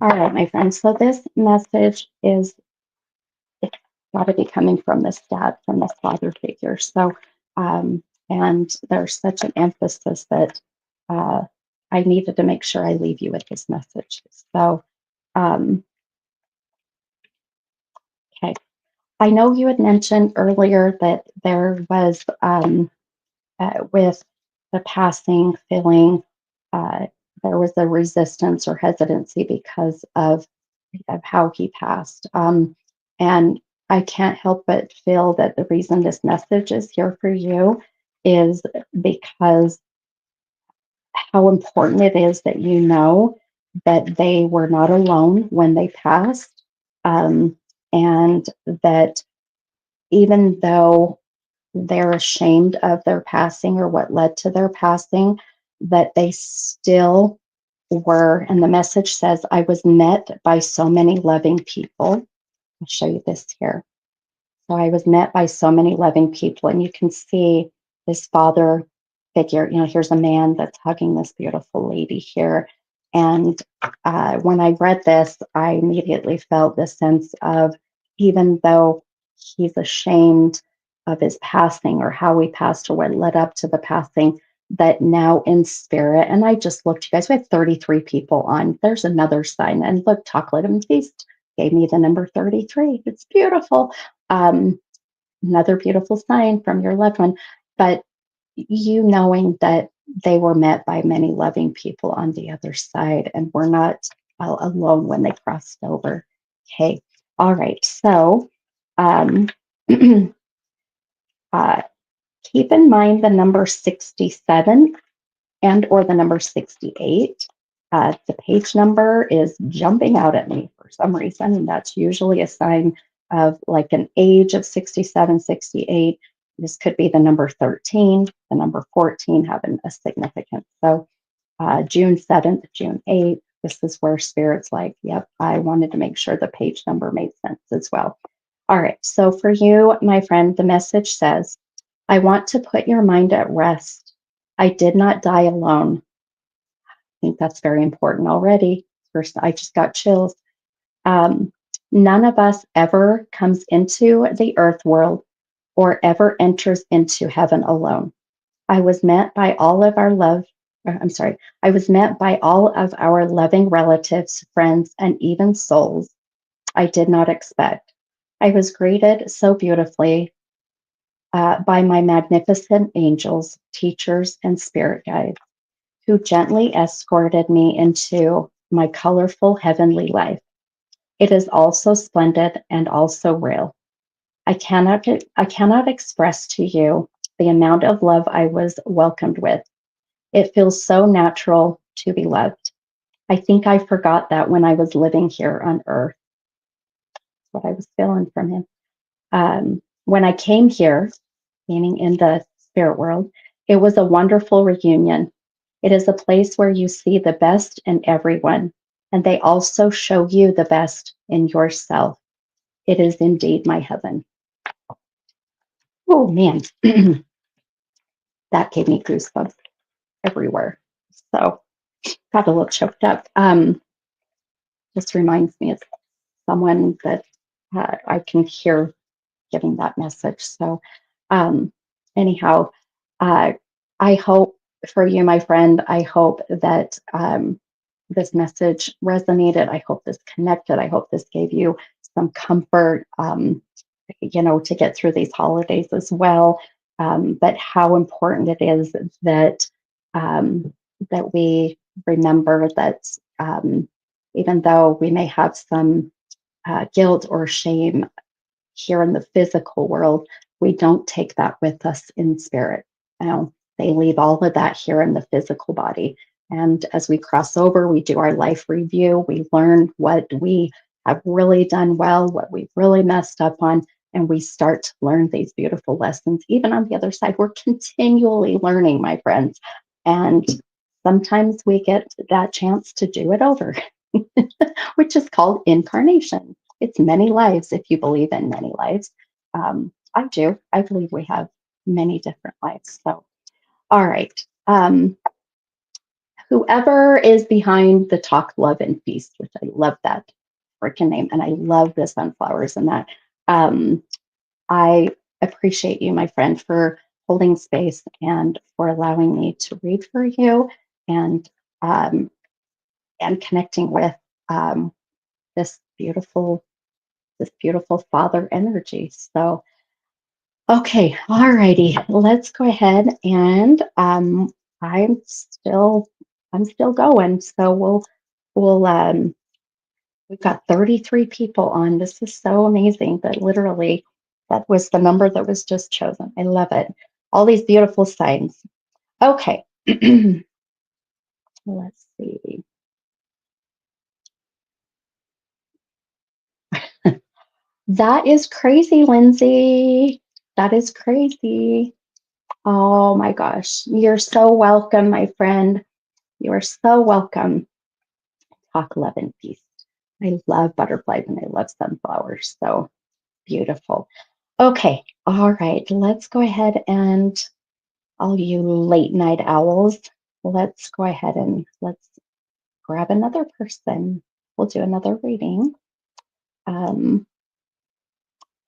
All right, my friends. So this message is, it's got to be coming from this dad, from this father figure. So, and there's such an emphasis that uh, I needed to make sure I leave you with this message. So, um, okay. I know you had mentioned earlier that there was, with the passing, feeling uh, there was a resistance or hesitancy because of how he passed. And I can't help but feel that the reason this message is here for you is because how important it is that you know that they were not alone when they passed, um, and that even though they're ashamed of their passing or what led to their passing, that they still were. And the message says, I was met by so many loving people. I'll show you this here. So I was met by so many loving people, and you can see this father figure. Here's a man that's hugging this beautiful lady here. And when I read this, I immediately felt the sense of, even though he's ashamed of his passing or how he passed or what led up to the passing, that now in spirit, and I just looked, you guys, we had 33 people on. There's another sign. And look, Talk, Let 'em Feast gave me the number 33. It's beautiful. Um, Another beautiful sign from your loved one. But you knowing that they were met by many loving people on the other side and were not alone when they crossed over. Okay. All right. So um, uh, keep in mind the number 67 and or the number 68. The page number is jumping out at me for some reason, and that's usually a sign of like an age of 67, 68. This could be the number 13, the number 14 having a significance. So June 7th, June 8th, this is where Spirit's like, yep, I wanted to make sure the page number made sense as well. All right, so for you, my friend, the message says, I want to put your mind at rest. I did not die alone. I think that's very important already. First, I just got chills. Um, None of us ever comes into the earth world or ever enters into heaven alone. I was met by all of our love. I'm sorry. I was met by all of our loving relatives, friends, and even souls I did not expect. I was greeted so beautifully by my magnificent angels, teachers, and spirit guides, who gently escorted me into my colorful heavenly life. It is also splendid and also real. I cannot express to you the amount of love I was welcomed with. It feels so natural to be loved. I think I forgot that when I was living here on earth. That's what I was feeling from him. When I came here, meaning in the spirit world, it was a wonderful reunion. It is a place where you see the best in everyone, and they also show you the best in yourself. It is indeed my heaven. Oh man, that gave me goosebumps everywhere. So got a little choked up. Just reminds me of someone that I can hear giving that message. So, um, anyhow, uh, I hope for you, my friend, I hope that this message resonated. I hope this connected. I hope this gave you some comfort, to get through these holidays as well. But how important it is that that we remember that even though we may have some guilt or shame here in the physical world, we don't take that with us in spirit. They leave all of that here in the physical body. And as we cross over, we do our life review. We learn what we have really done well, what we've really messed up on, and we start to learn these beautiful lessons. Even on the other side, we're continually learning, my friends. And sometimes we get that chance to do it over, which is called incarnation. It's many lives if you believe in many lives. I do. I believe we have many different lives. So, all right. Whoever is behind the Talk, Love, and Feast, which I love that freaking name, and I love the sunflowers and that. Um, I appreciate you, my friend, for holding space and for allowing me to read for you and um, and connecting with um, this beautiful father energy. So, okay, all righty, let's go ahead and I'm still I'm still going. So we'll we've got 33 people on. This is so amazing that literally that was the number that was just chosen. I love it. All these beautiful signs. Okay. Let's see. That is crazy, Lindsay. That is crazy. Oh my gosh. You're so welcome, my friend. You are so welcome. Talk, love, and peace. I love butterflies and I love sunflowers. So beautiful. Okay. All right. Let's go ahead and all you late night owls, let's go ahead and let's grab another person. We'll do another reading. Um,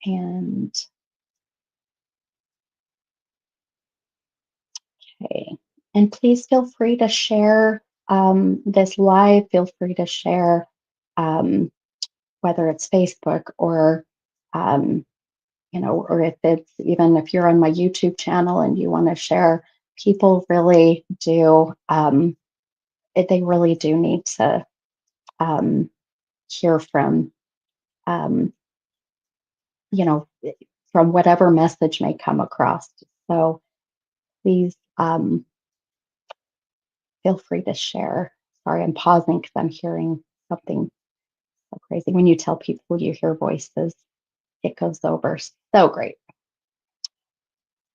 and okay. And please feel free to share this live. Feel free to share um, whether it's Facebook or um, or if it's even if you're on my YouTube channel and you want to share. People really do. They really do need to um, hear from um, you know, from whatever message may come across. So please feel free to share. Sorry, I'm pausing because I'm hearing something so crazy. When you tell people you hear voices, it goes over so great.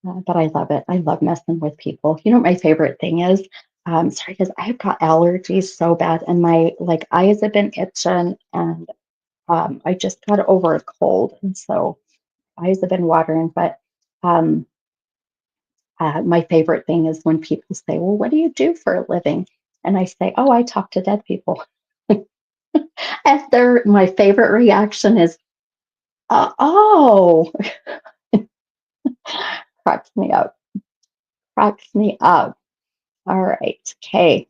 But I love it. I love messing with people. You know what my favorite thing is? Sorry, because I've got allergies so bad, and my eyes have been itching, and I just got over a cold, and so eyes have been watering. But um, my favorite thing is when people say, "Well, what do you do for a living?" And I say, "Oh, I talk to dead people." And my favorite reaction is, "Oh," cracks me up, cracks me up. All right, okay.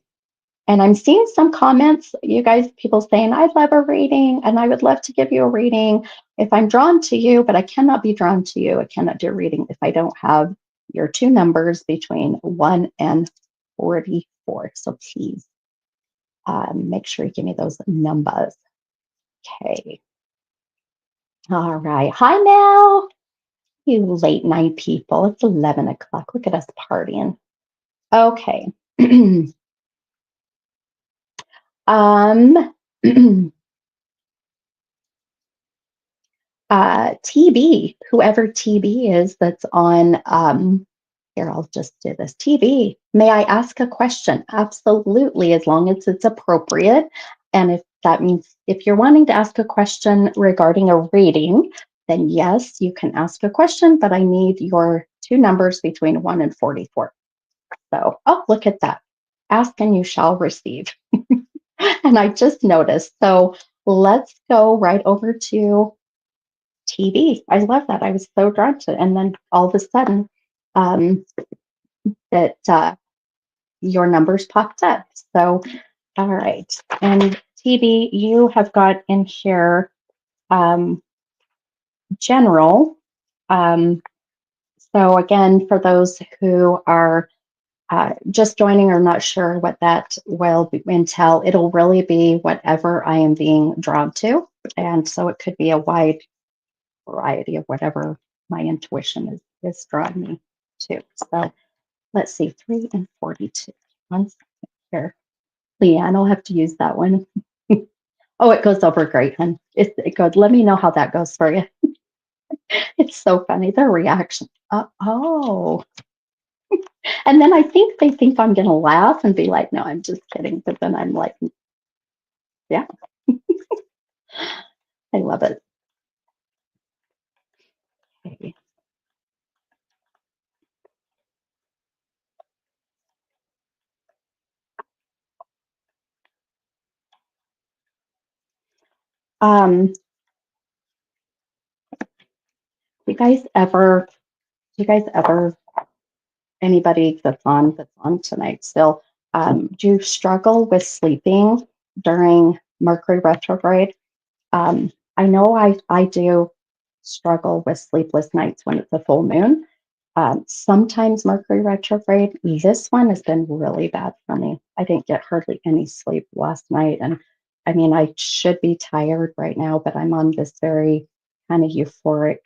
And I'm seeing some comments, you guys, people saying, "I'd love a reading, and I would love to give you a reading if I'm drawn to you, but I cannot be drawn to you. I cannot do a reading if I don't have your two numbers between 1 and 44. So please make sure you give me those numbers." Okay. All right. Hi, Mel. You late night people. It's 11 o'clock. Look at us partying. Okay. um, TB, whoever TB is that's on, here, I'll just do this. TB, may I ask a question? Absolutely, as long as it's appropriate. And if that means if you're wanting to ask a question regarding a reading, then yes, you can ask a question, but I need your two numbers between 1 and 44. So, oh, look at that. Ask and you shall receive. And I just noticed. So let's go right over to TV. I love that. I was so drawn to it. And then all of a sudden, um, that your numbers popped up. So, all right. And TV, you have got in here general. Um, so, again, for those who are just joining or not sure what that will entail, it'll really be whatever I am being drawn to. And so it could be a wide variety of whatever my intuition is drawing me to. So let's see, 3 and 42. One second here. Leanne, I'll have to use that one. Oh, it goes over great, hun. It goes. Let me know how that goes for you. It's so funny, their reaction. Oh. And then I think they think I'm going to laugh and be like, no, I'm just kidding. But then I'm like, yeah, I love it. Okay. Um, you guys ever, you guys ever, anybody that's on tonight still, do you struggle with sleeping during Mercury retrograde? I know I do struggle with sleepless nights when it's a full moon. Sometimes Mercury retrograde. This one has been really bad for me. I didn't get hardly any sleep last night. And I mean, I should be tired right now, but I'm on this very kind of euphoric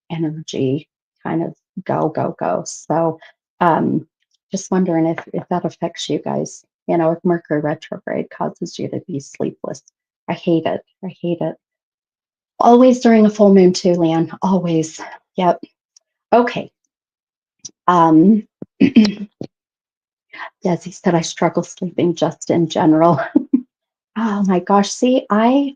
energy, kind of go, go, go. So um, just wondering if that affects you guys. If Mercury retrograde causes you to be sleepless. I hate it. I hate it. Always during a full moon too, Leanne. Always. Yep. Okay. Um, Desi said I struggle sleeping just in general. Oh my gosh. See, my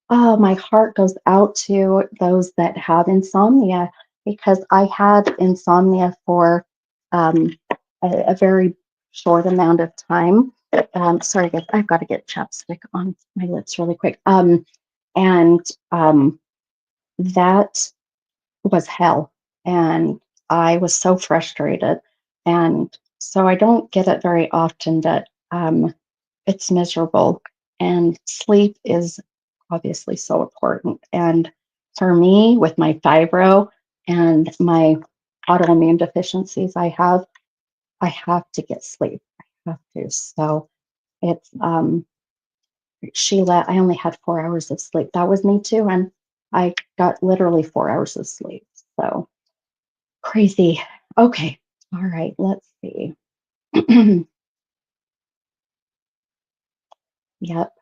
heart goes out to those that have insomnia because I had insomnia for um, a very short amount of time. Sorry, guys, I've got to get chapstick on my lips really quick. And that was hell. And I was so frustrated. And so I don't get it very often that it's miserable. And sleep is obviously so important. And for me, with my fibro and my autoimmune deficiencies I have to get sleep. I have to. So it's Sheila, I only had 4 hours of sleep. That was me too. And I got literally 4 hours of sleep. So crazy. Okay. All right. Let's see. Yep.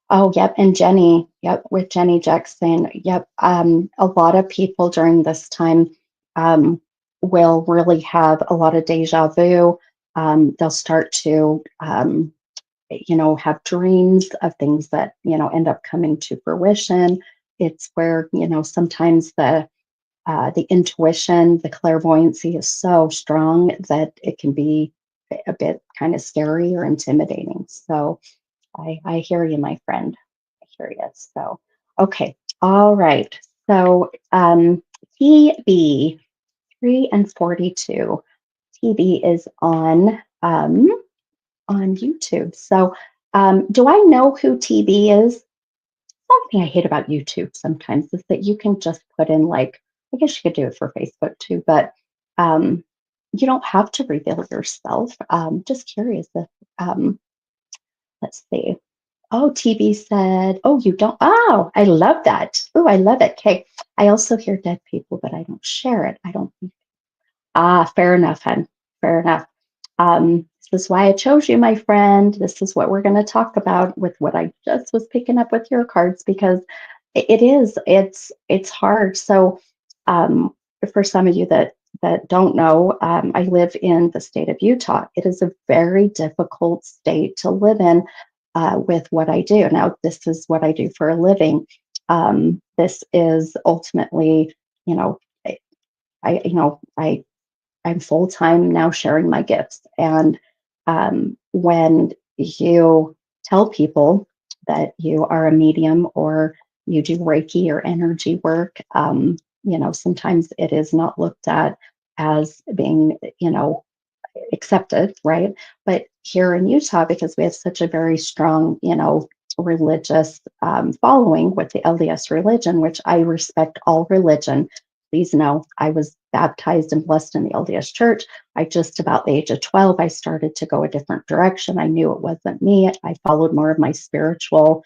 Oh, yep. And Jenny, yep, with Jenny Jackson, yep. A lot of people during this time um, will really have a lot of deja vu. They'll start to, have dreams of things that, end up coming to fruition. It's where, sometimes the intuition, the clairvoyancy is so strong that it can be a bit kind of scary or intimidating. So I hear you, my friend. I hear you. So, okay. All right. So, TB 3 and 42. TB is on YouTube. So, do I know who TB is? Something I hate about YouTube sometimes is that you can just put in like, I guess you could do it for Facebook too, but um, you don't have to reveal yourself. Just curious if, um, let's see. Oh, TV said, oh, you don't. Oh, I love that. Oh, I love it. Okay. I also hear dead people, but I don't share it. I don't. Ah, fair enough, hun. Fair enough. This is why I chose you, my friend. This is what we're going to talk about with what I just was picking up with your cards because it's hard. So, um, for some of you that don't know, I live in the state of Utah. It is a very difficult state to live in with what I do. Now, this is what I do for a living. This is ultimately, you know, I you know I I'm full time now sharing my gifts. And when you tell people that you are a medium or you do Reiki or energy work, sometimes it is not looked at as being, accepted, right? But here in Utah, because we have such a very strong, religious following with the LDS religion, which I respect all religion. Please know, I was baptized and blessed in the LDS church. I just about the age of 12, I started to go a different direction. I knew it wasn't me. I followed more of my spiritual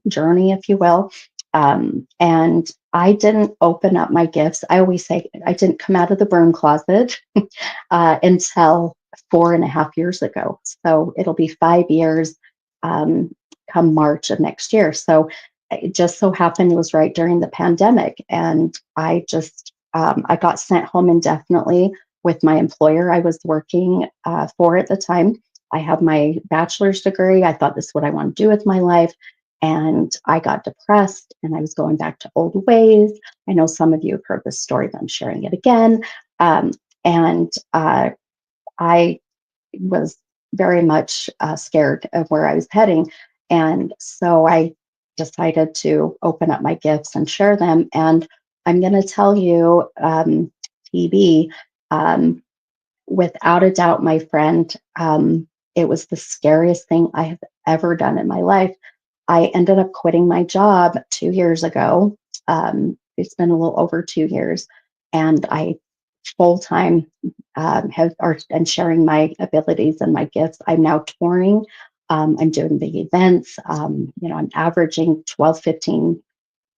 journey, if you will. And I didn't open up my gifts. I always say I didn't come out of the broom closet until 4.5 years ago. So it'll be 5 years um, come March of next year. So it just so happened it was right during the pandemic. And I got sent home indefinitely with my employer I was working for at the time. I have my bachelor's degree. I thought this is what I want to do with my life. And I got depressed and I was going back to old ways. I know some of you have heard this story, but I'm sharing it again. And I was very much scared of where I was heading. And so I decided to open up my gifts and share them. And I'm going to tell you, TB, um, without a doubt, my friend, it was the scariest thing I have ever done in my life. I ended up quitting my job 2 years ago. It's been a little over 2 years, and I full time and sharing my abilities and my gifts. I'm now touring. I'm doing big events. I'm averaging 12, 15,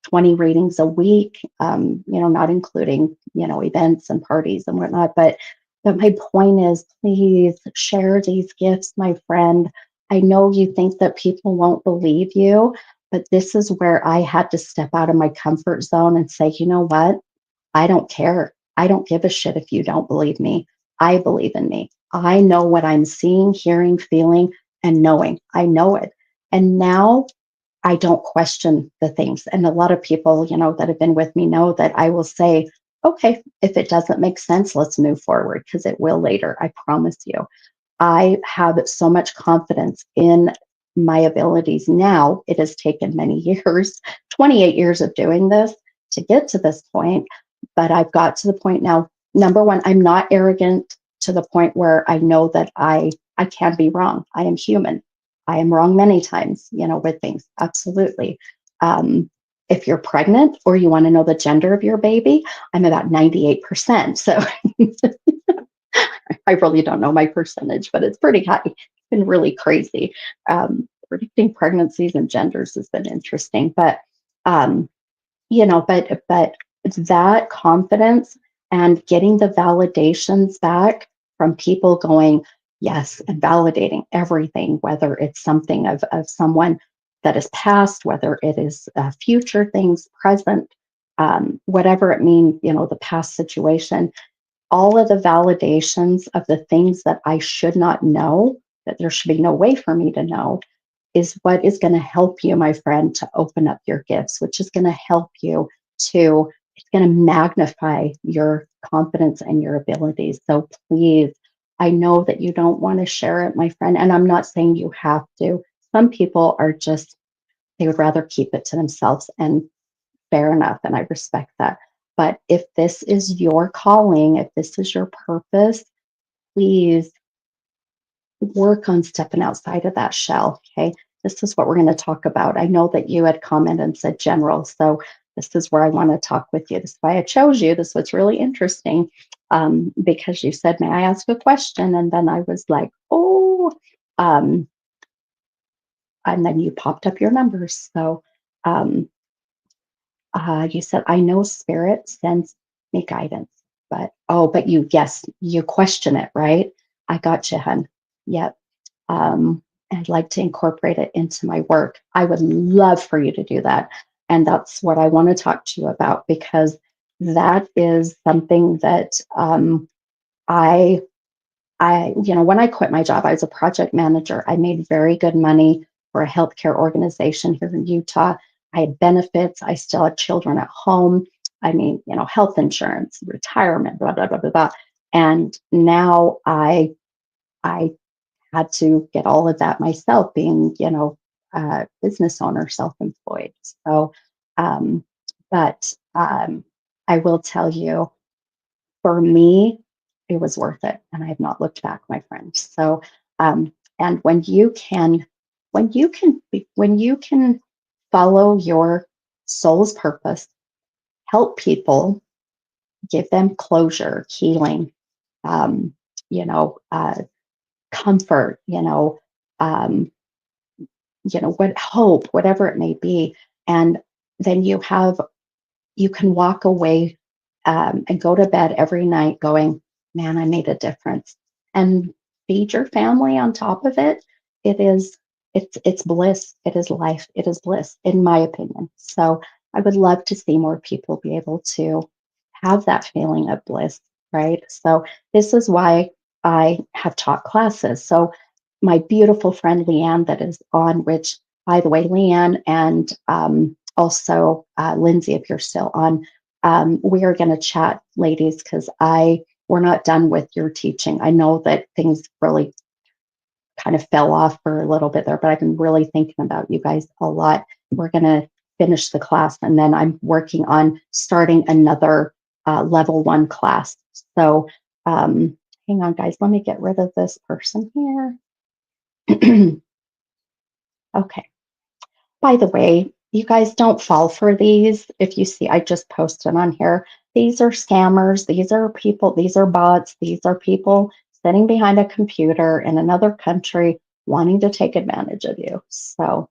20 readings a week, not including, events and parties and whatnot. But my point is, please share these gifts, my friend. I know you think that people won't believe you, But this is where I had to step out of my comfort zone and say, you know what? I don't care. I don't give a shit if you don't believe me. I believe in me. I know what I'm seeing, hearing, feeling, and knowing. I know it. And now I don't question the things. And a lot of people, that have been with me know that I will say, okay, if it doesn't make sense, let's move forward because it will later. I promise you. I have so much confidence in my abilities now. It has taken many years, 28 years of doing this to get to this point. But I've got to the point now. Number one, I'm not arrogant to the point where I know that I can be wrong. I am human. I am wrong many times, with things. Absolutely. If you're pregnant or you want to know the gender of your baby, I'm about 98%. So I really don't know my percentage, but it's pretty high. It's been really crazy. Predicting pregnancies and genders has been interesting, but um, but that confidence and getting the validations back from people going yes and validating everything, whether it's something of someone that is past, whether it is future things, present, whatever it means, the past situation, all of the validations of the things that I should not know, that there should be no way for me to know, is what is going to help you, my friend, to open up your gifts, which is going to help you it's going to magnify your confidence and your abilities. So please, I know that you don't want to share it, my friend, and I'm not saying you have to. Some people are just, they would rather keep it to themselves, and fair enough, and I respect that. But if this is your calling, if this is your purpose, please work on stepping outside of that shell. Okay. This is what we're going to talk about. I know that you had commented and said general. So this is where I want to talk with you. This is why I chose you. This was really interesting because you said, may I ask a question? And then I was like, oh, um, and then you popped up your numbers. So um, you said, I know spirit sends me guidance, but yes, you question it, right? I got you, hun. Yep. I'd like to incorporate it into my work. I would love for you to do that. And that's what I want to talk to you about because that is something that I when I quit my job, I was a project manager. I made very good money for a healthcare organization here in Utah. I had benefits. I still had children at home. I mean, health insurance, retirement, blah, blah, blah, blah, blah. And now I had to get all of that myself, being, business owner, self-employed. So, um, but I will tell you, for me, it was worth it, and I have not looked back, my friend. So, and when you can follow your soul's purpose, help people, give them closure, healing, um, you know, uh, comfort, um, what hope, whatever it may be, and then you can walk away and go to bed every night going, man, I made a difference. And feed your family on top of it. It is, it's bliss. It is life. It is bliss, in my opinion. So I would love to see more people be able to have that feeling of bliss, right? So this is why I have taught classes. So my beautiful friend Leanne, that is on, which by the way, Leanne and also Lindsay, if you're still on, we are going to chat, ladies, because we're not done with your teaching. I know that things really kind of fell off for a little bit there, but I've been really thinking about you guys a lot. We're going to finish the class, and then I'm working on starting another level 1 class. So hang on, guys. Let me get rid of this person here. Okay. By the way, you guys don't fall for these. If you see, I just posted on here. These are scammers. These are people. These are bots. These are people sitting behind a computer in another country wanting to take advantage of you. So,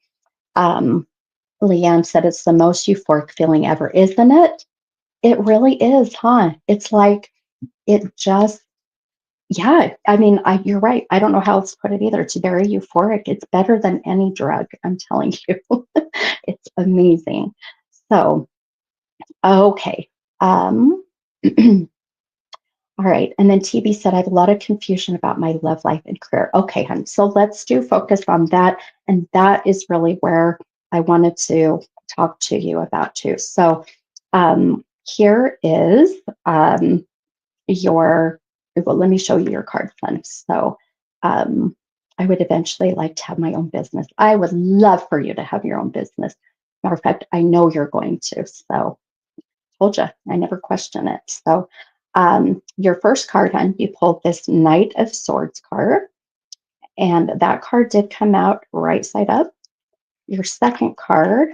Leanne said it's the most euphoric feeling ever, isn't it? It really is, huh? It's like it just Yeah, I mean, you're right. I don't know how else to put it either. It's very euphoric. It's better than any drug. I'm telling you, it's amazing. So, okay. Um, all right. And then TB said, I have a lot of confusion about my love life and career. Okay, hun. So let's do focus on that. And that is really where I wanted to talk to you about too. So here is your, well, let me show you your card, hun. So um, I would eventually like to have my own business. I would love for you to have your own business. Matter of fact, I know you're going to. So told you, I never question it. So your first card, hun, you pulled this Knight of Swords card, and that card did come out right side up. Your second card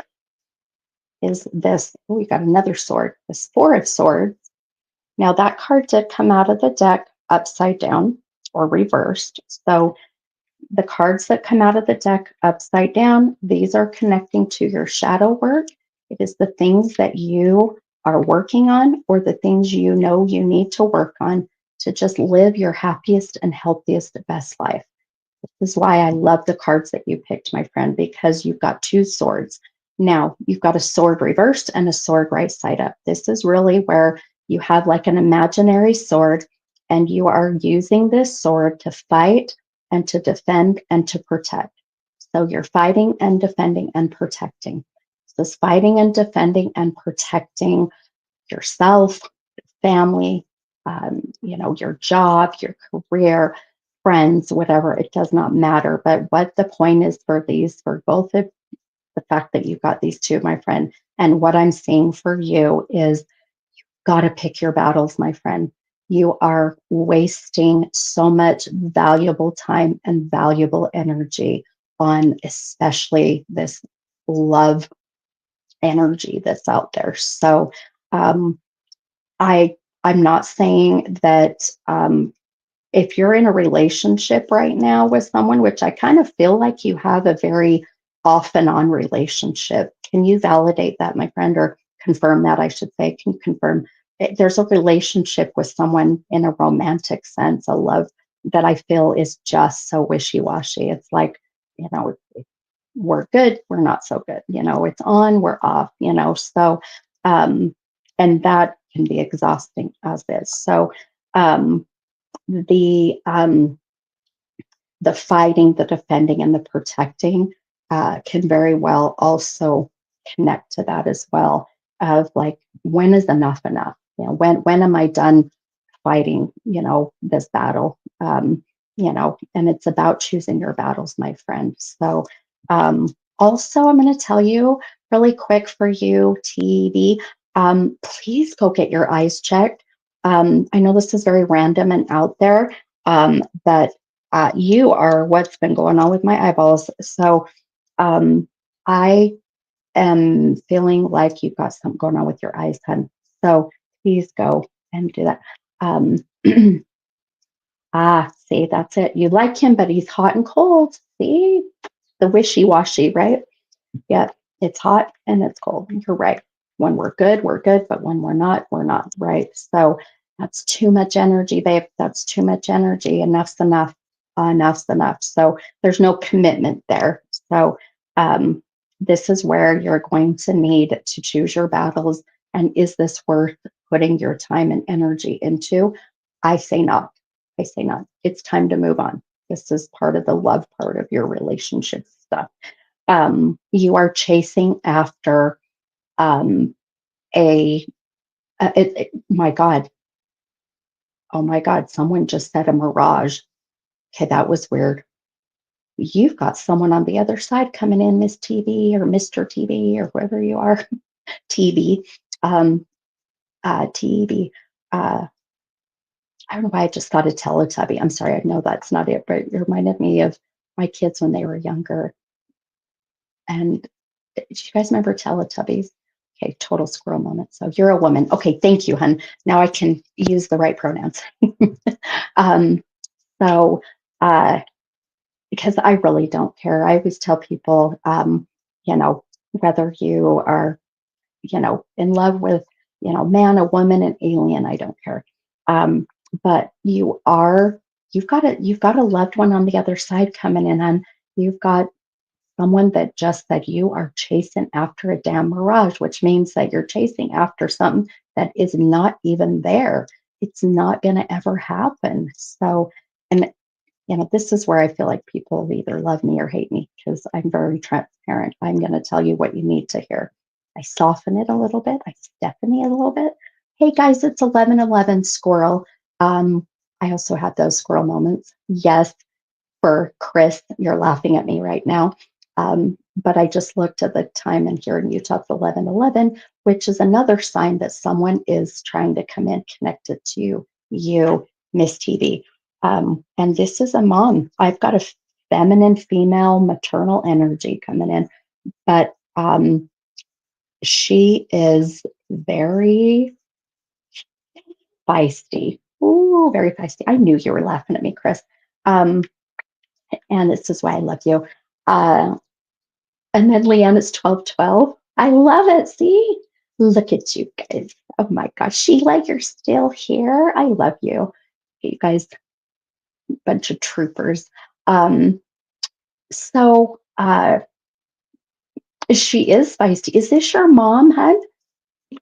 is this. Oh, we got another sword, this Four of Swords. Now that card did come out of the deck upside down or reversed. So the cards that come out of the deck upside down, these are connecting to your shadow work. It is the things that you are working on or the things you know you need to work on to just live your happiest and healthiest, best life. This is why I love the cards that you picked, my friend, because you've got two swords. Now, you've got a sword reversed and a sword right side up. This is really where you have like an imaginary sword and you are using this sword to fight and to defend and to protect. So you're fighting and defending and protecting. So this fighting and defending and protecting yourself, family, your job, your career, friends, whatever, it does not matter. But what the point is for these, for both of the fact that you've got these two, my friend, and what I'm seeing for you is got to pick your battles, my friend. You are wasting so much valuable time and valuable energy on especially this love energy that's out there. So um, I I'm not saying that if you're in a relationship right now with someone, which I kind of feel like you have a very off and on relationship, can you validate that, my friend, or confirm that? I should say, can you confirm there's a relationship with someone in a romantic sense, a love that I feel is just so wishy washy. It's like, we're good, we're not so good. It's on, we're off. So, um, and that can be exhausting as is. So, the um, the fighting, the defending, and the protecting can very well also connect to that as well. Of like, when is enough enough? When am I done fighting? This battle. And it's about choosing your battles, my friend. So, also, I'm going to tell you really quick for you, TV. Please go get your eyes checked. I know this is very random and out there, but you are what's been going on with my eyeballs. So um, I am feeling like you've got something going on with your eyes, hun. So please go and do that. Um, see, that's it. You like him, but he's hot and cold. See, the wishy washy, right? Yeah, it's hot and it's cold. You're right. When we're good, we're good. But when we're not, we're not. Right. So that's too much energy, babe. That's too much energy. Enough's enough. Enough's enough. So there's no commitment there. So this is where you're going to need to choose your battles. And is this worth putting your time and energy into? I say not. I say not. It's time to move on. This is part of the love part of your relationship stuff. You are chasing after um, a, my God, oh my God, someone just said a mirage. Okay, that was weird. You've got someone on the other side coming in, Miss TV or Mr. TV or whoever you are, TV, TV. Uh, I don't know why I just thought of Teletubby. I'm sorry, I know that's not it, but it reminded me of my kids when they were younger. And do you guys remember Teletubbies? Okay, total squirrel moment. So you're a woman. Okay, thank you, hun. Now I can use the right pronouns. um, so, uh, because I really don't care. I always tell people, whether you are, in love with, man, a woman, an alien, I don't care. But you are you've got a loved one on the other side coming in, and you've got someone that just said you are chasing after a damn mirage, which means that you're chasing after something that is not even there. It's not going to ever happen. So, and this is where I feel like people either love me or hate me because I'm very transparent. I'm going to tell you what you need to hear. I soften it a little bit. I Stephanie a little bit. Hey guys, it's 11:11 squirrel. I also had those squirrel moments. Yes, for Chris, you're laughing at me right now. But I just looked at the time and here in Utah, it's 11:11, which is another sign that someone is trying to come in connected to you, Miss TV. And this is a mom. I've got a feminine, female, maternal energy coming in, but she is very feisty. Ooh, very feisty. I knew you were laughing at me, Chris. Um, and this is why I love you. Uh, And then Leanne is 1212. I love it. See? Look at you guys. Oh my gosh. Sheila, you're still here. I love you. You guys, bunch of troopers. Um, so she is feisty. Is this your mom, hun?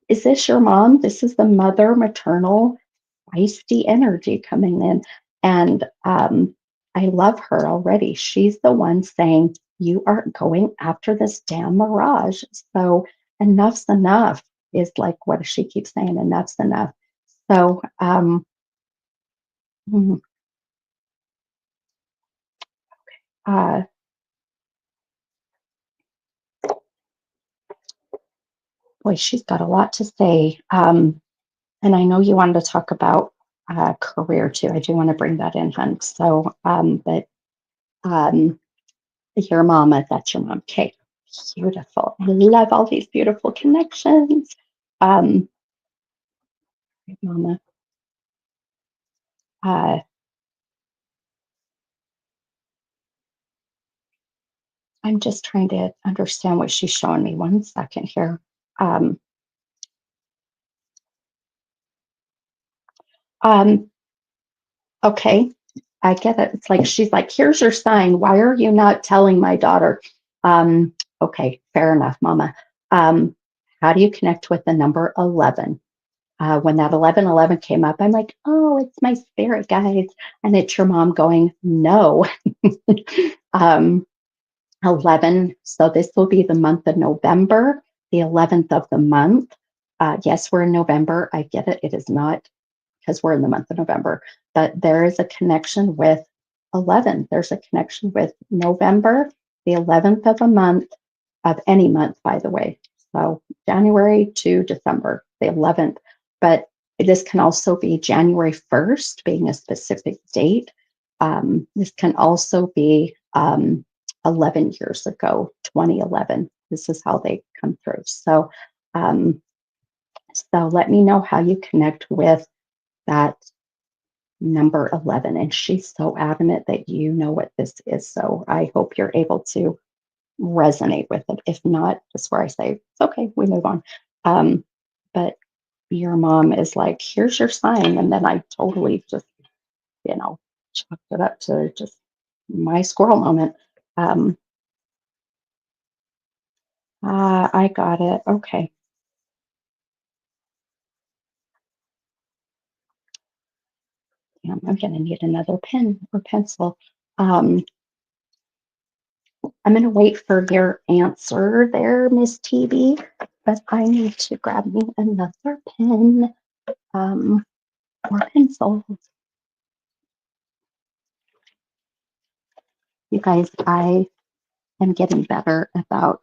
Is this your mom? This is the mother maternal feisty energy coming in. And I love her already. She's the one saying, you are going after this damn mirage. So enough's enough is like what she keeps saying, enough's enough. So, mm, uh, boy, she's got a lot to say. And I know you wanted to talk about career too. I do want to bring that in, hun. So, but um, your mama, that's your mom. Okay, beautiful. I love all these beautiful connections. Um, mama, uh, I'm just trying to understand what she's showing me. One second here. Um, um, okay, I get it. It's like she's like, here's your sign. Why are you not telling my daughter? Okay, fair enough, mama. Um, how do you connect with the number 11? When that 11:11 came up, I'm like, oh, it's my spirit guides. And it's your mom going, no. um, 11. So this will be the month of November, the 11th of the month. Yes, we're in November. I get it. It is not because we're in the month of November, but there is a connection with 11. There's a connection with November, the 11th of a month, of any month, by the way. So January to December, the 11th. But this can also be January 1st, being a specific date. This can also be 11 years ago, 2011. This is how they come through. Um, so let me know how you connect with that number 11. And she's so adamant that you know what this is. So I hope you're able to resonate with it. If not, that's where I say, it's okay, we move on. But your mom is like, here's your sign. And then I totally just, you know, chalked it up to just my squirrel moment. Um, I got it. Okay. Damn, I'm going to need another pen or pencil. Um, I'm going to wait for your answer there, Miss TB, but I need to grab me another pen or pencil. You guys, I am getting better about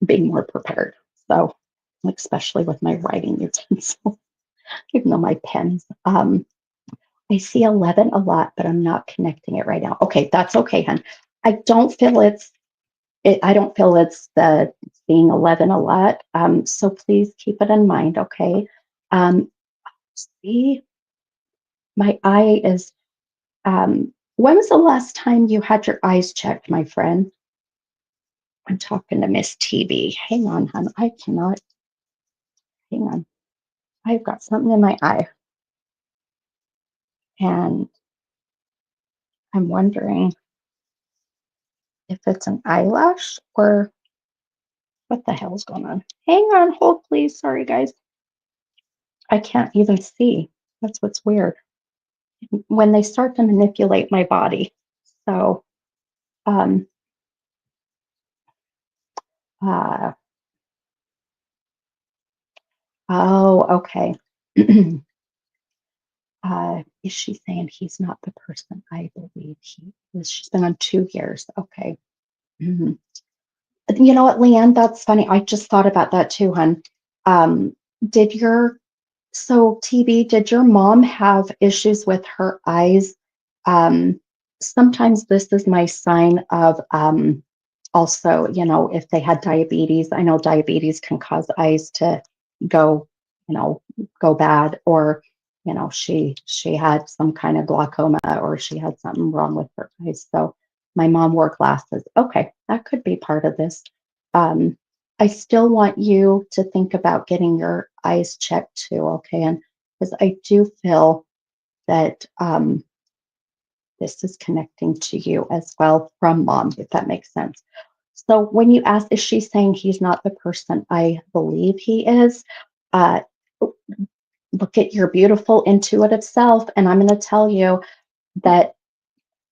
being more prepared. So, especially with my writing utensils, even though my pens. I see 11 a lot, but I'm not connecting it right now. Okay, that's okay, hun. I don't feel I don't feel it's the seeing 11 a lot. So please keep it in mind, okay? Um, see, my eye is, when was the last time you had your eyes checked, my friend? I'm talking to Miss TV. Hang on, hun. I cannot, hang on. I've got something in my eye. And I'm wondering if it's an eyelash or what the hell's going on. Hang on, hold please. Sorry, guys. I can't even see. That's what's weird. When they start to manipulate my body. So, um, uh, oh, okay. Is she saying he's not the person I believe he is? She's been on 2 years. Okay. Mhm. You know what, Leanne? That's funny. I just thought about that too, hon. Um, did your So, TB, did your mom have issues with her eyes? Um, Sometimes this is my sign of also, if they had diabetes. I know diabetes can cause eyes to go, you know, go bad, or she had some kind of glaucoma, or she had something wrong with her eyes. So my mom wore glasses. Okay, that could be part of this. Um, I still want you to think about getting your eyes checked too, okay? And because I do feel that this is connecting to you as well from mom, if that makes sense. So when you ask, is she saying he's not the person I believe he is? Uh, Look at your beautiful intuitive self, and I'm going to tell you that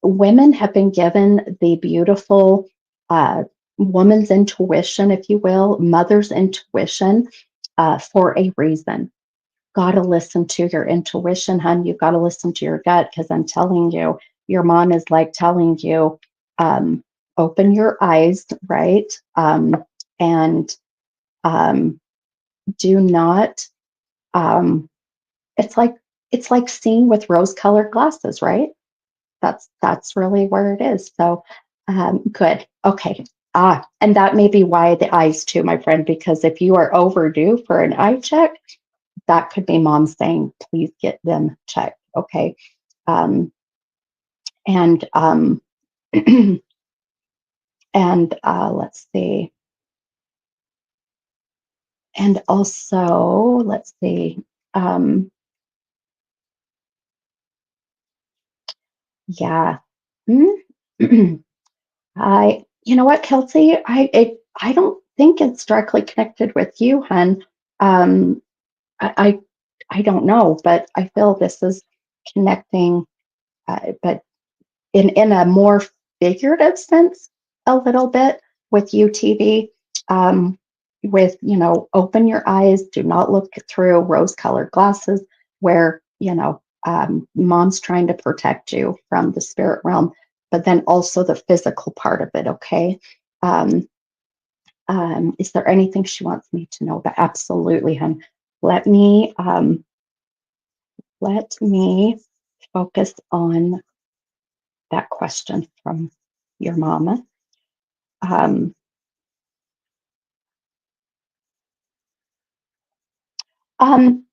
women have been given the beautiful uh, woman's intuition, if you will, mother's intuition for a reason. Got to listen to your intuition, hun. You've got to listen to your gut, because I'm telling you, your mom is like telling you, um, open your eyes, right? And um, do not. Um, it's like seeing with rose-colored glasses, right? That's really where it is. So good. Okay. And that may be why the eyes too, my friend, because if you are overdue for an eye check, that could be mom saying, please get them checked. Okay. Um, and and let's see. And also, let's see. Um, yeah. Hmm? You know what, Kelsey? I don't think it's directly connected with you, hun. Um, I I don't know, but I feel this is connecting, but in a more figurative sense, a little bit with UTV. Um, with open your eyes, do not look through rose-colored glasses, where mom's trying to protect you from the spirit realm, but then also the physical part of it. Okay. Um, is there anything she wants me to know about? Absolutely, hun. Let me let me focus on that question from your mama. Um, um,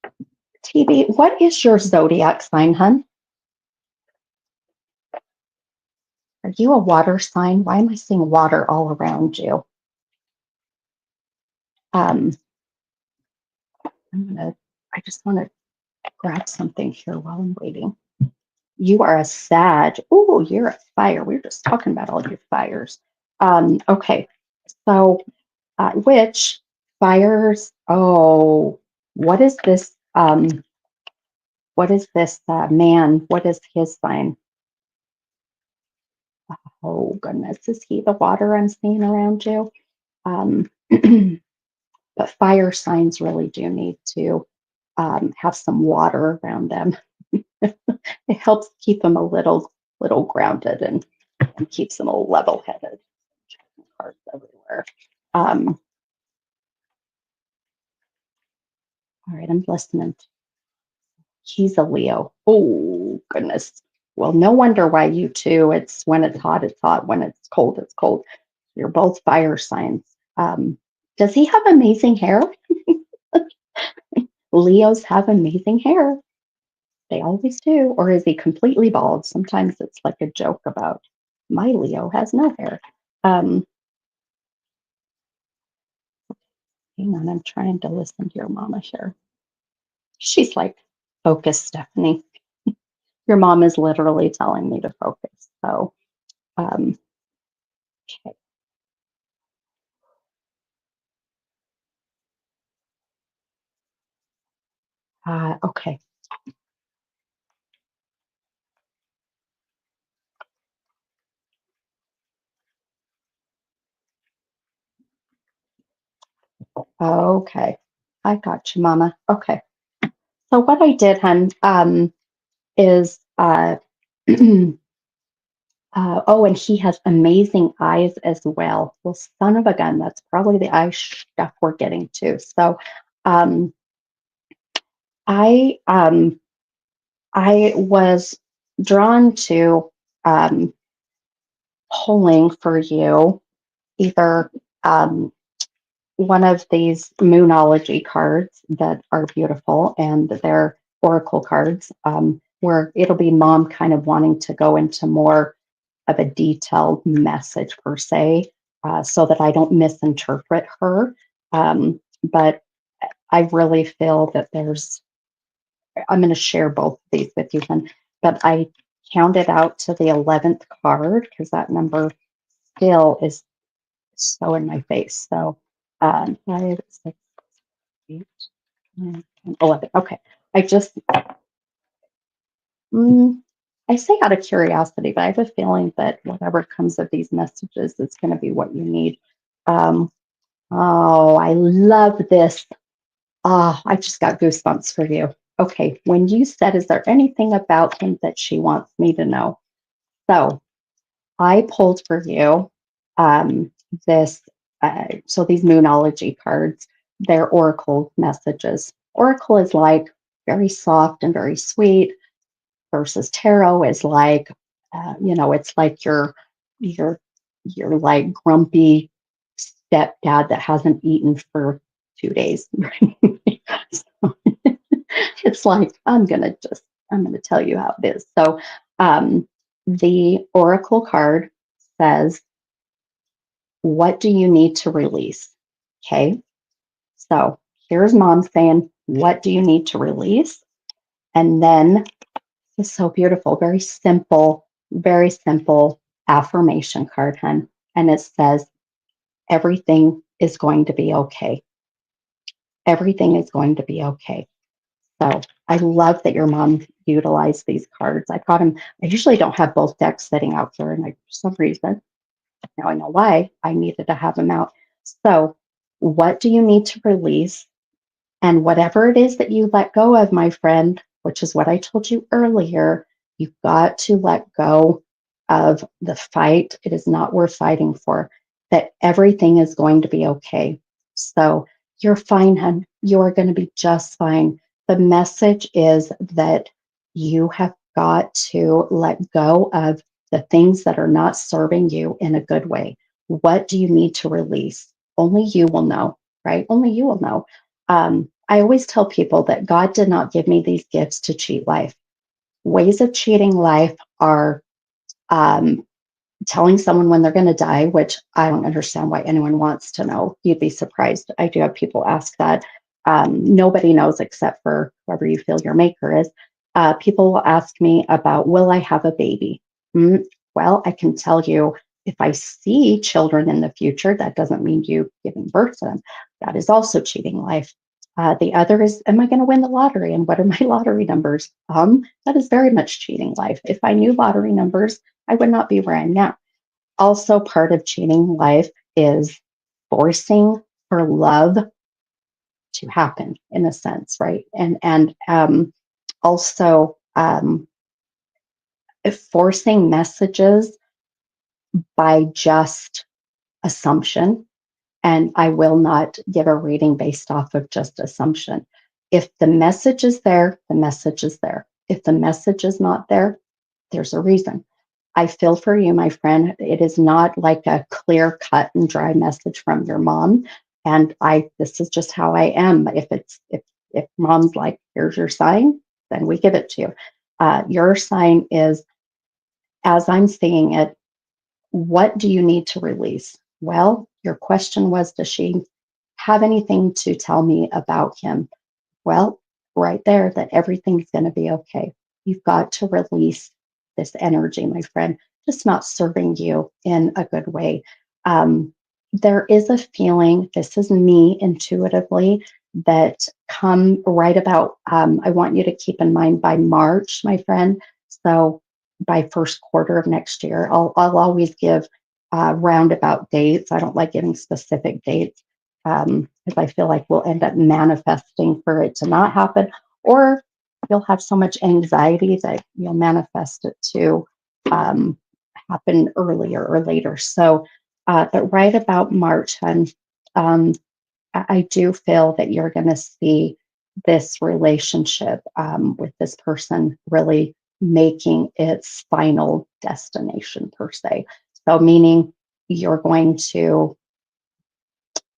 TB, what is your zodiac sign, hun? Are you a water sign? Why am I seeing water all around you? Um, I just want to grab something here while I'm waiting. You are a Sag. Oh, you're a fire. We were just talking about all your fires. Okay, so which fires? Oh, what is this? What is this man? What is his sign? Oh goodness, is he the water I'm seeing around you? Um, but fire signs really do need to have some water around them. It helps keep them a little grounded, and keeps them a level headed. Cards everywhere. Um, all right, I'm listening. He's a Leo. Oh goodness. Well, no wonder why you two. It's when it's hot, it's hot. When it's cold, it's cold. You're both fire signs. Um, does he have amazing hair? Leos have amazing hair. They always do. Or is he completely bald? Sometimes it's like a joke about my Leo has no hair. Um, Hang on, I'm trying to listen to your mama here. She's like, focus, Stephanie. Your mom is literally telling me to focus. So, um, okay. Okay. Okay. I got you, Mama. Okay. So what I did, hun, is oh, and he has amazing eyes as well. Well, son of a gun, that's probably the eye stuff we're getting to. So, um, I um, I was drawn to um, pulling for you either um, one of these moonology cards that are beautiful, and they're oracle cards, where it'll be mom kind of wanting to go into more of a detailed message per se, so that I don't misinterpret her. But I really feel that I'm going to share both of these with you, then, but I counted out to the 11th card because that number still is so in my face. So, 5, 6, 8, 9, 10, 11. Okay. I just, mm, I say out of curiosity, but I have a feeling that whatever comes of these messages is going to be what you need. Um, oh, I love this. Ah, I just got goosebumps for you. Okay. When you said, is there anything about him that she wants me to know? So I pulled for you um, this. So these moonology cards, they're oracle messages. Oracle is like very soft and very sweet, versus tarot is like, it's like your your like grumpy stepdad that hasn't eaten for 2 days. So it's like I'm gonna tell you how it is. So the oracle card says, what do you need to release? Okay. So here's mom saying, what do you need to release? And then it's so beautiful, very simple affirmation card, hun. And it says, everything is going to be okay. Everything is going to be okay. So I love that your mom utilized these cards. I've got them. I usually don't have both decks sitting out there, and for some reason, now I know why I needed to have them out. So, what do you need to release? And whatever it is that you let go of, my friend, which is what I told you earlier, you've got to let go of the fight. It is not worth fighting for, that everything is going to be okay. So you're fine, hun. You're going to be just fine. The message is that you have got to let go of the things that are not serving you in a good way. What do you need to release? Only you will know, right? Only you will know. I always tell people that God did not give me these gifts to cheat life. Ways of cheating life are um, telling someone when they're going to die, which I don't understand why anyone wants to know. You'd be surprised. I do have people ask that. Nobody knows except for whoever you feel your maker is. People will ask me about, will I have a baby? Well, I can tell you, if I see children in the future, that doesn't mean you giving birth to them. That is also cheating life. The other is, am I going to win the lottery? And what are my lottery numbers? That is very much cheating life. If I knew lottery numbers, I would not be where I am now. Also, part of cheating life is forcing for love to happen, in a sense, right? And also forcing messages by just assumption. And I will not give a reading based off of just assumption. If the message is there, the message is there. If the message is not there, there's a reason. I feel for you, my friend. It is not like a clear cut and dry message from your mom. And this is just how I am. If mom's like, here's your sign, then we give it to you. Your sign is, as I'm seeing it, what do you need to release? Well, your question was, does she have anything to tell me about him? Well, right there, that everything's going to be okay. You've got to release this energy, my friend, just not serving you in a good way. Um, there is a feeling, this is me intuitively, that come right about, I want you to keep in mind by March, my friend. So by first quarter of next year, I'll always give roundabout dates. I don't like giving specific dates because I feel like we'll end up manifesting for it to not happen, or you'll have so much anxiety that you'll manifest it to um, happen earlier or later. So, but right about March, and um, I do feel that you're going to see this relationship with this person really making its final destination, per se. So, meaning you're going to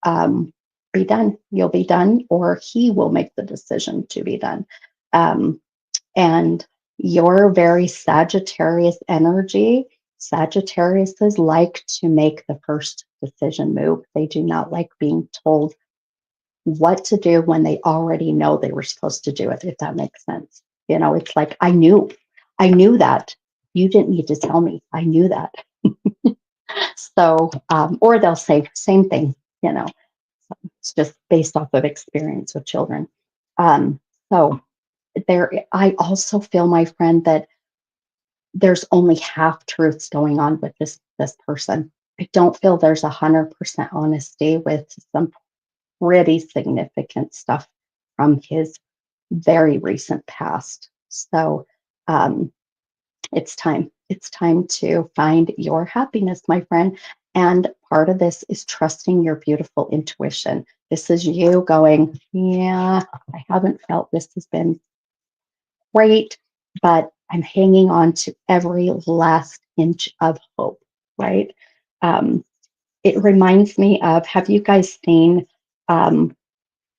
um, be done. You'll be done, or he will make the decision to be done. Um, and your very Sagittarius energy, Sagittariuses like to make the first decision move. They do not like being told what to do when they already know they were supposed to do it, if that makes sense. You know, it's like, I knew that. You didn't need to tell me. I knew that. So, or they'll say, same thing, you know, it's just based off of experience with children. Um, so, I also feel, my friend, that there's only half truths going on with this person. I don't feel there's 100% honesty with some pretty significant stuff from his very recent past. So um, it's time. It's time to find your happiness, my friend. And part of this is trusting your beautiful intuition. This is you going, yeah, I haven't felt this has been great, but I'm hanging on to every last inch of hope, right? Um, it reminds me of, um,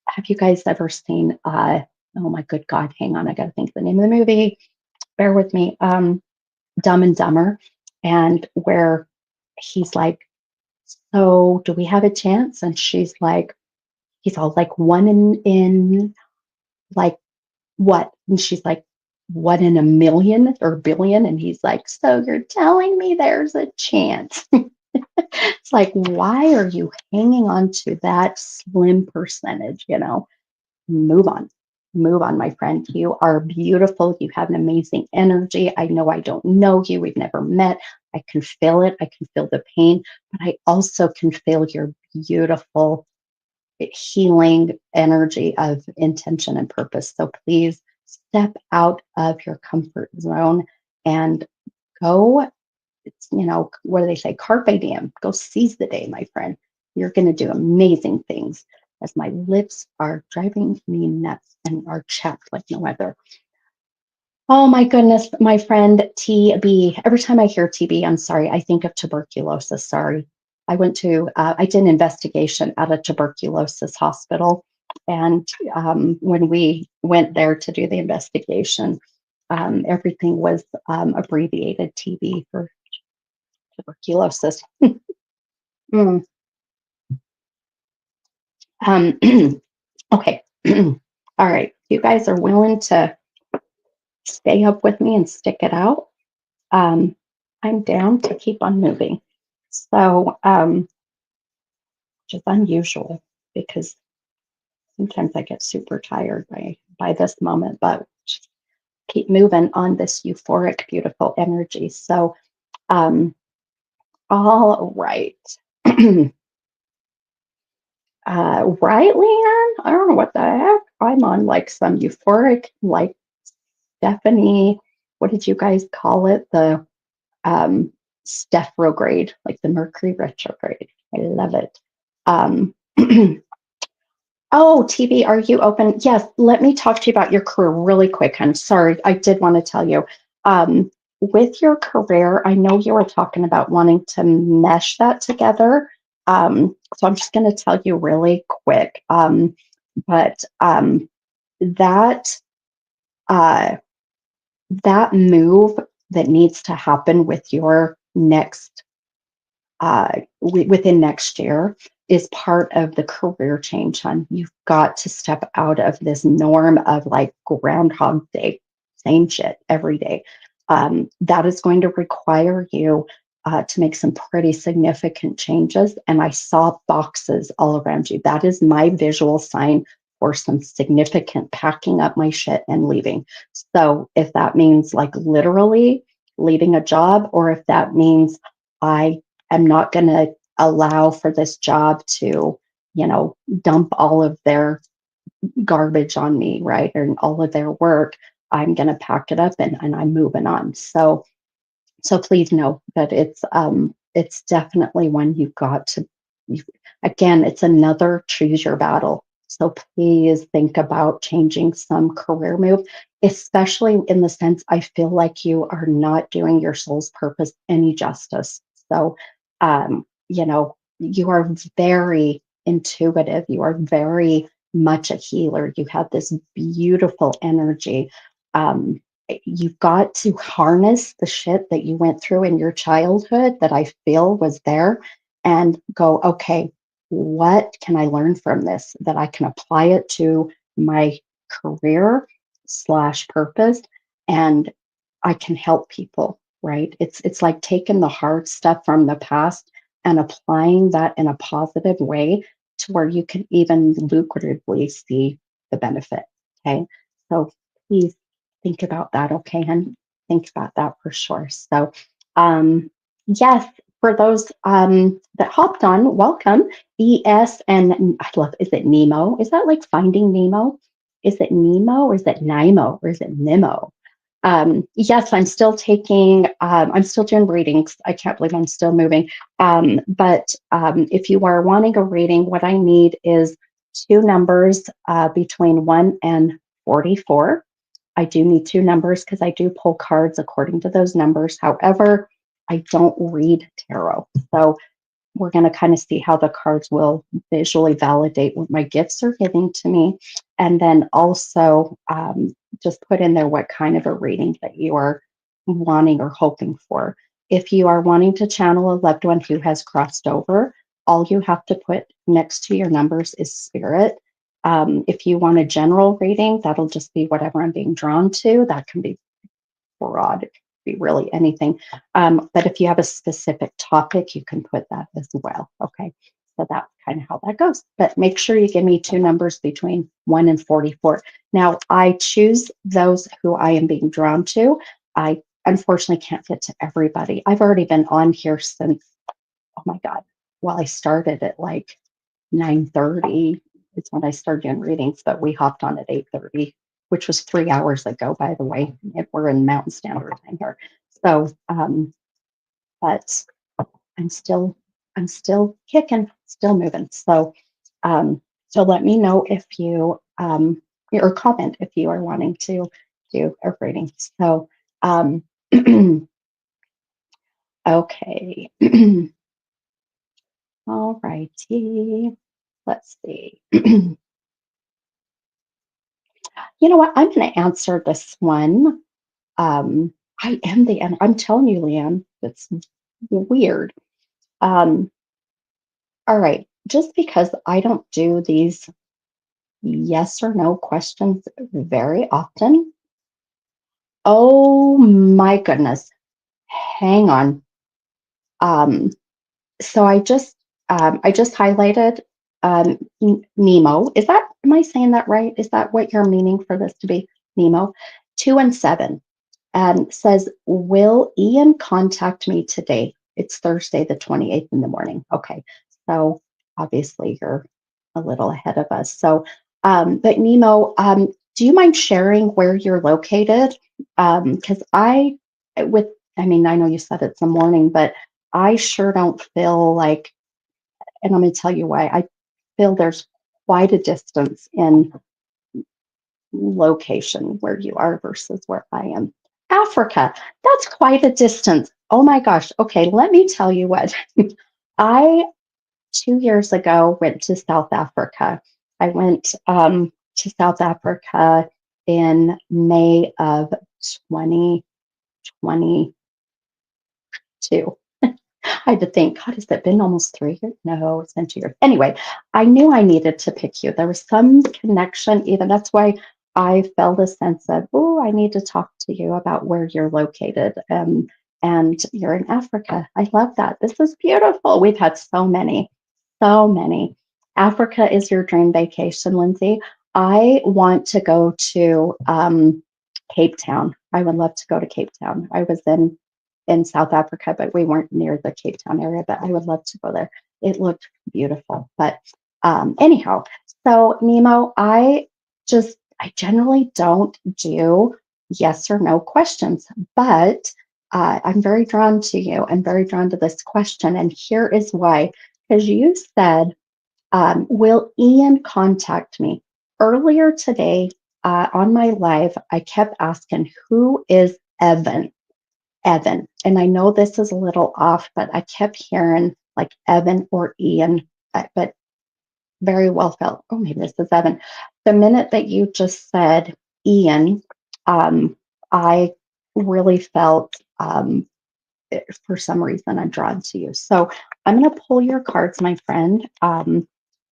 have you guys ever seen, oh my good God, hang on, I got to think of the name of the movie. Bear with me. Dumb and Dumber, and where he's like, so do we have a chance? And she's like, he's all like, one in like what? And she's like, one in a million or billion? And he's like, so you're telling me there's a chance? It's like, why are you hanging on to that slim percentage? You know, move on. Move on, my friend. You are beautiful. You have an amazing energy. I know I don't know you. We've never met. I can feel it. I can feel the pain, but I also can feel your beautiful healing energy of intention and purpose. So please step out of your comfort zone and go. It's, you know, what do they say? Carpe diem. Go seize the day, my friend. You're going to do amazing things, as my lips are driving me nuts and are chapped like no other. Oh my goodness, my friend TB. Every time I hear TB, I'm sorry, I think of tuberculosis. Sorry. I did an investigation at a tuberculosis hospital. And when we went there to do the investigation, everything was abbreviated TB for tuberculosis. Mm. Um, okay. All right. You guys are willing to stay up with me and stick it out? Um, I'm down to keep on moving. So, which is unusual because sometimes I get super tired by this moment, but just keep moving on this euphoric, beautiful energy. So, all right. Right, Leanne? I don't know what the heck. I'm on like some euphoric, like Stephanie, what did you guys call it? The um, Stephrograde, like the Mercury retrograde. I love it. Um, oh, TV, are you open? Yes, let me talk to you about your career really quick. I'm sorry, I did want to tell you. With your career, I know you were talking about wanting to mesh that together. So I'm just going to tell you really quick. But that uh, that move that needs to happen with your next within next year is part of the career change, hon. You've got to step out of this norm of like Groundhog Day same shit every day. That is going to require you to make some pretty significant changes. And I saw boxes all around you. That is my visual sign for some significant packing up my shit and leaving. So if that means like literally leaving a job, or if that means I am not going to allow for this job to, dump all of their garbage on me, right? And all of their work, I'm going to pack it up and I'm moving on. So please know that it's definitely one you've got to. You, again, it's another choose your battle. So please think about changing some career move, especially in the sense I feel like you are not doing your soul's purpose any justice. So, you are very intuitive. You are very much a healer. You have this beautiful energy. You've got to harness the shit that you went through in your childhood that I feel was there and go, okay, what can I learn from this that I can apply it to my career slash purpose, and I can help people, right? It's like taking the hard stuff from the past and applying that in a positive way to where you can even lucratively see the benefit. Okay. So please think about that, okay? And think about that for sure. So, yes, for those that hopped on, welcome. ES and I love, is it Nemo? Is that like Finding Nemo? Is it Nemo or is it Nemo or is it Nemo? Yes, I'm still doing readings. I can't believe I'm still moving. But if you are wanting a reading, what I need is two numbers between 1 and 44. I do need two numbers because I do pull cards according to those numbers. However, I don't read tarot. So we're going to kind of see how the cards will visually validate what my gifts are giving to me. And then also just put in there what kind of a reading that you are wanting or hoping for. If you are wanting to channel a loved one who has crossed over, all you have to put next to your numbers is spirit. If you want a general reading, that'll just be whatever I'm being drawn to. That can be broad, it could be really anything. But if you have a specific topic, you can put that as well. Okay. So that's kind of how that goes. But make sure you give me two numbers between 1 and 44. Now, I choose those who I am being drawn to. I unfortunately can't get to everybody. I've already been on here since, oh my God, well, I started at like 9:30. It's when I started doing readings, but we hopped on at 8:30, which was 3 hours ago, by the way. We're in Mountain Standard Time here. So, but I'm still kicking, still moving. Um, so let me know if you, or comment if you are wanting to do a reading. So, okay. All righty. Let's see. You know what? I'm going to answer this one. Um, I'm telling you, Leanne, it's weird. Um, all right. Just because I don't do these yes or no questions very often. Oh my goodness. Hang on. Um, so I just highlighted Nemo. Am I saying that right? Is that what you're meaning for this to be? Nemo? 2 and 7. Says, will Ian contact me today? It's Thursday, the 28th in the morning. Okay. So obviously you're a little ahead of us. So, but Nemo, do you mind sharing where you're located? Because I mean, I know you said it's the morning, but I sure don't feel like, and I'm going to tell you why. I feel there's quite a distance in location where you are versus where I am. Africa, that's quite a distance. Oh my gosh. Okay, let me tell you what. I 2 years ago went to South Africa. I went to South Africa in May of 2022. I had to think, God, has it been almost 3 years? No, it's been 2 years. Anyway, I knew I needed to pick you. There was some connection, even that's why I felt a sense of, oh, I need to talk to you about where you're located. And you're in Africa. I love that. This is beautiful. We've had so many, so many. Africa is your dream vacation, Lindsay. I want to go to Cape Town. I would love to go to Cape Town. I was in South Africa, but we weren't near the Cape Town area. But I would love to go there. It looked beautiful. But anyhow, so Nemo, I generally don't do yes or no questions, but I'm very drawn to you. I'm very drawn to this question, and here is why. Because you said, "Will Ian contact me?" Earlier today on my live, I kept asking, "Who is Evan?" Evan. And I know this is a little off, but I kept hearing like Evan or Ian, but very well felt. Oh, maybe this is Evan. The minute that you just said Ian, I really felt for some reason I'm drawn to you. So I'm going to pull your cards, my friend,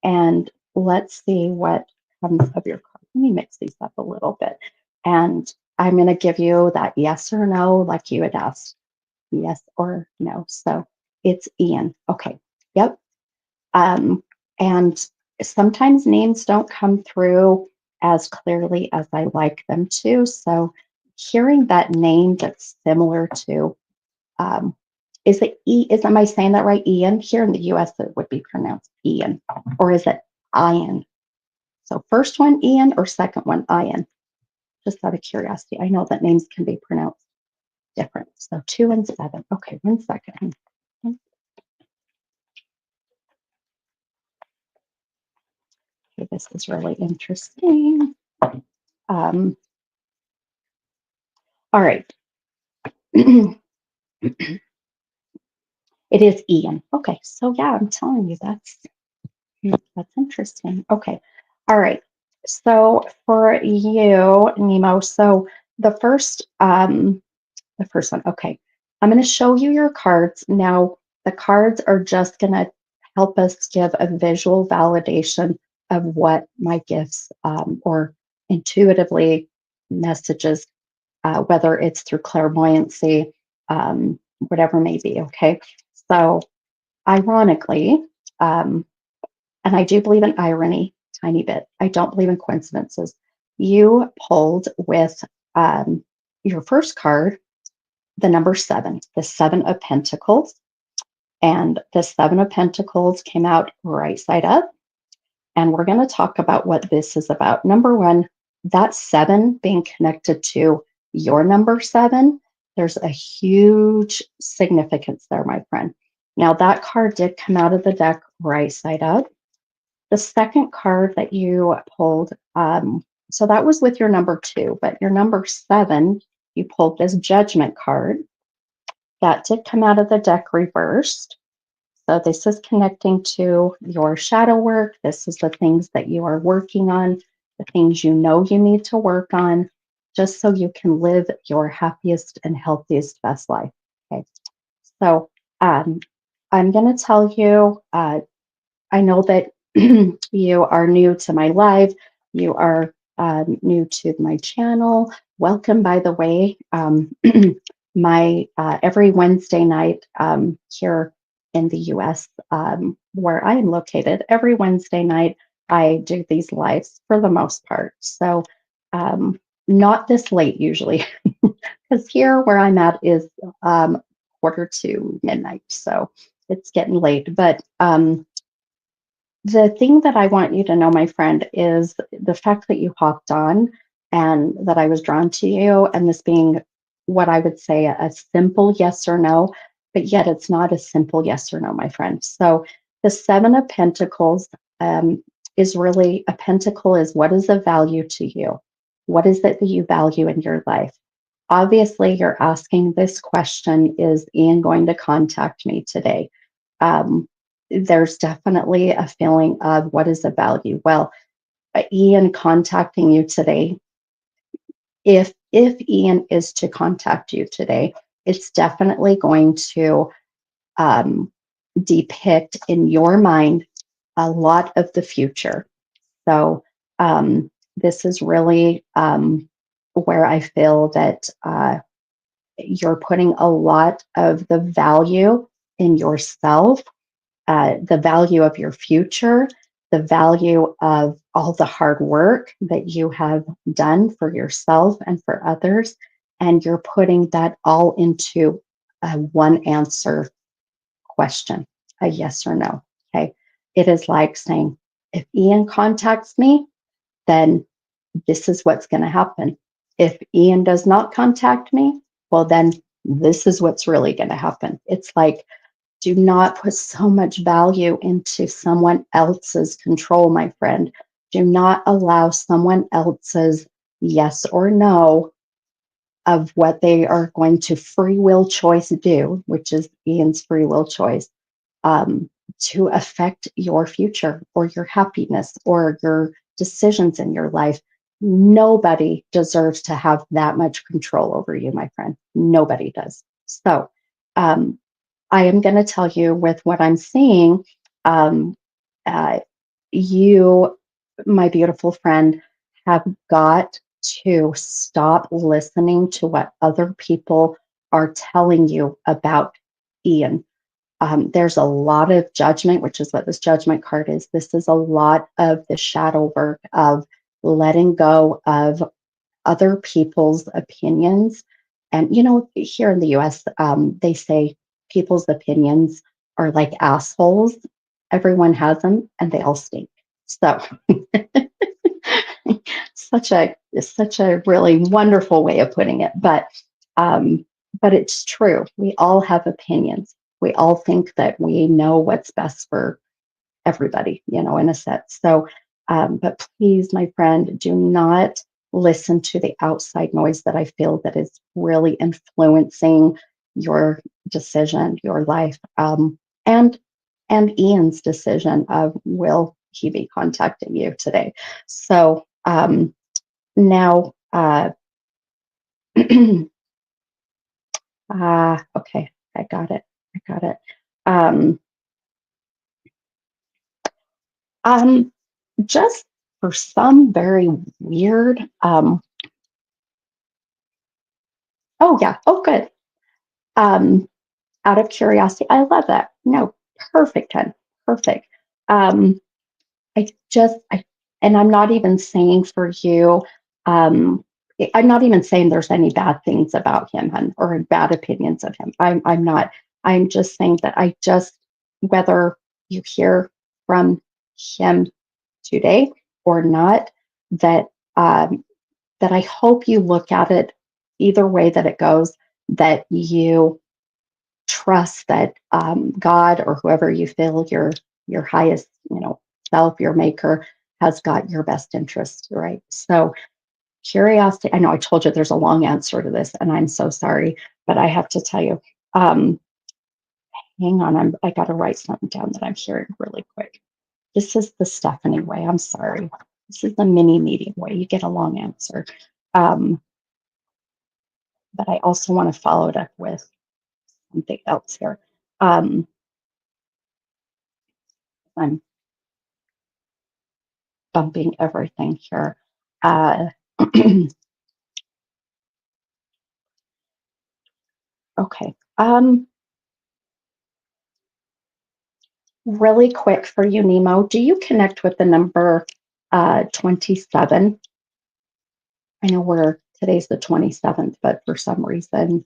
and let's see what comes of your cards. Let me mix these up a little bit. And I'm going to give you that yes or no, like you had asked, yes or no. So it's Ian. Okay. Yep. And sometimes names don't come through as clearly as I like them to. So hearing that name that's similar to, um, is it am I saying that right? Ian? Here in the US, it would be pronounced Ian, or is it Ian? So first one, Ian, or second one, Ian? Just out of curiosity. I know that names can be pronounced different. So 2 and 7. Okay, 1 second. Okay, this is really interesting. Um, all right. It is Ian. Okay, so yeah, I'm telling you that's interesting. Okay, all right. So for you, Nemo, so the first the first one. Okay, I'm going to show you your cards now. The cards are just going to help us give a visual validation of what my gifts or intuitively messages, whether it's through clairvoyancy, whatever may be. Okay, so ironically, um, and I do believe in irony, tiny bit. I don't believe in coincidences. You pulled with your first card, the number 7, the 7 of Pentacles. And the 7 of Pentacles came out right side up. And we're going to talk about what this is about. Number one, that 7 being connected to your number 7, there's a huge significance there, my friend. Now, that card did come out of the deck right side up. The second card that you pulled, so that was with your number 2, but your number 7, you pulled this Judgment card. That did come out of the deck reversed. So this is connecting to your shadow work. This is the things that you are working on, the things you know you need to work on, just so you can live your happiest and healthiest, best life. Okay. So I'm going to tell you, I know that you are new to my live. You are new to my channel. Welcome, by the way. My every Wednesday night here in the US, where I am located, every Wednesday night I do these lives for the most part. So not this late usually, because here where I'm at is quarter to midnight. So it's getting late. But the thing that I want you to know, my friend, is the fact that you hopped on and that I was drawn to you, and this being what I would say a simple yes or no, but yet it's not a simple yes or no, my friend. So the 7 of Pentacles is really a pentacle is what is of value to you? What is it that you value in your life? Obviously, you're asking this question, is Ian going to contact me today? Um, there's definitely a feeling of what is the value. Well, Ian contacting you today, if Ian is to contact you today, it's definitely going to um, depict in your mind a lot of the future. So this is really where I feel that you're putting a lot of the value in yourself, the value of your future, the value of all the hard work that you have done for yourself and for others. And you're putting that all into a one answer question, a yes or no. Okay. It is like saying, if Ian contacts me, then this is what's going to happen. If Ian does not contact me, well, then this is what's really going to happen. It's like, do not put so much value into someone else's control, my friend. Do not allow someone else's yes or no of what they are going to free will choice do, which is Ian's free will choice, um, to affect your future or your happiness or your decisions in your life. Nobody deserves to have that much control over you, my friend. Nobody does. So, um, I am going to tell you with what I'm seeing, um, uh, you, my beautiful friend, have got to stop listening to what other people are telling you about Ian. There's a lot of judgment, which is what this judgment card is. This is a lot of the shadow work of letting go of other people's opinions. And, here in the US, they say people's opinions are like assholes. Everyone has them and they all stink. So, such a really wonderful way of putting it. Um, but it's true. We all have opinions. We all think that we know what's best for everybody, in a sense. So, but please, my friend, do not listen to the outside noise that I feel that is really influencing your decision, your life, and Ian's decision of will he be contacting you today. So now, okay, I got it. I got it. Um, um, just for some very weird, oh yeah, oh good. Um, Out of curiosity, I love that. No, perfect, hun, perfect. Um, I, and I'm not even saying for you, um, I'm not even saying there's any bad things about him, hun, or bad opinions of him. I'm not. I'm just saying that whether you hear from him today or not, that um, that I hope you look at it either way that it goes, that you trust that God or whoever you feel your highest, self, your maker, has got your best interest, right? So curiosity. I know I told you there's a long answer to this, and I'm so sorry, but I have to tell you. Um, Hang on, I got to write something down that I'm hearing really quick. This is the Stephanie way. I'm sorry. This is the mini meeting way. You get a long answer. Um, but I also want to follow it up with something else here. Um, I'm bumping everything here. Uh, okay. Really quick for you, Nemo, do you connect with the number 27? I know today's the 27th, but for some reason,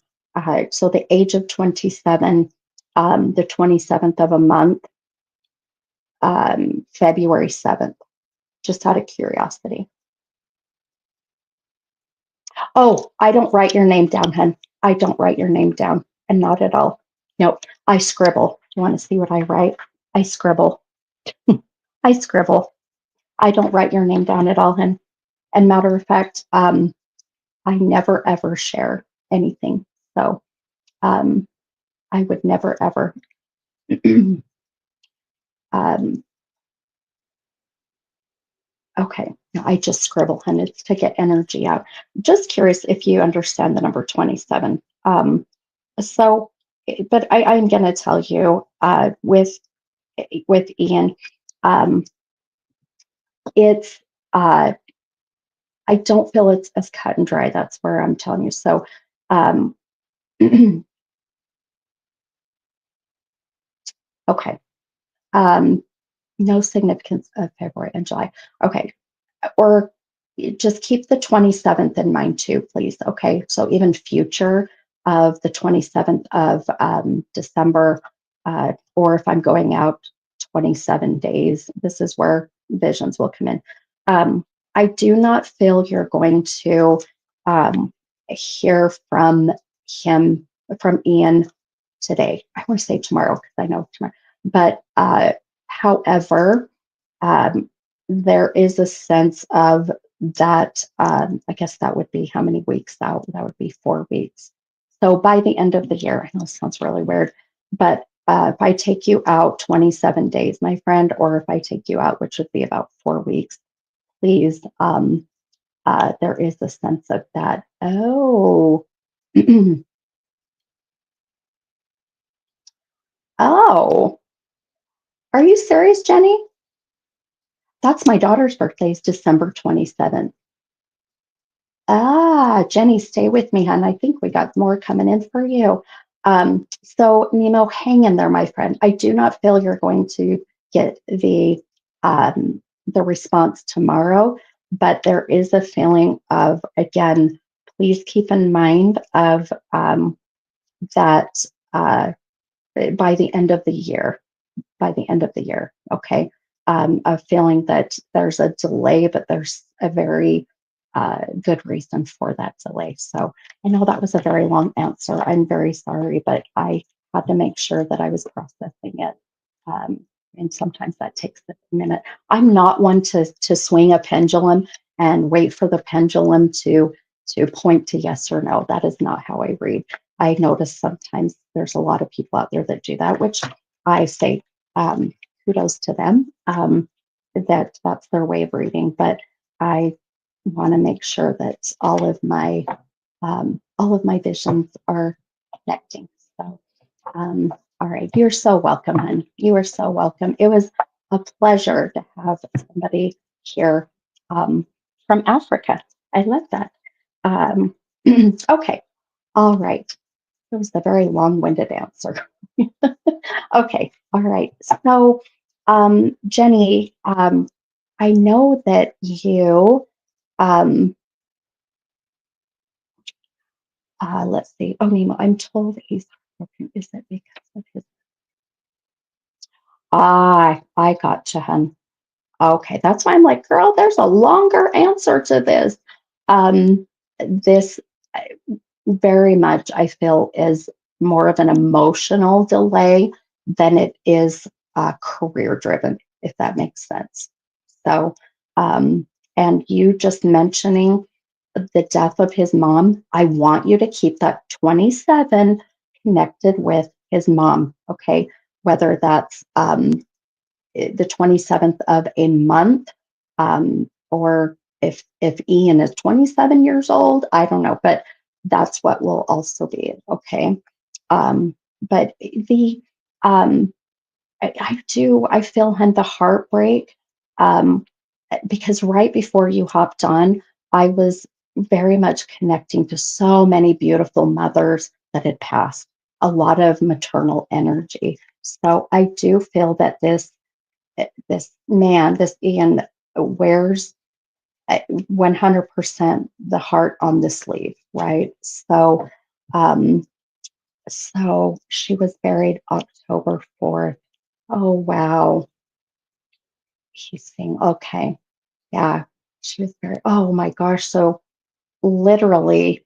so the age of 27, the 27th of a month, February 7th, just out of curiosity. Oh, I don't write your name down, hun. I don't write your name down, and not at all. Nope, I scribble. You want to see what I write? I scribble. I scribble. I don't write your name down at all, hun. And matter of fact, I never ever share anything. So um, I would never ever. um, okay, no, I just scribble, hun. It's to get energy out. Just curious if you understand the number 27. So, but I'm going to tell you with Ian, um, it's I don't feel it's as cut and dry. That's where I'm telling you. So, um, okay. Um, no significance of February and July. Okay. Or just keep the 27th in mind too, please. Okay. So even future of the 27th of December, or if I'm going out 27 days, this is where visions will come in. Um, I do not feel you're going to hear from him, from Ian today. I want to say tomorrow because I know tomorrow. But however, um, there is a sense of that. I guess that would be how many weeks out? That would be 4 weeks. So by the end of the year, I know it sounds really weird, but if I take you out 27 days, my friend, or if I take you out, which would be about 4 weeks, please, there is a sense of that. Oh, oh, are you serious, Jenny? That's my daughter's birthday is December 27th. Ah, Jenny, stay with me, hon. I think we got more coming in for you. So, Nemo, hang in there, my friend. I do not feel you're going to get the response tomorrow, but there is a feeling of, again, please keep in mind of that by the end of the year, okay? Of feeling that there's a delay, but there's a very good reason for that delay. So I know that was a very long answer. I'm very sorry, but I had to make sure that I was processing it. Um, and sometimes that takes a minute. I'm not one to swing a pendulum and wait for the pendulum to point to yes or no. That is not how I read. I notice sometimes there's a lot of people out there that do that, which I say um, kudos to them. That's their way of reading, but I want to make sure that all of my visions are connecting. So, all right, you're so welcome, hon. You are so welcome. It was a pleasure to have somebody here from Africa. I love that. Um, okay, all right. It was a very long-winded answer. Okay, all right. So, Jenny, I know that you, um, let's see. Oh, Nemo, I'm told he's heartbroken. Is it because of his? I got you, hun. Okay, that's why I'm like, girl, there's a longer answer to this. This very much, I feel, is more of an emotional delay than it is career driven, if that makes sense. So, um, and you just mentioning the death of his mom, I want you to keep that 27 connected with his mom, okay? Whether that's the 27th of a month, or if Ian is 27 years old, I don't know, but that's what will also be okay. But the um, I feel the heartbreak um, because right before you hopped on, I was very much connecting to so many beautiful mothers that had passed, a lot of maternal energy. So I do feel that this man, this Ian, wears 100% the heart on the sleeve, right? Um, so she was buried October 4th. Oh, wow. He's saying, okay, yeah, she was buried. Oh my gosh. So literally,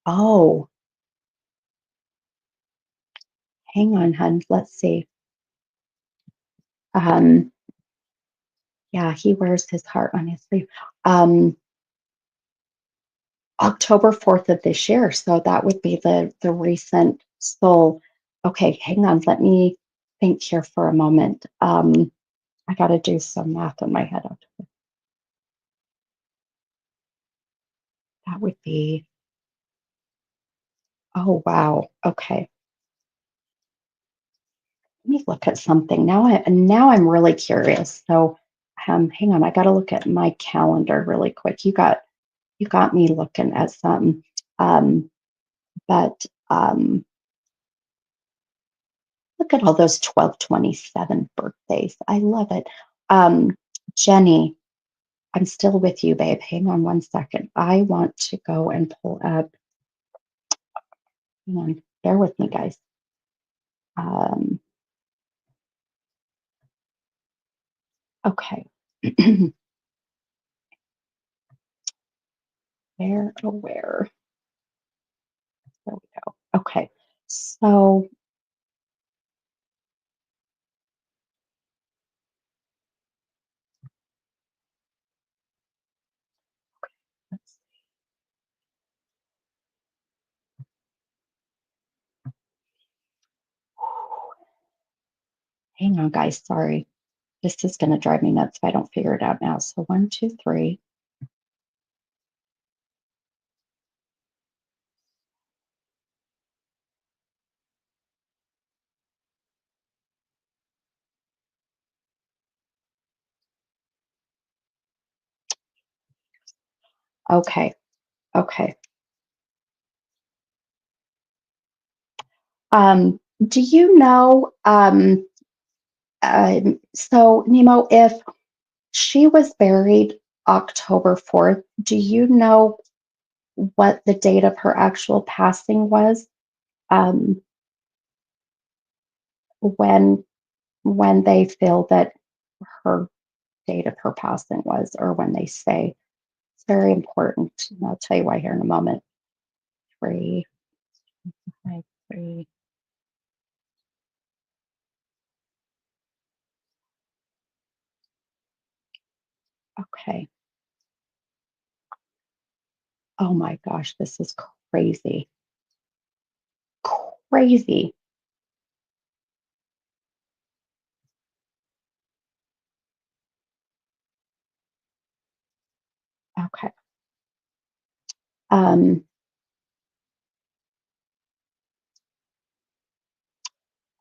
oh, hang on, hun. Let's see. Um, yeah, he wears his heart on his sleeve. Um, October 4th of this year. So that would be the recent soul. Okay, hang on. Let me think here for a moment. I got to do some math in my head. That would be, oh, wow. Okay. Let me look at something. Now I'm really curious. So hang on. I got to look at my calendar really quick. You got You got me looking at some. Um, but look at all those 1227 birthdays. I love it. Um, Jenny, I'm still with you, babe. Hang on one second. I want to go and pull up. Hang on, bear with me, guys. Um, okay. Where, oh, where? There we go. Okay. So, let's hang on, guys. Sorry. This is going to drive me nuts if I don't figure it out now. So, one, two, three. Okay. Okay. Do you know? So, Nemo, if she was buried October 4th, do you know what the date of her actual passing was? Um, when when they feel that her date of her passing was, or when they say it's very important. And I'll tell you why here in a moment. Three, five, three. Okay. Oh my gosh, this is crazy. Crazy. Okay. Um,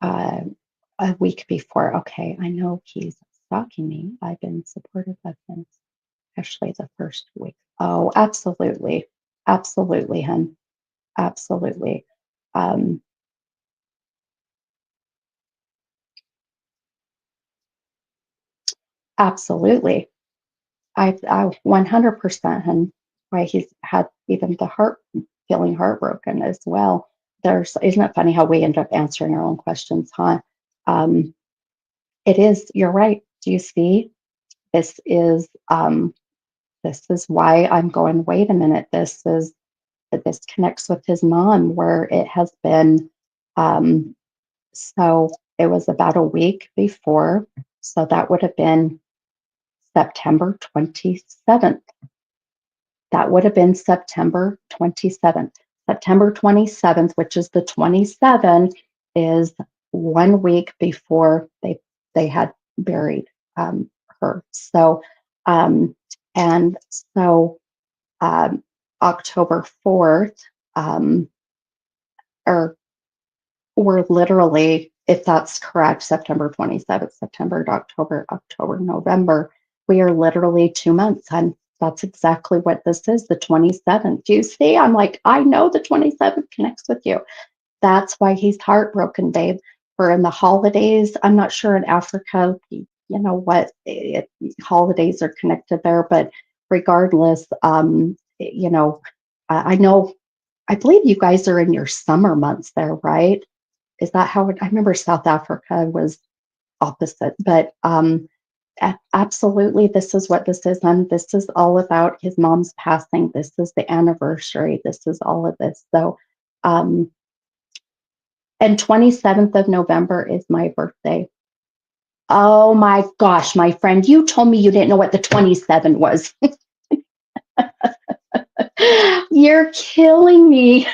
uh, a week before. Okay, I know he's stalking me. I've been supportive of him, especially the first week. Oh, absolutely. Absolutely, hun. Absolutely. Um, absolutely. I 100%, hun. Why he's had even the heart feeling heartbroken as well. Isn't it funny how we end up answering our own questions, huh? Um, it is, you're right. Do you see? This is this is why I'm going, wait a minute, this connects with his mom, where it has been um so it was about a week before. So that would have been September 27th. That would have been September 27th. September 27th, which is the 27, is 1 week before they had buried her. So um, and so um, October 4th, um, or we're literally, if that's correct, September 27th, September to October, October, November, we are literally 2 months. And that's exactly what this is, the 27th. Do you see? I'm like, I know the 27th connects with you. That's why he's heartbroken, babe. For in the holidays, I'm not sure in Africa, you know what, holidays are connected there, but regardless, I know, I believe you guys are in your summer months there, right? Is that how I remember South Africa was opposite, but absolutely, this is what this is, and this is all about his mom's passing. This is the anniversary. This is all of this. So, um, and 27th of November is my birthday. Oh my gosh, my friend, you told me you didn't know what the 27 was. You're killing me.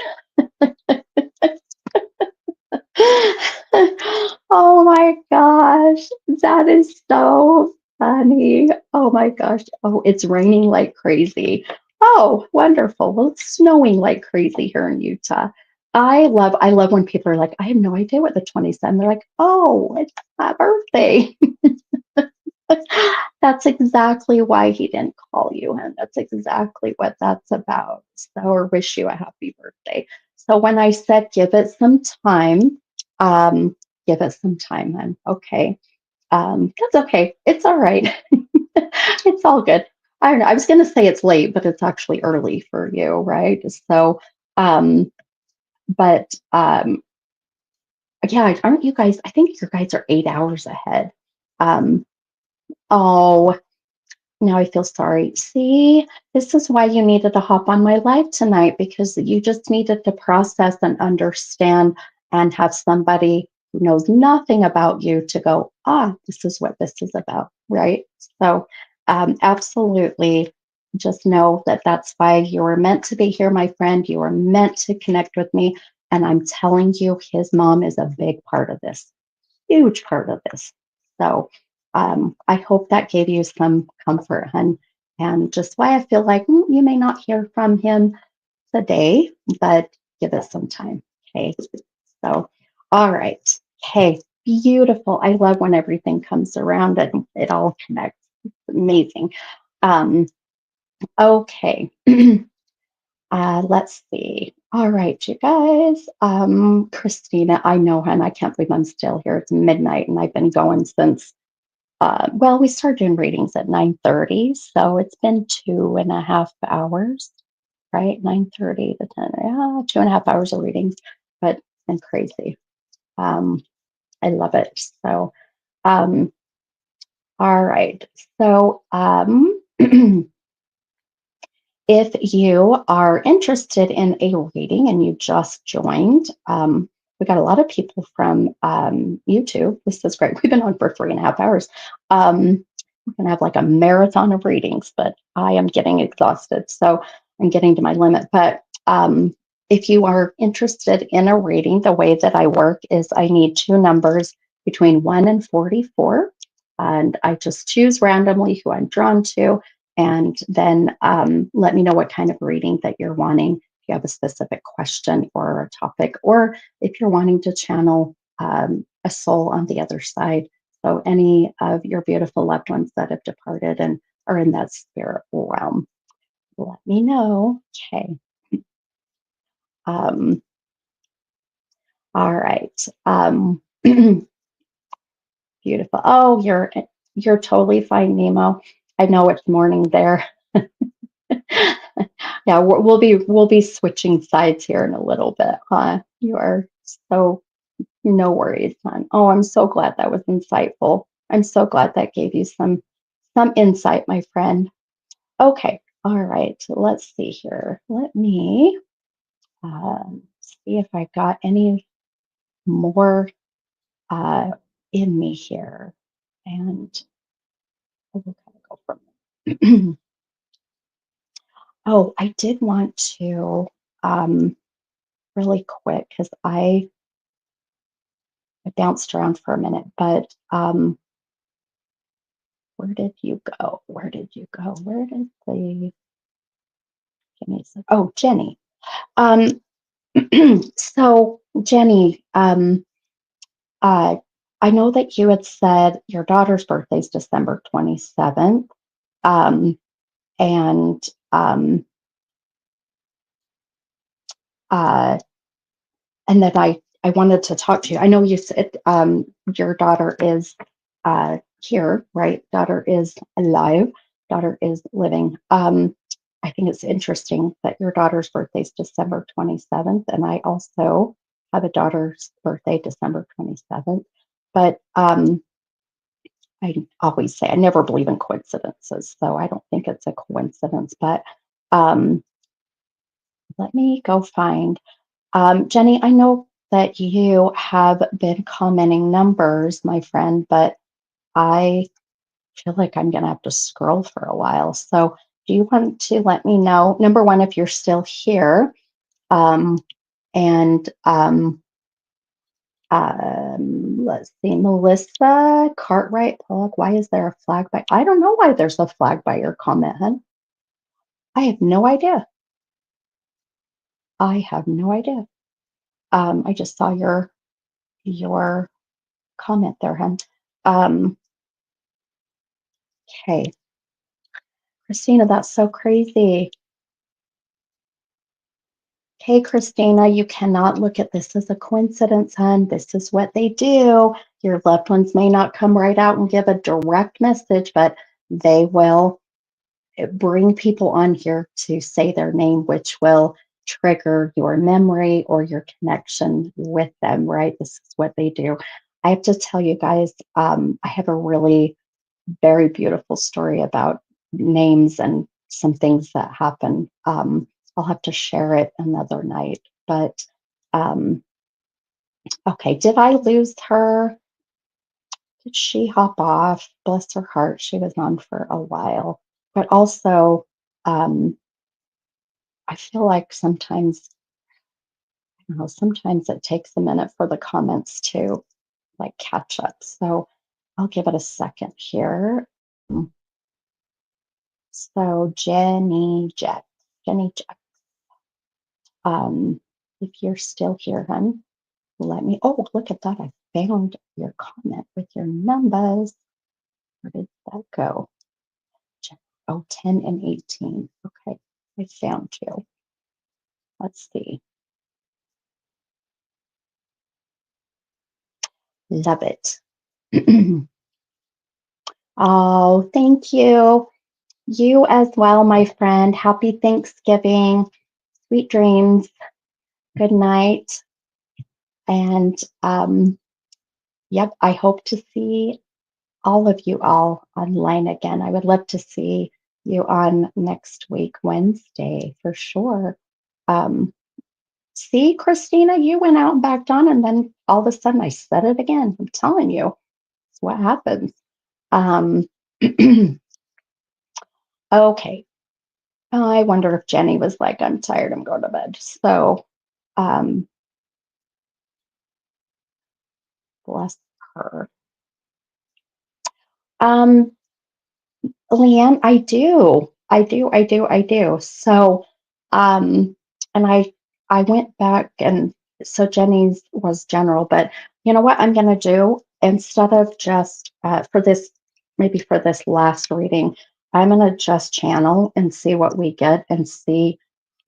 Oh my gosh, that is so funny. Oh my gosh. Oh, it's raining like crazy. Oh, wonderful. Well, it's snowing like crazy here in Utah. I love when people are like, I have no idea what the 27. They're like, oh, it's my birthday. That's exactly why he didn't call you, and that's exactly what that's about. So, or wish you a happy birthday. So when I said give it some time, um, give it some time, then okay. That's okay. It's all right. It's all good. I don't know. I was going to say it's late, but it's actually early for you, right? So, um, but yeah, aren't you guys? I think you guys are 8 hours ahead. Um, oh, now I feel sorry. See, this is why you needed to hop on my live tonight because you just needed to process and understand and have somebody who knows nothing about you to go, this is what this is about, right? So, absolutely just know that that's why you were meant to be here, my friend. You were meant to connect with me. And I'm telling you, his mom is a big part of this, huge part of this. So I hope that gave you some comfort, hun. And just why I feel like you may not hear from him today, but give it some time. Okay. So, all right. Okay. Beautiful. I love when everything comes around and it all connects. It's amazing. Um, okay. Let's see. All right, you guys. Christina, I know, hun. I can't believe I'm still here. It's midnight, and I've been going since. Well, we started doing readings at 9:30, so it's been 2.5 hours, right? 9:30 to 10. Yeah, 2.5 hours of readings, but it's been crazy. Um, I love it. So, um, all right. So, if you are interested in a reading and you just joined, we got a lot of people from YouTube. This is great. We've been on for 3.5 hours. We're going to have like a marathon of readings, but I am getting exhausted. So I'm getting to my limit. But if you are interested in a reading, the way that I work is I need two numbers between 1 and 44. And I just choose randomly who I'm drawn to and then let me know what kind of reading that you're wanting. If you have a specific question or a topic, or if you're wanting to channel a soul on the other side. So, any of your beautiful loved ones that have departed and are in that spirit realm, let me know. Okay. Um, all right. Beautiful. Oh, you're totally fine, Nemo. I know it's morning there. Yeah, we'll be switching sides here in a little bit, huh? You are so no worries, hon. Oh, I'm so glad that was insightful. I'm so glad that gave you some insight, my friend. Okay, all right. Let's see here. Let me see if I got any more uh, in me here, and we'll kind of go from. Oh, I did want to um, really quick because I bounced around for a minute, but where did you go? Where did you go? Where did the give me a sec. Oh, Jenny. Um, so Jenny, uh, I know that you had said your daughter's birthday is December 27th, um, and um, uh, and that I wanted to talk to you. I know you said your daughter is here, right? Daughter is alive. Daughter is living. I think it's interesting that your daughter's birthday is December 27th, and I also have a daughter's birthday December 27th. But I always say I never believe in coincidences, so I don't think it's a coincidence. But um, let me go find Jenny, I know that you have been commenting numbers, my friend, but I feel like I'm going to have to scroll for a while. So, do you want to let me know, number one, if you're still here? Um, and let's see, Melissa Cartwright Pollock, why is there a flag by? I don't know why there's a flag by your comment, hun. I have no idea. I have no idea. I just saw your comment there, hun. Um, Okay, Christina, that's so crazy. Okay, Christina, you cannot look at this as a coincidence, hon. This is what they do. Your loved ones may not come right out and give a direct message, but they will bring people on here to say their name, which will trigger your memory or your connection with them, right? This is what they do. I have to tell you guys, I have a really very beautiful story about names and some things that happen. I'll have to share it another night. But um, okay, did I lose her? Did she hop off? Bless her heart, she was on for a while. But also, um, I feel like sometimes, you know, sometimes it takes a minute for the comments to like catch up. So I'll give it a second here. So Jenny Jack, if you're still here, hon, let me, oh, look at that. I found your comment with your numbers. Where did that go? Oh, 10 and 18. Okay, I found you. Let's see. Love it. Oh, thank you. You as well, my friend. Happy Thanksgiving. Sweet dreams. Good night. And yep, I hope to see all of you all online again. I would love to see you on next week, Wednesday, for sure. Um, see, Christina, you went out and backed on, and then all of a sudden I said it again. I'm telling you, it's what happens. Um, okay. I wonder if Jenny was like, I'm tired, I'm going to bed. So, um, bless her. Um, Leanne, I do. So, and I went back and so Jenny's was general, but you know what I'm going to do instead of just for this, maybe for this last reading, I'm going to just channel and see what we get and see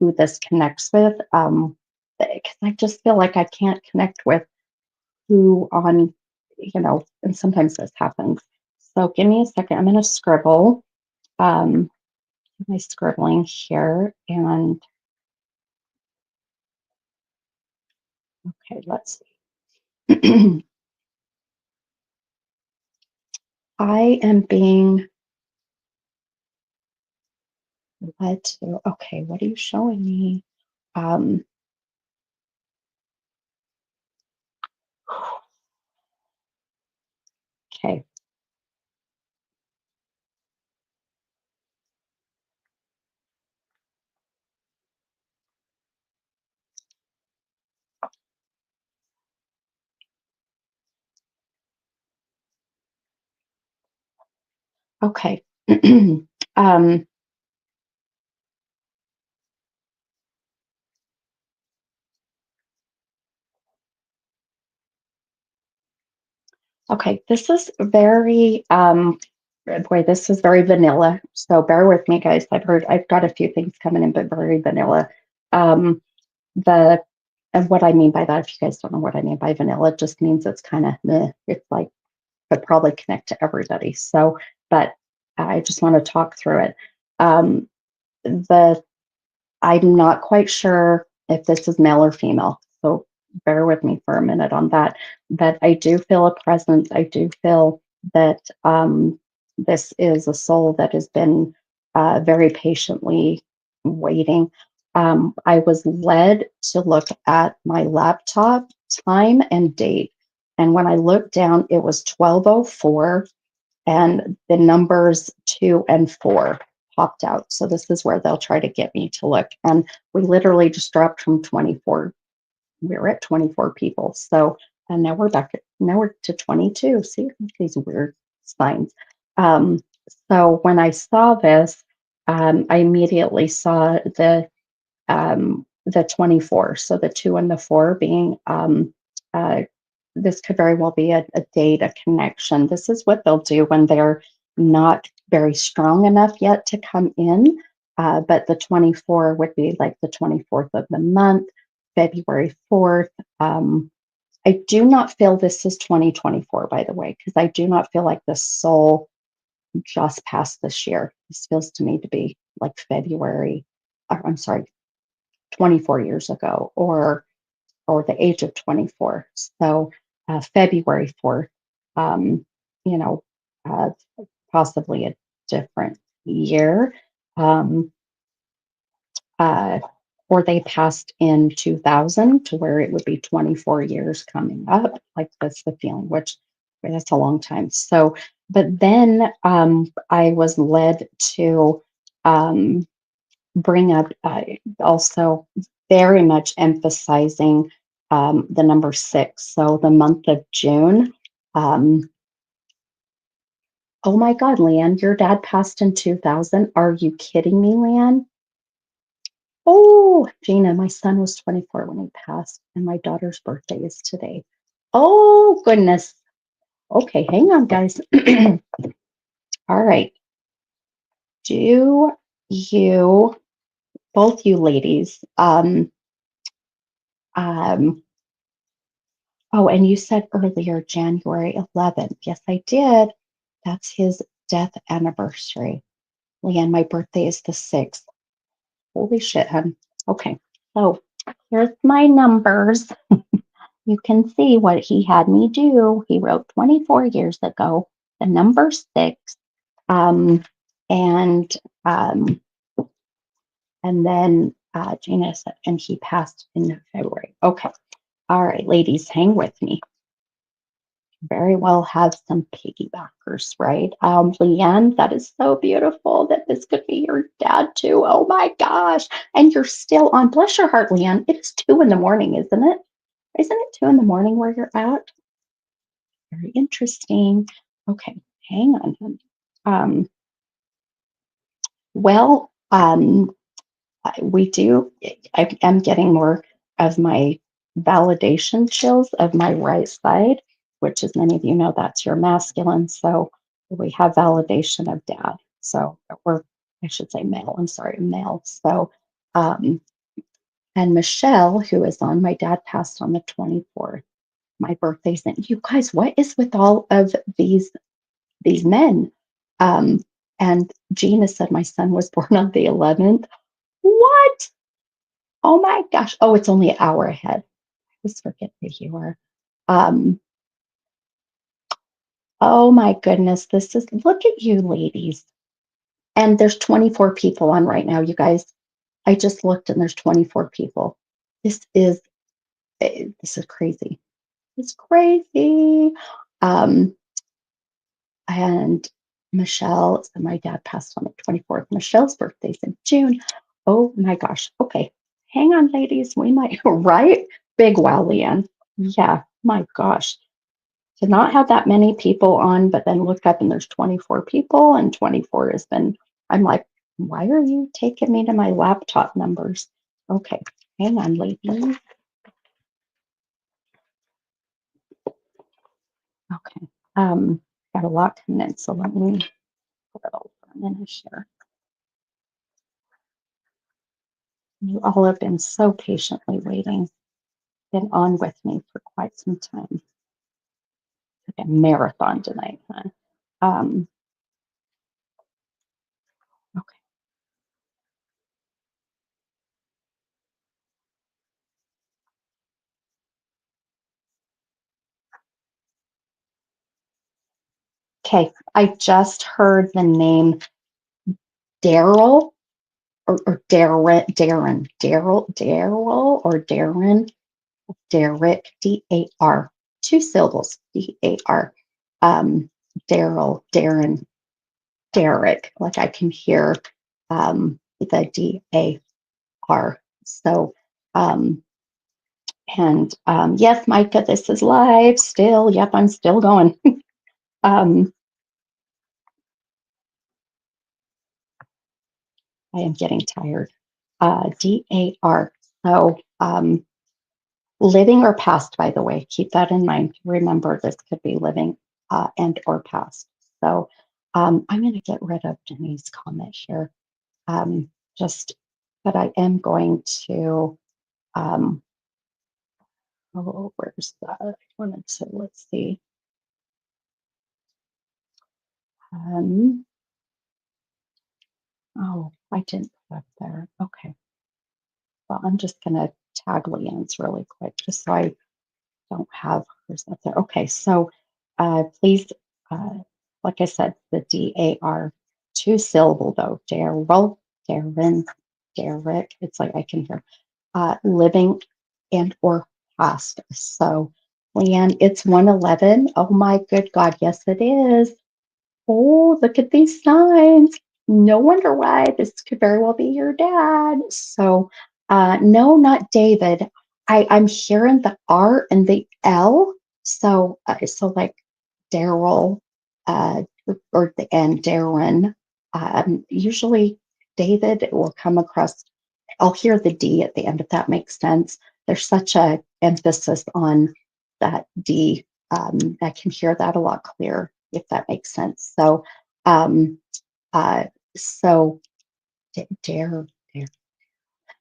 who this connects with. Because I just feel like I can't connect with who on, you know, and sometimes this happens. So give me a second. I'm going to scribble. Um, my scribbling here and okay, let's see. I am being led to, okay, what are you showing me? Um, okay, okay. um, okay, this is very, boy, this is very vanilla. So bear with me, guys. I've got a few things coming in, but very vanilla. Um, the, and what I mean by that, if you guys don't know what I mean by vanilla, it just means it's kind of meh. It's like could probably connect to everybody. So, but I just want to talk through it. Um, the I'm not quite sure if this is male or female, so bear with me for a minute on that. But I do feel a presence. I do feel that this is a soul that has been very patiently waiting. I was led to look at my laptop time and date. And when I looked down, it was 12:04 and the numbers 2 and 4 popped out. So this is where they'll try to get me to look. And we literally just dropped from 24. We were at 24 people. So and now we're back. Now we're to 22. See these weird signs. So when I saw this, I immediately saw the 24. So the 2 and the 4 being uh, this could very well be a date, a connection. This is what they'll do when they're not very strong enough yet to come in. But the 24 would be like the 24th of the month, February 4th. I do not feel this is 2024, by the way, because I do not feel like the soul just passed this year. This feels to me to be like February, or I'm sorry, 24 years ago, or the age of 24. So February 4th, um, you know, uh, possibly a different year. Um, uh, or they passed in 2000 to where it would be 24 years coming up. Like that's the feeling, which that's a long time. So, but then I was led to um, bring up also very much emphasizing the number six. So the month of June. Um, oh my God, Leanne, your dad passed in 2000. Are you kidding me, Leanne? Oh, Gina, my son was 24 when he passed, and my daughter's birthday is today. Oh, goodness. Okay, hang on, guys. All right. Do you, both you ladies, um, oh, and you said earlier, January 11th. Yes, I did. That's his death anniversary. Leanne, my birthday is the 6th. Holy shit, hun. Okay, so here's my numbers. You can see what he had me do. He wrote 24 years ago, the number six, um, and um, and then Gina said, and he passed in February. Okay, all right, ladies, hang with me. Very well have some piggybackers, right? Leanne, that is so beautiful that this could be your dad too. Oh my gosh. And you're still on. Bless your heart, Leanne. It is 2 in the morning, isn't it? Isn't it 2 in the morning where you're at? Very interesting. Okay, hang on. Um, well, we do, I am getting more of my validation chills of my right side, which, as many of you know, that's your masculine. So we have validation of dad. So, or I should say male, I'm sorry, male. So, um, and Michelle, who is on, my dad passed on the 24th. My birthday's in. You guys, what is with all of these men? Um, and Gina said my son was born on the 11th. What? Oh my gosh. Oh, it's only an hour ahead. I just forget who you are. Um, oh my goodness. This is, look at you ladies. And there's 24 people on right now, you guys. I just looked and there's 24 people. This is crazy. It's crazy. Um, and Michelle, so my dad passed on the 24th. Michelle's birthday's in June. Oh my gosh. Okay. Hang on, ladies. We might, right? Big wow, Leanne. Yeah. My gosh. To not have that many people on, but then look up and there's 24 people, and 24 has been, I'm like, why are you taking me to my laptop numbers? Okay. Hang on, ladies. Okay. Got a lot coming in, so let me put it over a minute here. You all have been so patiently waiting, been on with me for quite some time. Like a marathon tonight, huh? Um, okay. Okay. I just heard the name Daryl or Daryl or Derek, D-A-R, two syllables, D-A-R. Um, Darren, Derek, like I can hear the D-A-R. So, yes, Micah, this is live still. Yep, I'm still going. um, I am getting tired. D-A-R. So, living or past, by the way, keep that in mind. Remember, this could be living and or past. So, I'm going to get rid of Denny's comment here. Um, just, but I am going to, um, oh, where's that? I wanted to, let's see. Um, oh, I didn't put up there. Okay. Well, I'm just going to tag Leanne's really quick, just so I don't have hers up there. Okay. So please, uh, like I said, the DAR, two syllable though, Daryl, Darren, Derek. It's like I can hear living and or past. So, Leanne, it's 111. Oh my good God. Yes, it is. Oh, look at these signs. No wonder why this could very well be your dad. So, no, not David. I'm hearing the R and the L. So, so like Daryl, or the and Darren. Usually, David will come across. I'll hear the D at the end if that makes sense. There's such a emphasis on that D. I can hear that a lot clearer if that makes sense. So, um, uh, so dare, dare,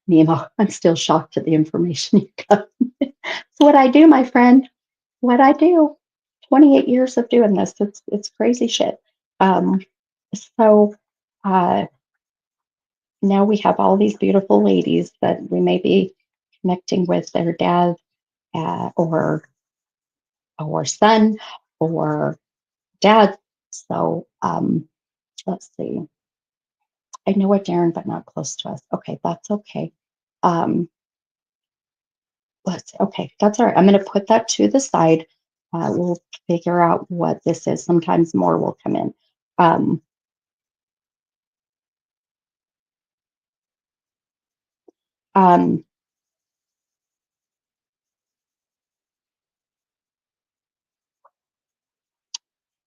Nemo. I'm still shocked at the information you got. So what I do, my friend, what I do. 28 years of doing this. It's crazy shit. Um, so uh, now we have all these beautiful ladies that we may be connecting with their dad, or son or dad. So let's see. I know a Darren, but not close to us. Okay, that's okay. Um, okay, that's all right. I'm going to put that to the side. We'll figure out what this is. Sometimes more will come in. Um, um,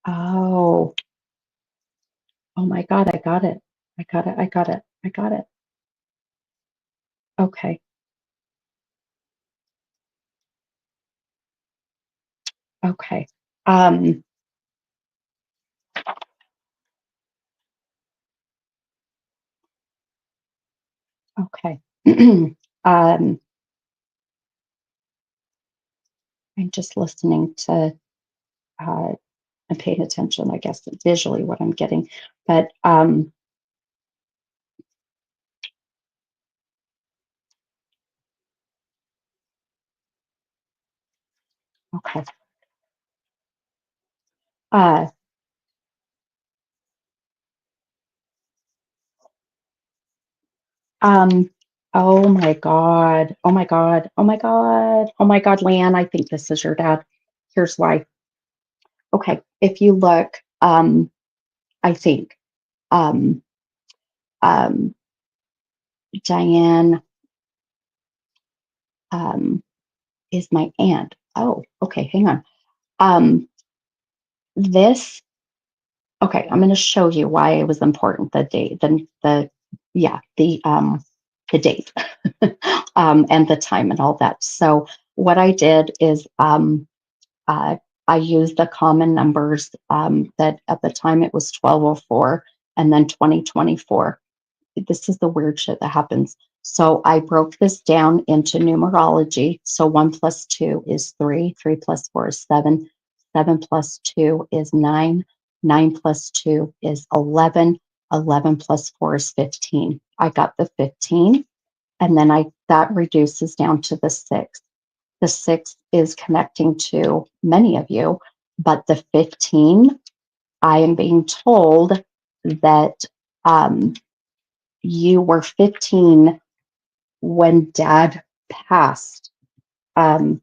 oh, oh my God, I got it. I got it. I got it. I got it. Okay. Okay. Um, okay. I'm just listening to and paying attention, I guess, visually what I'm getting. But okay. Uh, um, oh my God. Oh my God. Oh my God. Oh my God, Leanne, I think this is your dad. Here's why. Okay. If you look, I think um, um, Diane um, is my aunt. Oh, okay. Hang on. Um, this, okay, I'm going to show you why it was important. The date, yeah, the date, and the time and all that. So what I did is, uh, I used the common numbers, that at the time it was 1204 and then 2024. This is the weird shit that happens. So I broke this down into numerology. So 1 plus 2 is 3, 3 plus 4 is 7, 7 plus 2 is 9, 9 plus 2 is 11, 11 plus 4 is 15. I got the 15, and then I that reduces down to the 6. The 6 is connecting to many of you, but the 15, I am being told that um, you were 15 when dad passed. Um,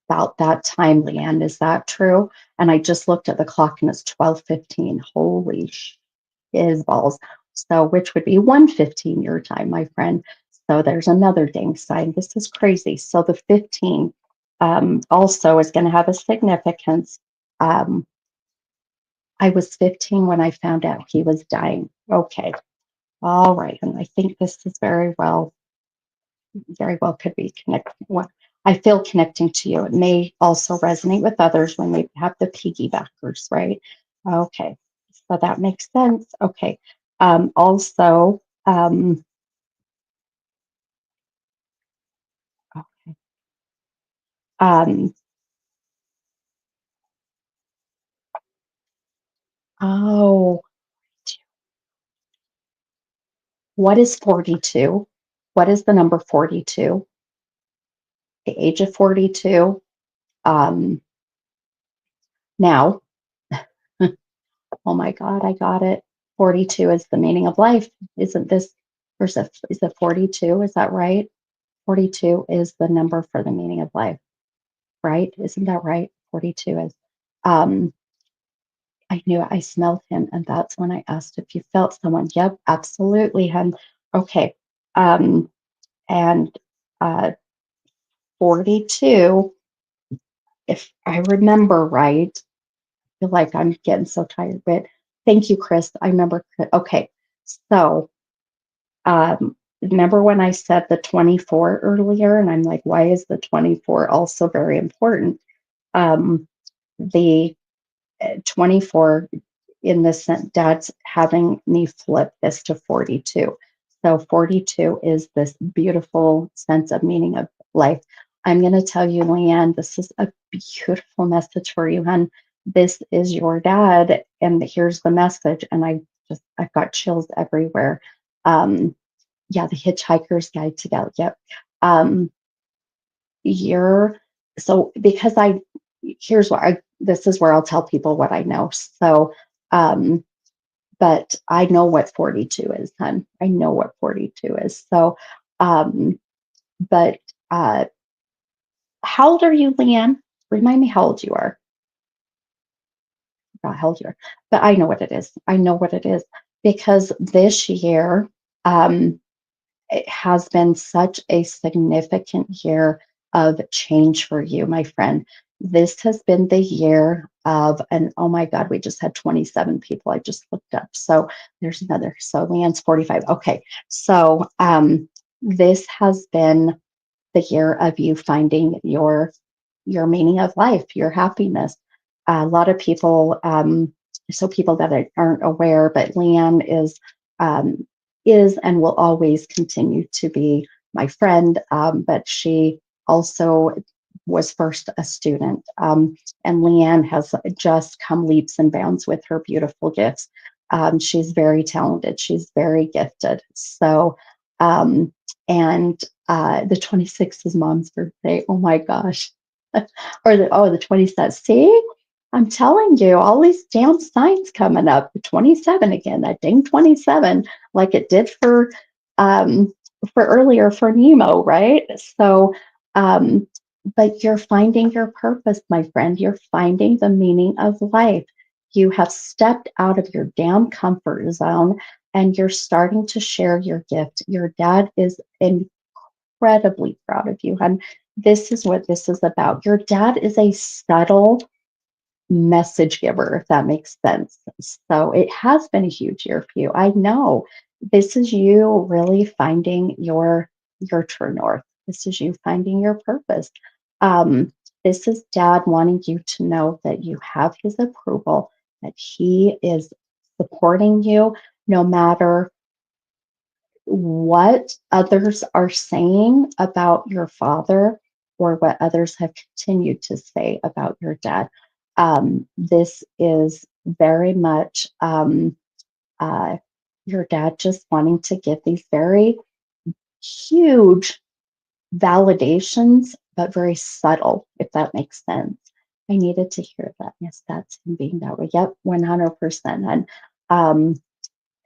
about that time, Leanne, is that true? And I just looked at the clock and it's 12:15. Holy shiz balls. So, which would be 1:15 your time, my friend. So there's another dang sign. This is crazy. So the 15 also is going to have a significance. Um, I was 15 when I found out he was dying. Okay. All right. And I think this is very well could be connected. Well, I feel connecting to you. It may also resonate with others when they have the piggybackers, right? Okay, so that makes sense. Okay. Also, okay. Um, oh, what is 42? What is the number 42? The age of 42. Um, now, oh my God, I got it. 42 is the meaning of life. Isn't this, or is it 42? Is that right? 42 is the number for the meaning of life, right? Isn't that right? 42 is. Um, I knew I smelled him, and that's when I asked if you felt someone. Yep, absolutely, hun. Okay. Um, and uh, 42, if I remember right, I feel like I'm getting so tired, but thank you, Chris. I remember. Okay. So, remember when I said the 24 earlier? And I'm like, why is the 24 also very important? Um, the 24 in this sense, dad's having me flip this to 42. So 42 is this beautiful sense of meaning of life. I'm going to tell you, Leanne, this is a beautiful message for you, hon. This is your dad, and here's the message. And I've got chills everywhere. Yeah, the Hitchhiker's Guide to Galley. Yep. Um, you're so because I here's what I this is where I'll tell people what I know. So um but I know what 42 is, hun. I know what 42 is. So um but how old are you, Leanne? Remind me how old you are. Not how old you are. But I know what it is. I know what it is because this year um it has been such a significant year of change for you, my friend. This has been the year of, and oh my God, we just had 27 people. I just looked up. So there's another. So Leanne's 45. Okay. So this has been the year of you finding your meaning of life, your happiness. A lot of people, so people that aren't aware, but Leanne is and will always continue to be my friend. But she also was first a student, and Leanne has just come leaps and bounds with her beautiful gifts. She's very talented. She's very gifted. So, and the 26th is mom's birthday. Oh my gosh. The 27th. See, I'm telling you, all these damn signs coming up. The 27 again, that dang 27, like it did um for earlier for Nemo, right? So um, but you're finding your purpose, my friend. You're finding the meaning of life. You have stepped out of your damn comfort zone and you're starting to share your gift. Your dad is incredibly proud of you. And this is what this is about. Your dad is a subtle message giver, if that makes sense. So it has been a huge year for you. I know this is you really finding your true north. This is you finding your purpose. Um, this is dad wanting you to know that you have his approval, that he is supporting you no matter what others are saying about your father or what others have continued to say about your dad. This is very much uh, your dad just wanting to give these very huge validations, but very subtle, if that makes sense. I needed to hear that. Yes, that's him being that way. Yep, 100%. And um,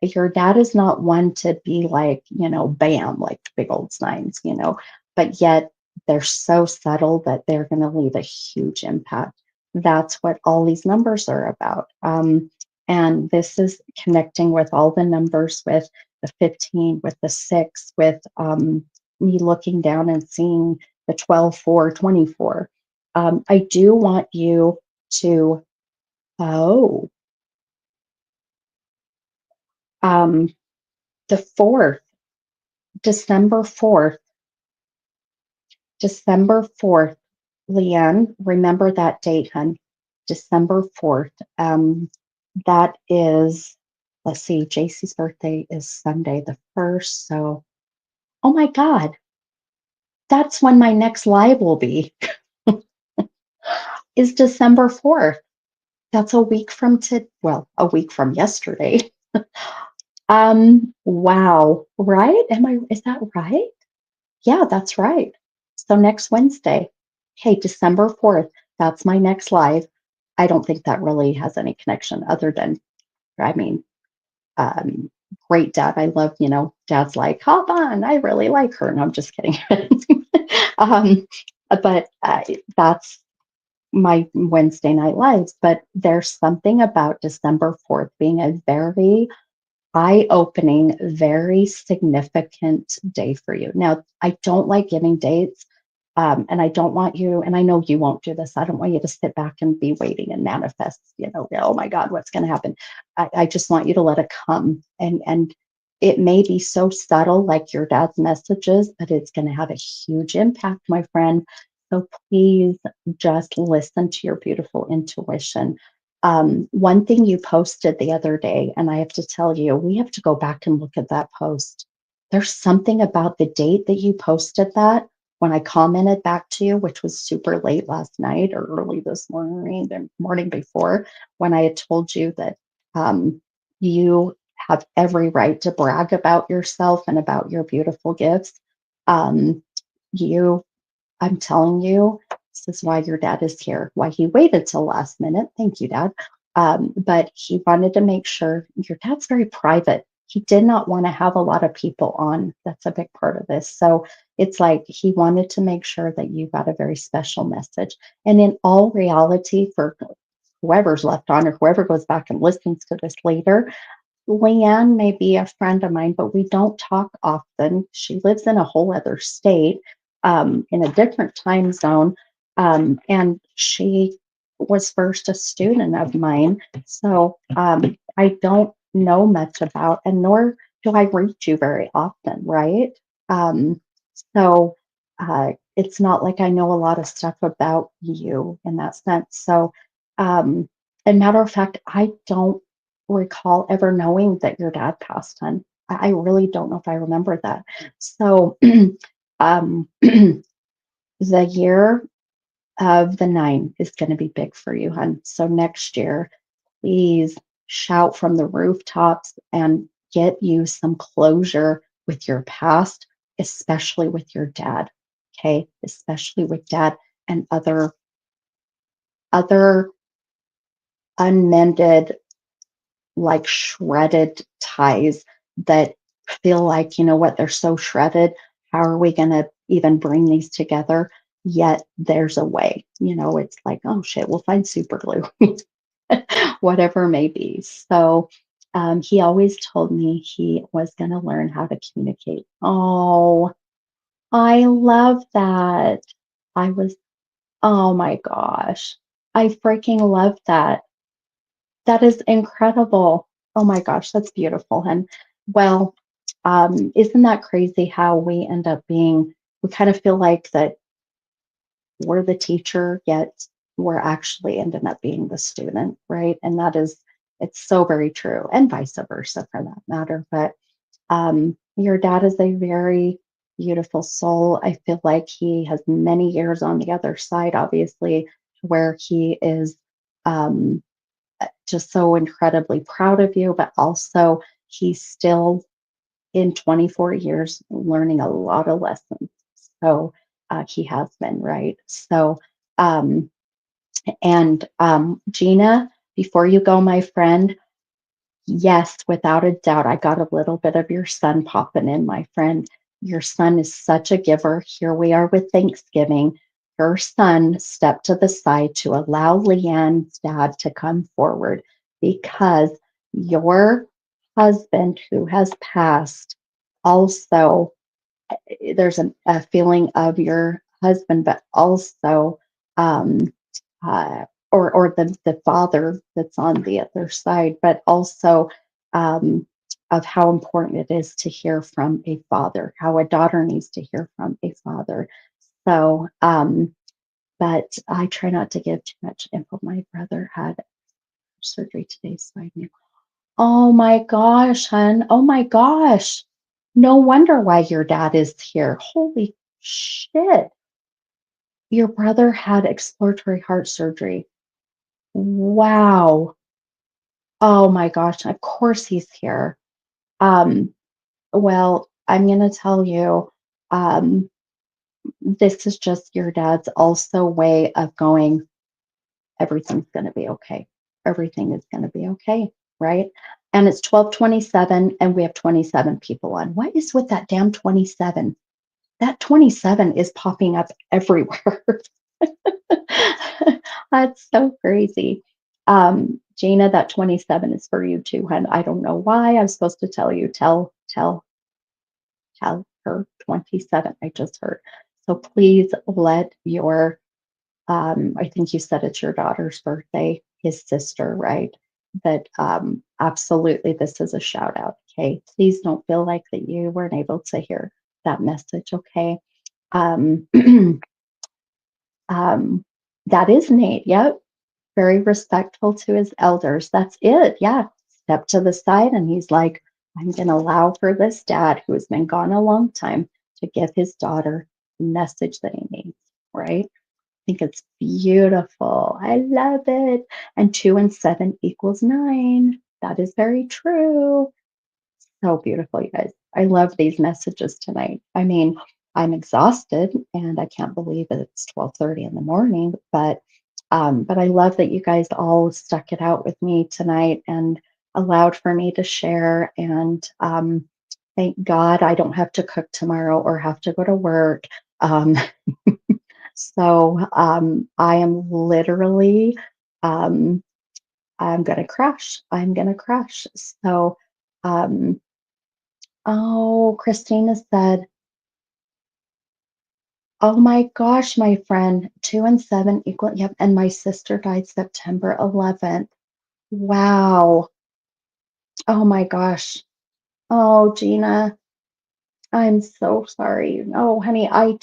your dad is not one to be like, bam, like big old signs, but yet they're so subtle that they're going to leave a huge impact. That's what all these numbers are about. And this is connecting with all the numbers with the 15, with the 6, with me looking down and seeing the 12, 4, 24. I do want you to, oh, um, the 4th, December 4th. December 4th, Leanne, remember that date, hun. December 4th. That is, let's see, JC's birthday is Sunday the 1st. So, oh my God, that's when my next live will be, is December 4th. That's a week from well, a week from yesterday. Wow, right? Is that right? Yeah, that's right. So next Wednesday. Hey, December 4th, that's my next live. I don't think that really has any connection other than, I mean, um, great dad. I love, dad's like, hop on. I really like her. And I'm just kidding. um, but that's my Wednesday night lives. But there's something about December 4th being a very eye-opening, very significant day for you. Now, I don't like giving dates, and I don't want you, and I know you won't do this. I don't want you to sit back and be waiting and manifest. Oh my God, what's going to happen? I just want you to let it come, and it may be so subtle, like your dad's messages, but it's going to have a huge impact, my friend. So please just listen to your beautiful intuition. One thing you posted the other day, and I have to tell you, we have to go back and look at that post. There's something about the date that you posted that when I commented back to you, which was super late last night or early this morning, the morning before, when I had told you that you have every right to brag about yourself and about your beautiful gifts. Um, you I'm telling you, this is why your dad is here, why he waited till last minute. Thank you, Dad. But he wanted to make sure your dad's very private. He did not want to have a lot of people on. That's a big part of this. So it's like he wanted to make sure that you got a very special message. And in all reality, for whoever's left on or whoever goes back and listens to this later, Leanne may be a friend of mine, but we don't talk often. She lives in a whole other state, in a different time zone. And she was first a student of mine. So I don't know much about, and nor do I reach you very often, right? Um, so it's not like I know a lot of stuff about you in that sense. So, and matter of fact, I don't recall ever knowing that your dad passed on. I really don't know if I remember that. So, the year of the 9 is going to be big for you, hon. So next year, please shout from the rooftops and get you some closure with your past, especially with your dad. Okay, especially with dad and other unmended, like shredded ties that feel like, you know what, they're so shredded. How are we going to even bring these together? Yet there's a way, it's like, oh shit, we'll find super glue, whatever it may be. So he always told me he was going to learn how to communicate. Oh, I love that. I was, oh my gosh, I freaking love that. That is incredible. Oh my gosh, that's beautiful. And well, isn't that crazy how we end up being, we kind of feel like that we're the teacher, yet we're actually ending up being the student, right? And that is, it's so very true, and vice versa for that matter. But your dad is a very beautiful soul. I feel like he has many years on the other side, obviously, where he is. Um, just so incredibly proud of you, but also he's still in 24 years learning a lot of lessons. So he has been, right? So, um, and Gina, before you go, my friend, yes, without a doubt, I got a little bit of your son popping in, my friend. Your son is such a giver. Here we are with Thanksgiving. Your son stepped to the side to allow Leanne's dad to come forward because your husband, who has passed, also there's a feeling of your husband, but also um, or the father that's on the other side, but also um, of how important it is to hear from a father, how a daughter needs to hear from a father. So, but I try not to give too much info. My brother had surgery today, so I knew. Oh my gosh, hun. Oh my gosh. No wonder why your dad is here. Holy shit. Your brother had exploratory heart surgery. Wow. Oh my gosh. Of course he's here. Um, well, I'm gonna tell you, um, this is just your dad's also way of going, everything's gonna be okay. Everything is gonna be okay, right? And it's 12:27 and we have 27 people on. What is with that damn 27? That 27 is popping up everywhere. That's so crazy. Gina, that 27 is for you too, hun. I don't know why I'm supposed to tell you. Tell her 27. I just heard. So please let your, I think you said it's your daughter's birthday, his sister, right? That absolutely this is a shout out. Okay. Please don't feel like that you weren't able to hear that message. Okay. Um, that is Nate. Yep. Very respectful to his elders. That's it. Yeah. Step to the side and he's like, I'm going to allow for this dad who has been gone a long time to give his daughter the message that he needs. Right. I think it's beautiful. I love it. And 2 and 7 equals 9. That is very true. So beautiful, you guys. I love these messages tonight. I mean, I'm exhausted and I can't believe that it's 12:30 in the morning, but I love that you guys all stuck it out with me tonight and allowed for me to share. And thank God I don't have to cook tomorrow or have to go to work. Um, so I am literally, um, I'm gonna crash. I'm gonna crash. So, um, oh, Christina said, oh my gosh, my friend, 2 and 7 equal. Yep. And my sister died September 11th. Wow. Oh my gosh. Oh, Gina, I'm so sorry. Oh, honey, I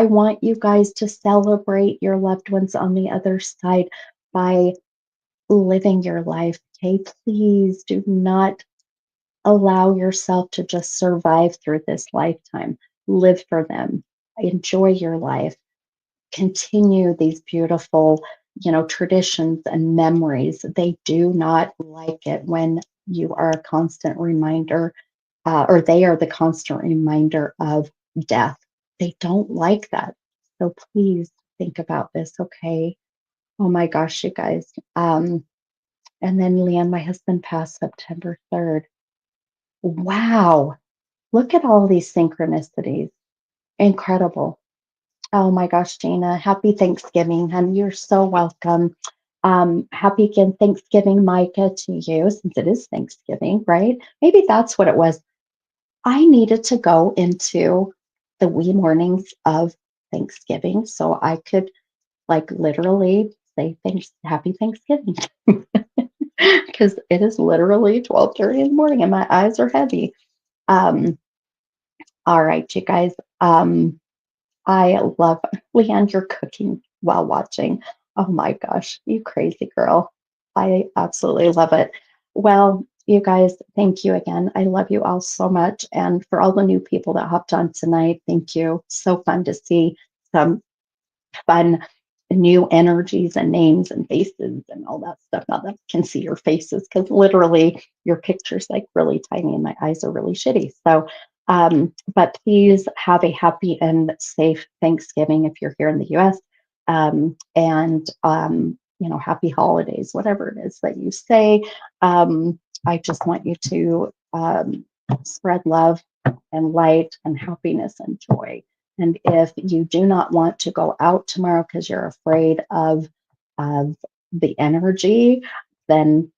want you guys to celebrate your loved ones on the other side by living your life. Okay. Please do not allow yourself to just survive through this lifetime. Live for them. Enjoy your life. Continue these beautiful, traditions and memories. They do not like it when you are a constant reminder, or they are the constant reminder of death. They don't like that. So please think about this, okay? Oh my gosh, you guys. And then Leanne, my husband passed September 3rd. Wow. Look at all these synchronicities. Incredible. Oh my gosh, Gina, happy Thanksgiving, and you're so welcome. Happy again Thanksgiving, Micah, to you, since it is Thanksgiving, right? Maybe that's what it was. I needed to go into the wee mornings of Thanksgiving so I could like literally say thanks, happy Thanksgiving. Because it is literally 12:30 in the morning and my eyes are heavy. Um, all right, you guys. I love Leanne, you're cooking while watching. Oh my gosh, you crazy girl. I absolutely love it. Well, you guys, thank you again. I love you all so much. And for all the new people that hopped on tonight, thank you. So fun to see some fun new energies and names and faces and all that stuff. Now that I can see your faces because literally your picture's like really tiny and my eyes are really shitty. So, but please have a happy and safe Thanksgiving if you're here in the US. And happy holidays, whatever it is that you say. I just want you to spread love and light and happiness and joy. And if you do not want to go out tomorrow because you're afraid of the energy, then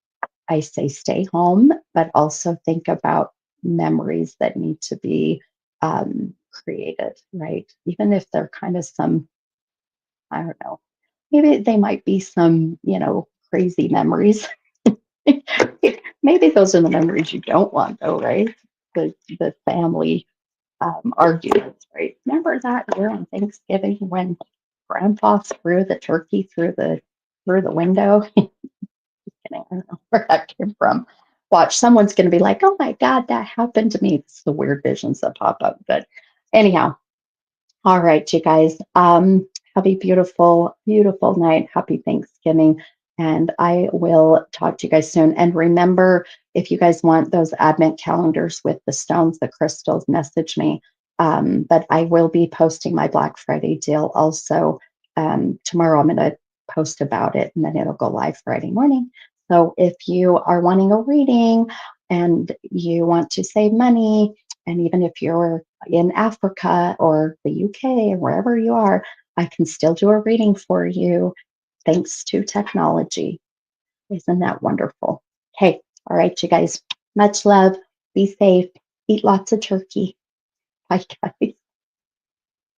I say stay home, but also think about memories that need to be created, right? Even if they're kind of some, I don't know, maybe they might be some, crazy memories. Maybe those are the memories you don't want, though, right? The family arguments, right? Remember that year on Thanksgiving when Grandpa threw the turkey through the window? kidding. I don't know where that came from. Watch, someone's going to be like, oh my God, that happened to me. It's the weird visions that pop up. But anyhow, all right, you guys. Have a beautiful, beautiful night. Happy Thanksgiving. And I will talk to you guys soon. And remember, if you guys want those Advent calendars with the stones, the crystals, message me. But I will be posting my Black Friday deal also tomorrow. I'm going to post about it and then it'll go live Friday morning. So if you are wanting a reading and you want to save money, and even if you're in Africa or the UK or wherever you are, I can still do a reading for you thanks to technology. Isn't that wonderful? Hey, all right, you guys, much love. Be safe. Eat lots of turkey. Bye, guys.